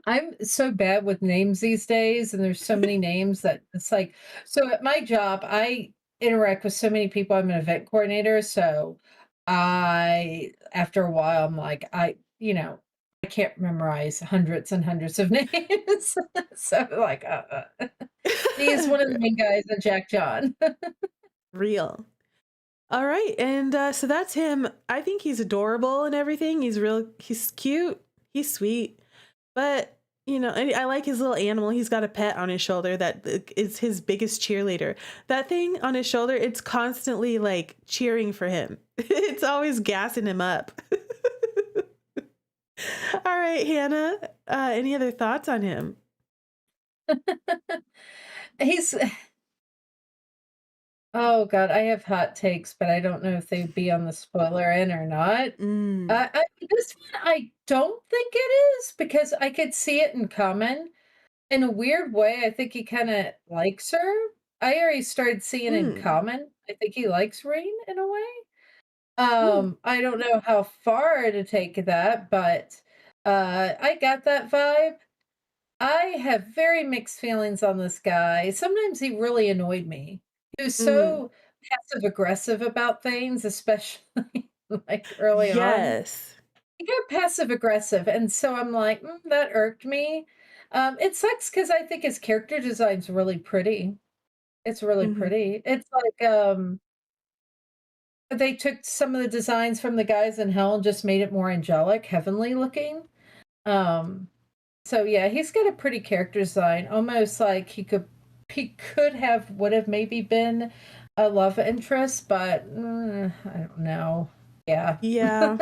I'm so bad with names these days, and there's so many names that it's like, so at my job, I interact with so many people. I'm an event coordinator, so after a while, I'm like, I can't memorize hundreds and hundreds of names. So like, he is one of the main guys in Jack John. Real. All right, and so that's him. I think he's adorable and everything. He's cute. He's sweet. But, you know, I like his little animal. He's got a pet on his shoulder that is his biggest cheerleader. That thing on his shoulder, it's constantly like cheering for him. It's always gassing him up. All right, Hannah, any other thoughts on him? He's Oh god, I have hot takes, but I don't know if they'd be on the spoiler end or not. This one I don't think it is because I could see it in Common. In a weird way, I think he kind of likes her. I already started seeing in Common. I think he likes Rain in a way. I don't know how far to take that, but I got that vibe. I have very mixed feelings on this guy. Sometimes he really annoyed me. He was so passive aggressive about things, especially like early on. Yes. He got passive aggressive, and so I'm like, that irked me. It sucks because I think his character design's really pretty. It's really pretty. It's like they took some of the designs from the guys in Hell and just made it more angelic, heavenly looking. So yeah, he's got a pretty character design, almost like he would have maybe been a love interest, but I don't know. Yeah. Yeah.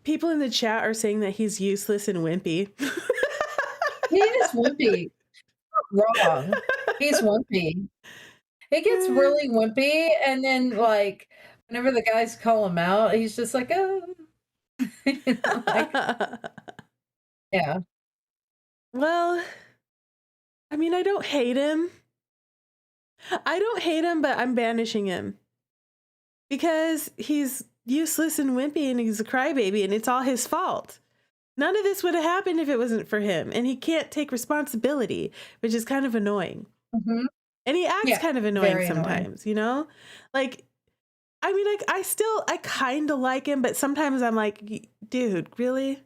People in the chat are saying that he's useless and wimpy. He is wimpy. Wrong. He's wimpy. He gets really wimpy, and then like whenever the guys call him out, he's just like, oh. Yeah. Well, I mean, I don't hate him. But I'm banishing him. Because he's useless and wimpy and he's a crybaby and it's all his fault. None of this would have happened if it wasn't for him. And he can't take responsibility, which is kind of annoying. And he acts Yeah, kind of annoying very annoying. sometimes, you know? Like, I mean, I kind of like him, but sometimes I'm like, dude, really?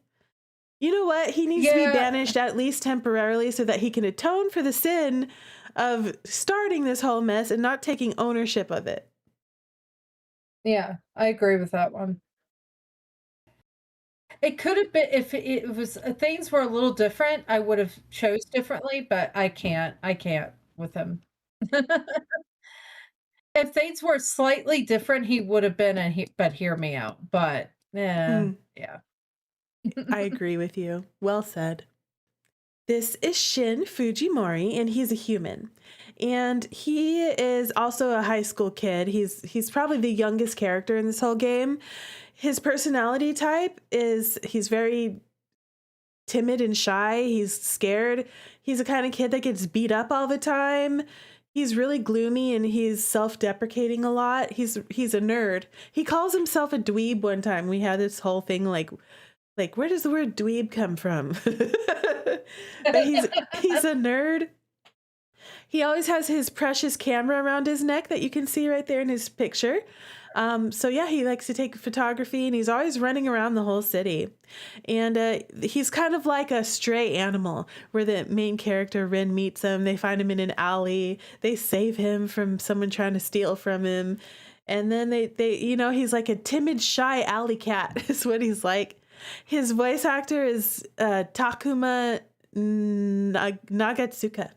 You know what? He needs to be Yeah, banished at least temporarily so that he can atone for the sin of starting this whole mess and not taking ownership of it. yeah, I agree with that one. It could have been if it was things were a little different, I would have chose differently, but I can't with him. If things were slightly different, he would have been but hear me out, but, yeah, Mm, yeah. I agree with you. Well said. This is Shin Fujimori, and he's a human. And he is also a high school kid. He's probably the youngest character in this whole game. His personality type is he's very timid and shy. He's scared. He's the kind of kid that gets beat up all the time. He's really gloomy and he's self-deprecating a lot. He's a nerd. He calls himself a dweeb one time. We had this whole thing like where does the word dweeb come from? But he's a nerd. He always has his precious camera around his neck that you can see right there in his picture. So yeah, he likes to take photography and he's always running around the whole city. And he's kind of like a stray animal where the main character, Rin, meets him. They find him in an alley. They save him from someone trying to steal from him. And then they he's like a timid, shy alley cat is what he's like. His voice actor is Takuma Nagatsuka.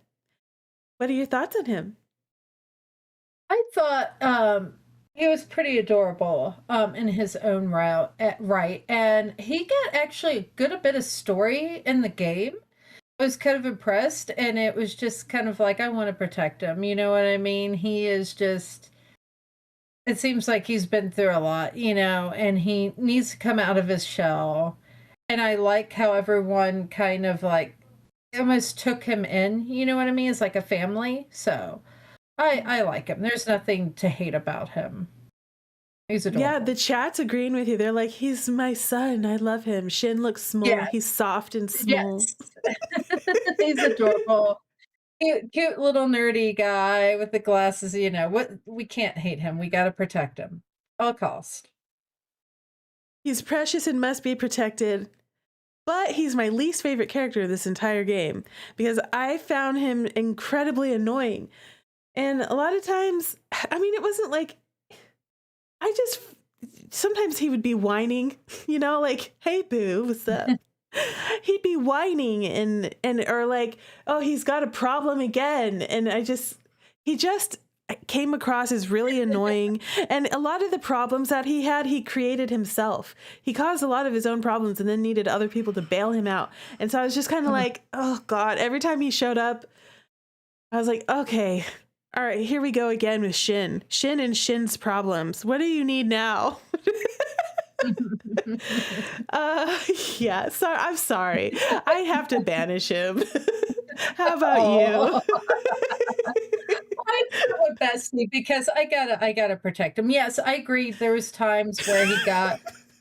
What are your thoughts on him? I thought, he was pretty adorable, in his own right, and he got actually a good bit of story in the game. I was kind of impressed, and it was just kind of like, I wanna protect him, you know what I mean? He is just it seems like he's been through a lot, and he needs to come out of his shell, and I like how everyone kind of, like, almost took him in, you know what I mean? It's like a family, so I like him. There's nothing to hate about him. He's Yeah, adorable. the chat's agreeing with you. They're like, he's my son. I love him. Shin looks small. Yes, He's soft and small. yes. He's adorable. Cute little nerdy guy with the glasses, what we can't hate him. We gotta protect him. All cost. He's precious and must be protected. But he's my least favorite character of this entire game because I found him incredibly annoying. And a lot of times, I mean, it wasn't like I just sometimes he would be whining, like, hey boo, what's up? He'd be whining and or like, oh, he's got a problem again. And he just came across as really annoying. And a lot of the problems that he had, he created himself. He caused a lot of his own problems and then needed other people to bail him out. And so I was just kind of like, oh God, every time he showed up, I was like, okay, all right, here we go again with Shin. Shin and Shin's problems. What do you need now? Yeah, so I'm sorry. I have to banish him. How about Oh, you? I do my best because I gotta protect him. Yes, I agree. There was times where he got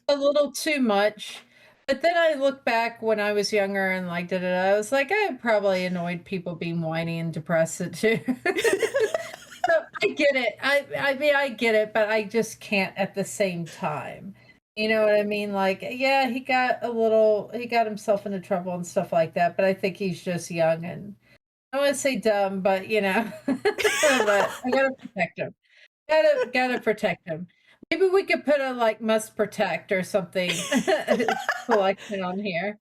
a little too much, but then I look back when I was younger and like I was like, I probably annoyed people being whiny and depressed too. So I get it. I mean I get it, but I just can't at the same time. You know what I mean? Like, yeah, he got himself into trouble and stuff like that, but I think he's just young and I don't wanna say dumb, but, but I gotta protect him. Gotta protect him. Maybe we could put a, like, must protect or something selection on here.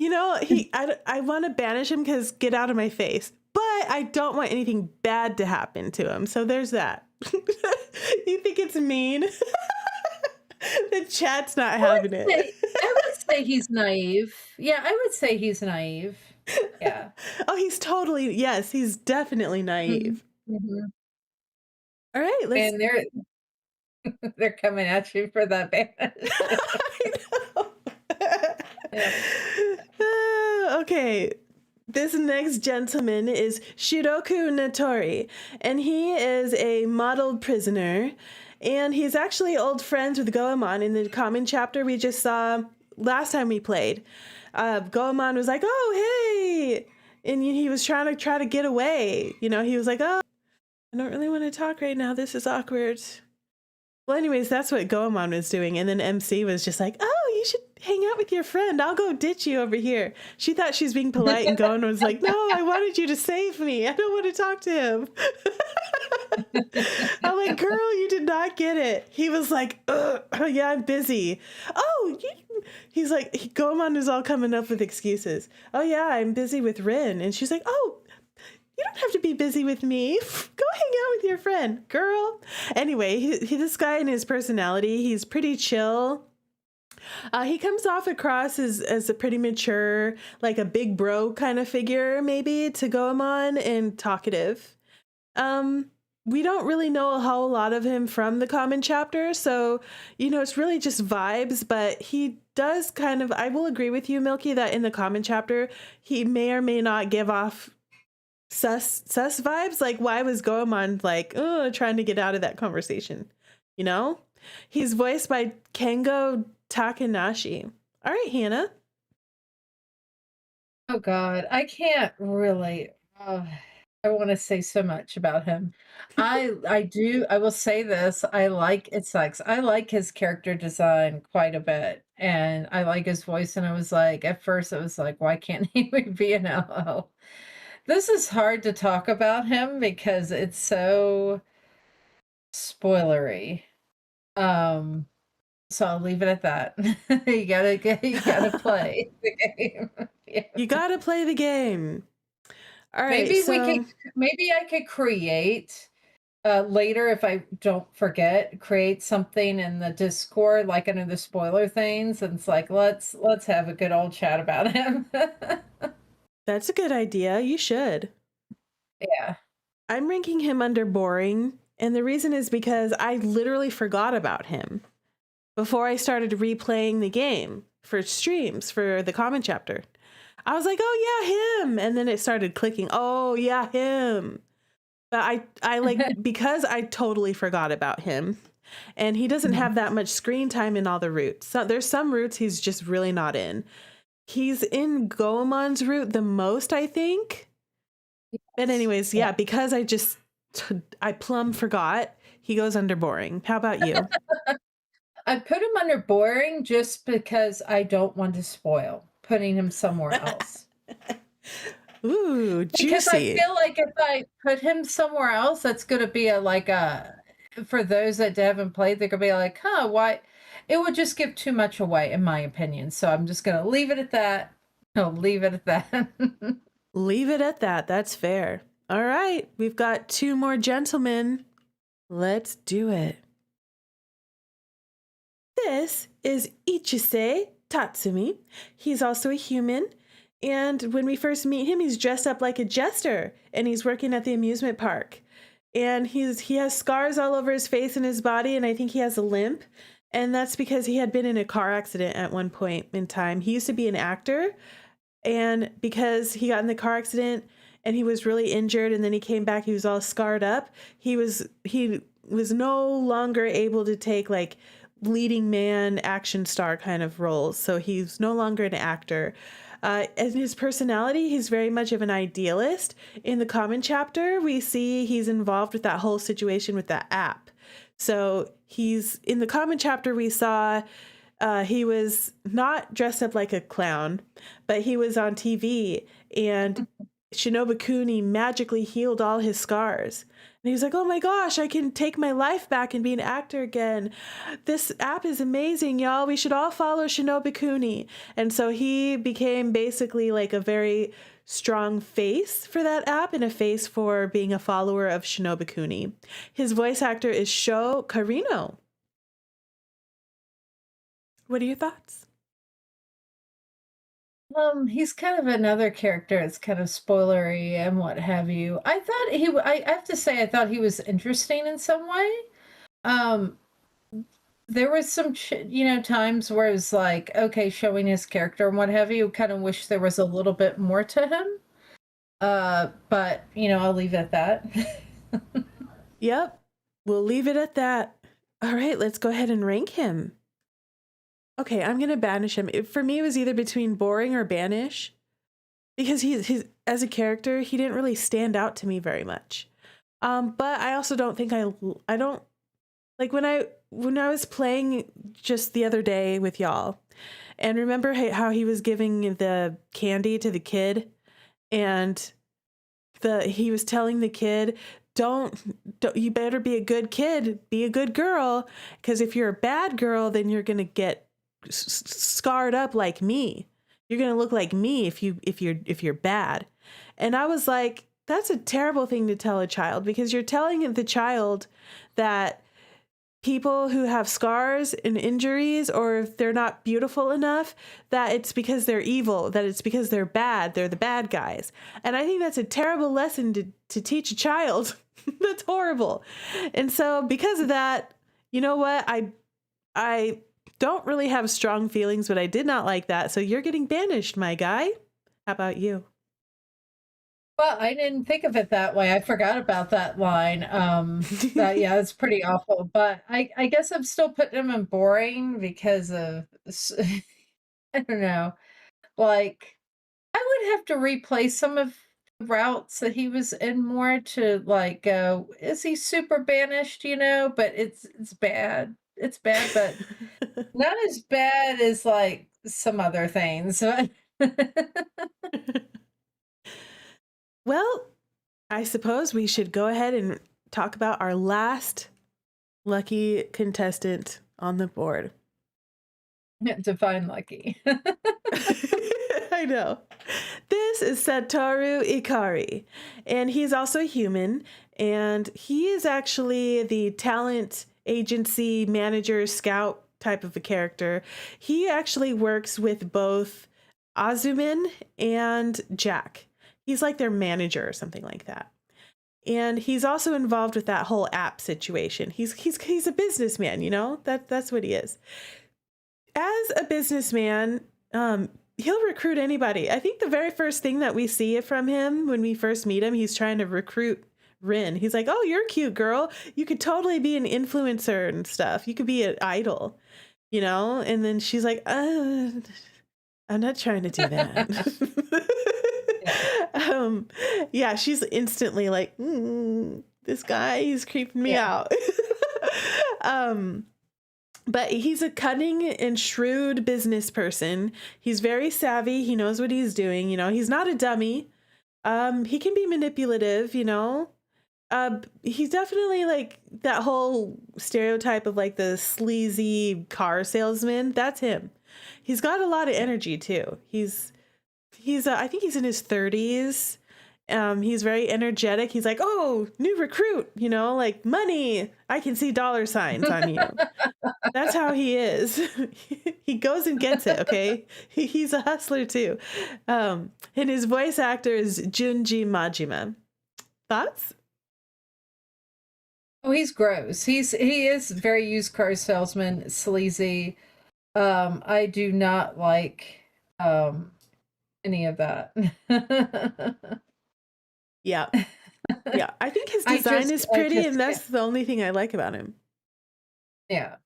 I want to banish him because get out of my face. But I don't want anything bad to happen to him. So there's that. You think it's mean? The chat's not having it. I would say he's naive. Yeah, I would say he's naive. Yeah. Oh, yes, he's definitely Mhm, naive. mhm. All right, let's. And they're coming at you for that banish. I know. Yeah. Okay, this next gentleman is Shiroku Natori, and he is a modeled prisoner, and he's actually old friends with Goemon in the common chapter we just saw last time we played. Goemon was like, "Oh, hey," and he was trying to get away. He was like, "Oh." I don't really want to talk right now. This is awkward. Well, anyways, that's what Goemon was doing. And then MC was just like, oh, you should hang out with your friend. I'll go ditch you over here. She thought she was being polite, and Goemon was like, no, I wanted you to save me. I don't want to talk to him. I'm like, girl, you did not get it. He was like, yeah, I'm busy. Oh, he's like, Goemon is all coming up with excuses. Oh, yeah, I'm busy with Rin. And she's like, oh, you don't have to be busy with me. Go hang out with your friend, girl. Anyway, this guy and his personality, he's pretty chill. He comes off across as a pretty mature, like a big bro kind of figure, maybe, to Goemon, and talkative. We don't really know a whole lot of him from the common chapter, so, it's really just vibes, but he does kind of, I will agree with you, Milky, that in the common chapter, he may or may not give off sus vibes. Like, why was Goemon like trying to get out of that conversation? He's voiced by Kengo Takanashi. All right, Hannah. Oh God, I can't really. I want to say so much about him. I do. I will say this. I like it sucks. I like his character design quite a bit, and I like his voice. And I was like, at first, I was like, why can't he be an LO? This is hard to talk about him because it's so spoilery. So I'll leave it at that. You gotta play the game. Yeah. You gotta play the game. All right. Maybe I could create later, if I don't forget, create something in the Discord, like under the spoiler things, and it's like, let's have a good old chat about him. That's a good idea. You should. Yeah. I'm ranking him under boring, and the reason is because I literally forgot about him before I started replaying the game for streams for the common chapter. I was like, oh yeah, him. And then it started clicking. Oh yeah, him. But I like, because I totally forgot about him, and he doesn't have that much screen time in all the routes. So there's some routes he's just really not in. He's in Goemon's route the most, I think. Yes. But anyways, yeah, because I plumb forgot, he goes under boring. How about you? I put him under boring just because I don't want to spoil putting him somewhere else. Ooh, juicy. Because I feel like if I put him somewhere else, that's going to be for those that haven't played, they're going to be like, huh, why? It would just give too much away, in my opinion. So I'm just going to leave it at that. No, leave it at that. Leave it at that. That's fair. All right. We've got two more gentlemen. Let's do it. This is Ichise Tatsumi. He's also a human. And when we first meet him, he's dressed up like a jester, and he's working at the amusement park. And he has scars all over his face and his body, and I think he has a limp. And that's because he had been in a car accident at one point in time. He used to be an actor, and because he got in the car accident and he was really injured, and then he came back, he was all scarred up. He was no longer able to take like leading man action star kind of roles. So he's no longer an actor. And his personality, he's very much of an idealist. In the common chapter, we see he's involved with that whole situation with that app. So in the common chapter, we saw he was not dressed up like a clown, but he was on TV, and Shinobikuni magically healed all his scars. And he was like, oh my gosh, I can take my life back and be an actor again. This app is amazing, y'all. We should all follow Shinobikuni. And so he became basically like a very strong face for that app, and a face for being a follower of Shinobikuni. His voice actor is Sho Karino. What are your thoughts? He's kind of another character. It's kind of spoilery and what have you. I have to say, I thought he was interesting in some way. There was some, times where it was like, okay, showing his character and what have you, kind of wish there was a little bit more to him. But, I'll leave it at that. Yep. We'll leave it at that. All right, let's go ahead and rank him. Okay, I'm going to banish him. For me, it was either between boring or banish, because he's as a character, he didn't really stand out to me very much. But I also don't think I don't like when I was playing just the other day with y'all, and remember how he was giving the candy to the kid, and he was telling the kid, don't you better be a good kid, be a good girl, because if you're a bad girl, then you're gonna get scarred up like me. You're gonna look like me if you're bad. And I was like, that's a terrible thing to tell a child, because you're telling the child that people who have scars and injuries, or if they're not beautiful enough, that it's because they're evil, that it's because they're bad, they're the bad guys. And I think that's a terrible lesson to teach a child. That's horrible. And so because of that, you know what? I don't really have strong feelings, but I did not like that. So you're getting banished, my guy. How about you? Well, I didn't think of it that way. I forgot about that line. Yeah, it's pretty awful. But I guess I'm still putting him in boring because of I don't know. Like, I would have to replay some of the routes that he was in more to like go, is he super banished, But it's bad. It's bad, but not as bad as like some other things. Well, I suppose we should go ahead and talk about our last lucky contestant on the board. Define lucky. I know. This is Satoru Ikari, and he's also human, and he is actually the talent agency manager scout type of a character. He actually works with both Azamin and Jack. He's like their manager or something like that. And he's also involved with that whole app situation. He's a businessman, that's what he is. As a businessman, he'll recruit anybody. I think the very first thing that we see from him when we first meet him, he's trying to recruit Rin. He's like, oh, you're a cute girl. You could totally be an influencer and stuff. You could be an idol, And then she's like, I'm not trying to do that. Yeah, she's instantly like, this guy, he's creeping me out. But he's a cunning and shrewd business person. He's very savvy. He knows what he's doing. He's not a dummy. He can be manipulative, he's definitely like that whole stereotype of like the sleazy car salesman. That's him. He's got a lot of energy too. He's I think he's in his 30s. He's very energetic. He's like, oh, new recruit, like money. I can see dollar signs on you. That's how he is. He goes and gets it. Okay. He's a hustler too. And his voice actor is Junji Majima. Thoughts? Oh, he's gross. He is very used car salesman, sleazy. I do not like any of that. Yeah. Yeah. I think his design is pretty, and that's the only thing I like about him. Yeah.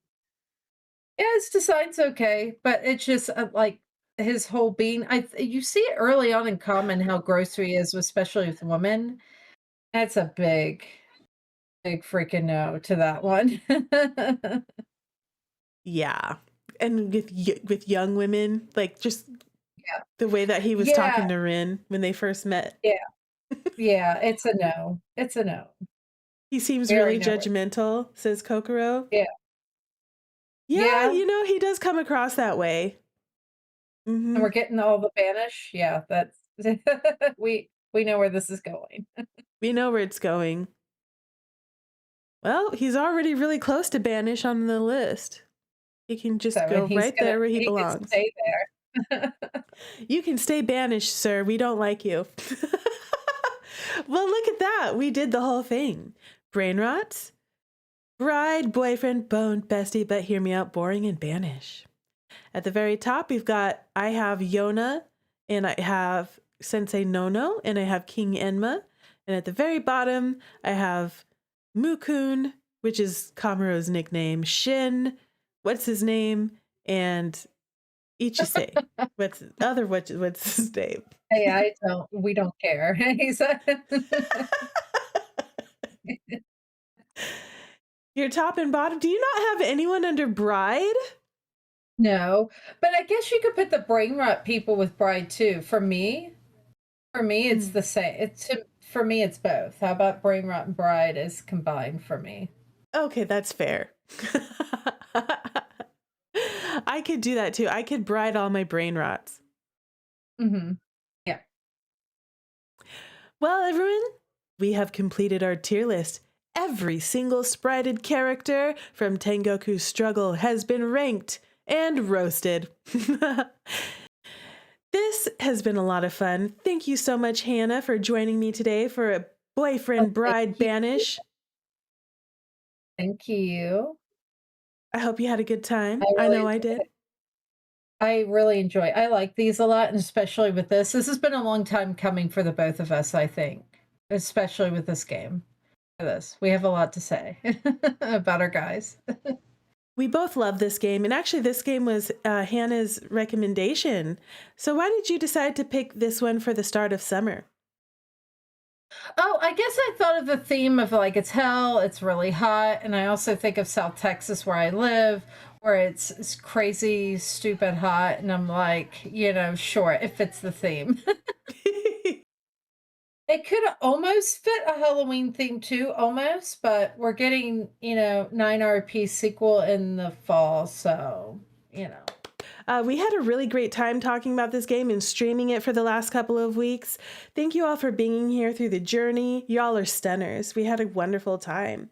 Yeah, his design's okay, but it's just like his whole being. You see it early on in Common how gross he is, especially with women. That's a big freaking no to that one. Yeah. And with young women, like just the way that he was talking to Rin when they first met. Yeah. Yeah, it's a no. It's a no. He seems really judgmental, says Kokoro. Yeah. Yeah, he does come across that way. Mm-hmm. And we're getting all the Banish. Yeah, that's we know where this is going. We know where it's going. Well, he's already really close to Banish on the list. He can just go right there where he belongs. Stay there. You can stay banished, sir. We don't like you. Well, look at that. We did the whole thing. Brain rot, bride, boyfriend, boned, bestie, but hear me out, boring, and banish. At the very top, I have Yona, and I have Sensei Nono, and I have King Enma. And at the very bottom, I have Mukun, which is Kamuro's nickname, Shin, what's his name, and Ichise. what's his name? Hey, we don't care. He's Your top and bottom. Do you not have anyone under bride? No, but I guess you could put the brain rot people with bride too. For me, it's Mm. the same. For me, it's both. How about brain rot and bride is combined for me? Okay, that's fair. I could do that too. I could bride all my brain rots. Mm-hmm. Yeah. Well, everyone, we have completed our tier list. Every single sprited character from Tengoku Struggle has been ranked and roasted. This has been a lot of fun. Thank you so much, Hannah, for joining me today for a boyfriend Oh, thank bride you. banish. Thank you. I hope you had a good time. I I really know I enjoyed did. it. I really enjoy. I like these a lot, and especially with this. This has been a long time coming for the both of us, I think, especially with this game. For this, we have a lot to say about our guys. We both love this game, and actually, this game was Hannah's recommendation. So, why did you decide to pick this one for the start of summer? Oh, I guess I thought of the theme of like it's hell, it's really hot, and I also think of South Texas where I live, where it's crazy, stupid hot, and I'm like, sure, it fits the theme. It could almost fit a Halloween theme too, almost, but we're getting, 9 RP sequel in the fall, so. We had a really great time talking about this game and streaming it for the last couple of weeks. Thank you all for being here through the journey. Y'all are stunners. We had a wonderful time.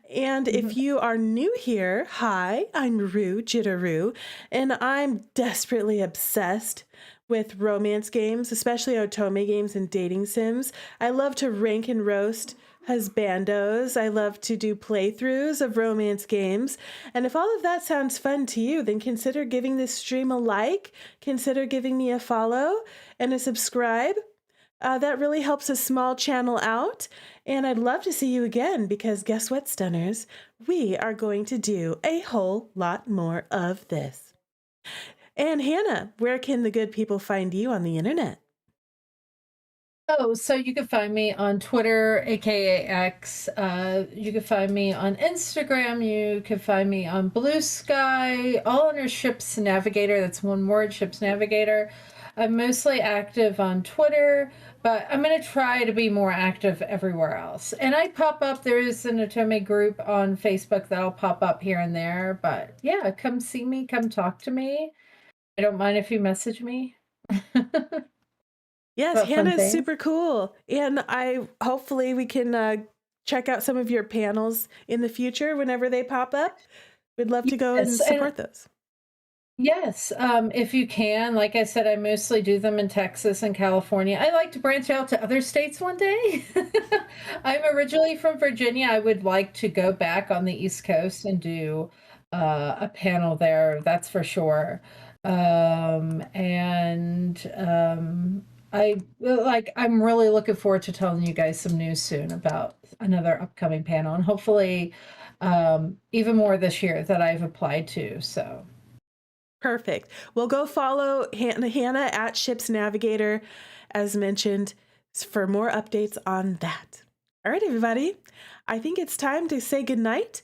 And if you are new here, hi, I'm Jitterrue, and I'm desperately obsessed with romance games, especially Otome games and dating sims. I love to rank and roast husbandos. I love to do playthroughs of romance games. And if all of that sounds fun to you, then consider giving this stream a like, consider giving me a follow and a subscribe. That really helps a small channel out. And I'd love to see you again because guess what, stunners? We are going to do a whole lot more of this. And Hannah, where can the good people find you on the internet? Oh, so you can find me on Twitter, aka X. You can find me on Instagram. You can find me on Blue Sky, all under Ships Navigator. That's one word, Ships Navigator. I'm mostly active on Twitter, but I'm going to try to be more active everywhere else. And I pop up, there is an Otome group on Facebook that'll pop up here and there. But yeah, come see me, come talk to me. I don't mind if you message me. Yes, About fun Hannah is things. super cool. And hopefully we can check out some of your panels in the future whenever they pop up. We'd love to go and Yes, and support those. yes, if you can. Like I said, I mostly do them in Texas and California. I like to branch out to other states one day. I'm originally from Virginia. I would like to go back on the East Coast and do a panel there, that's for sure. And I'm really looking forward to telling you guys some news soon about another upcoming panel, and hopefully even more this year that I've applied to. So. Perfect. Well, go follow Hannah at Ships Navigator, as mentioned, for more updates on that. All right, everybody. I think it's time to say goodnight.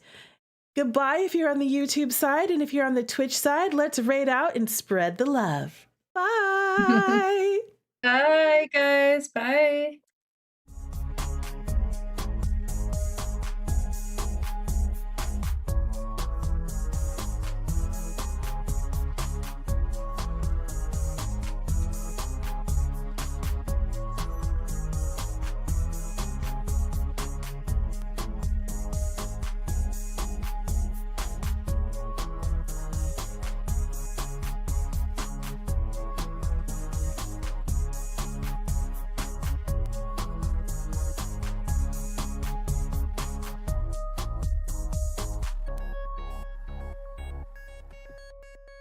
Goodbye if you're on the YouTube side, and if you're on the Twitch side, let's raid out and spread the love. Bye. Bye, guys. Bye.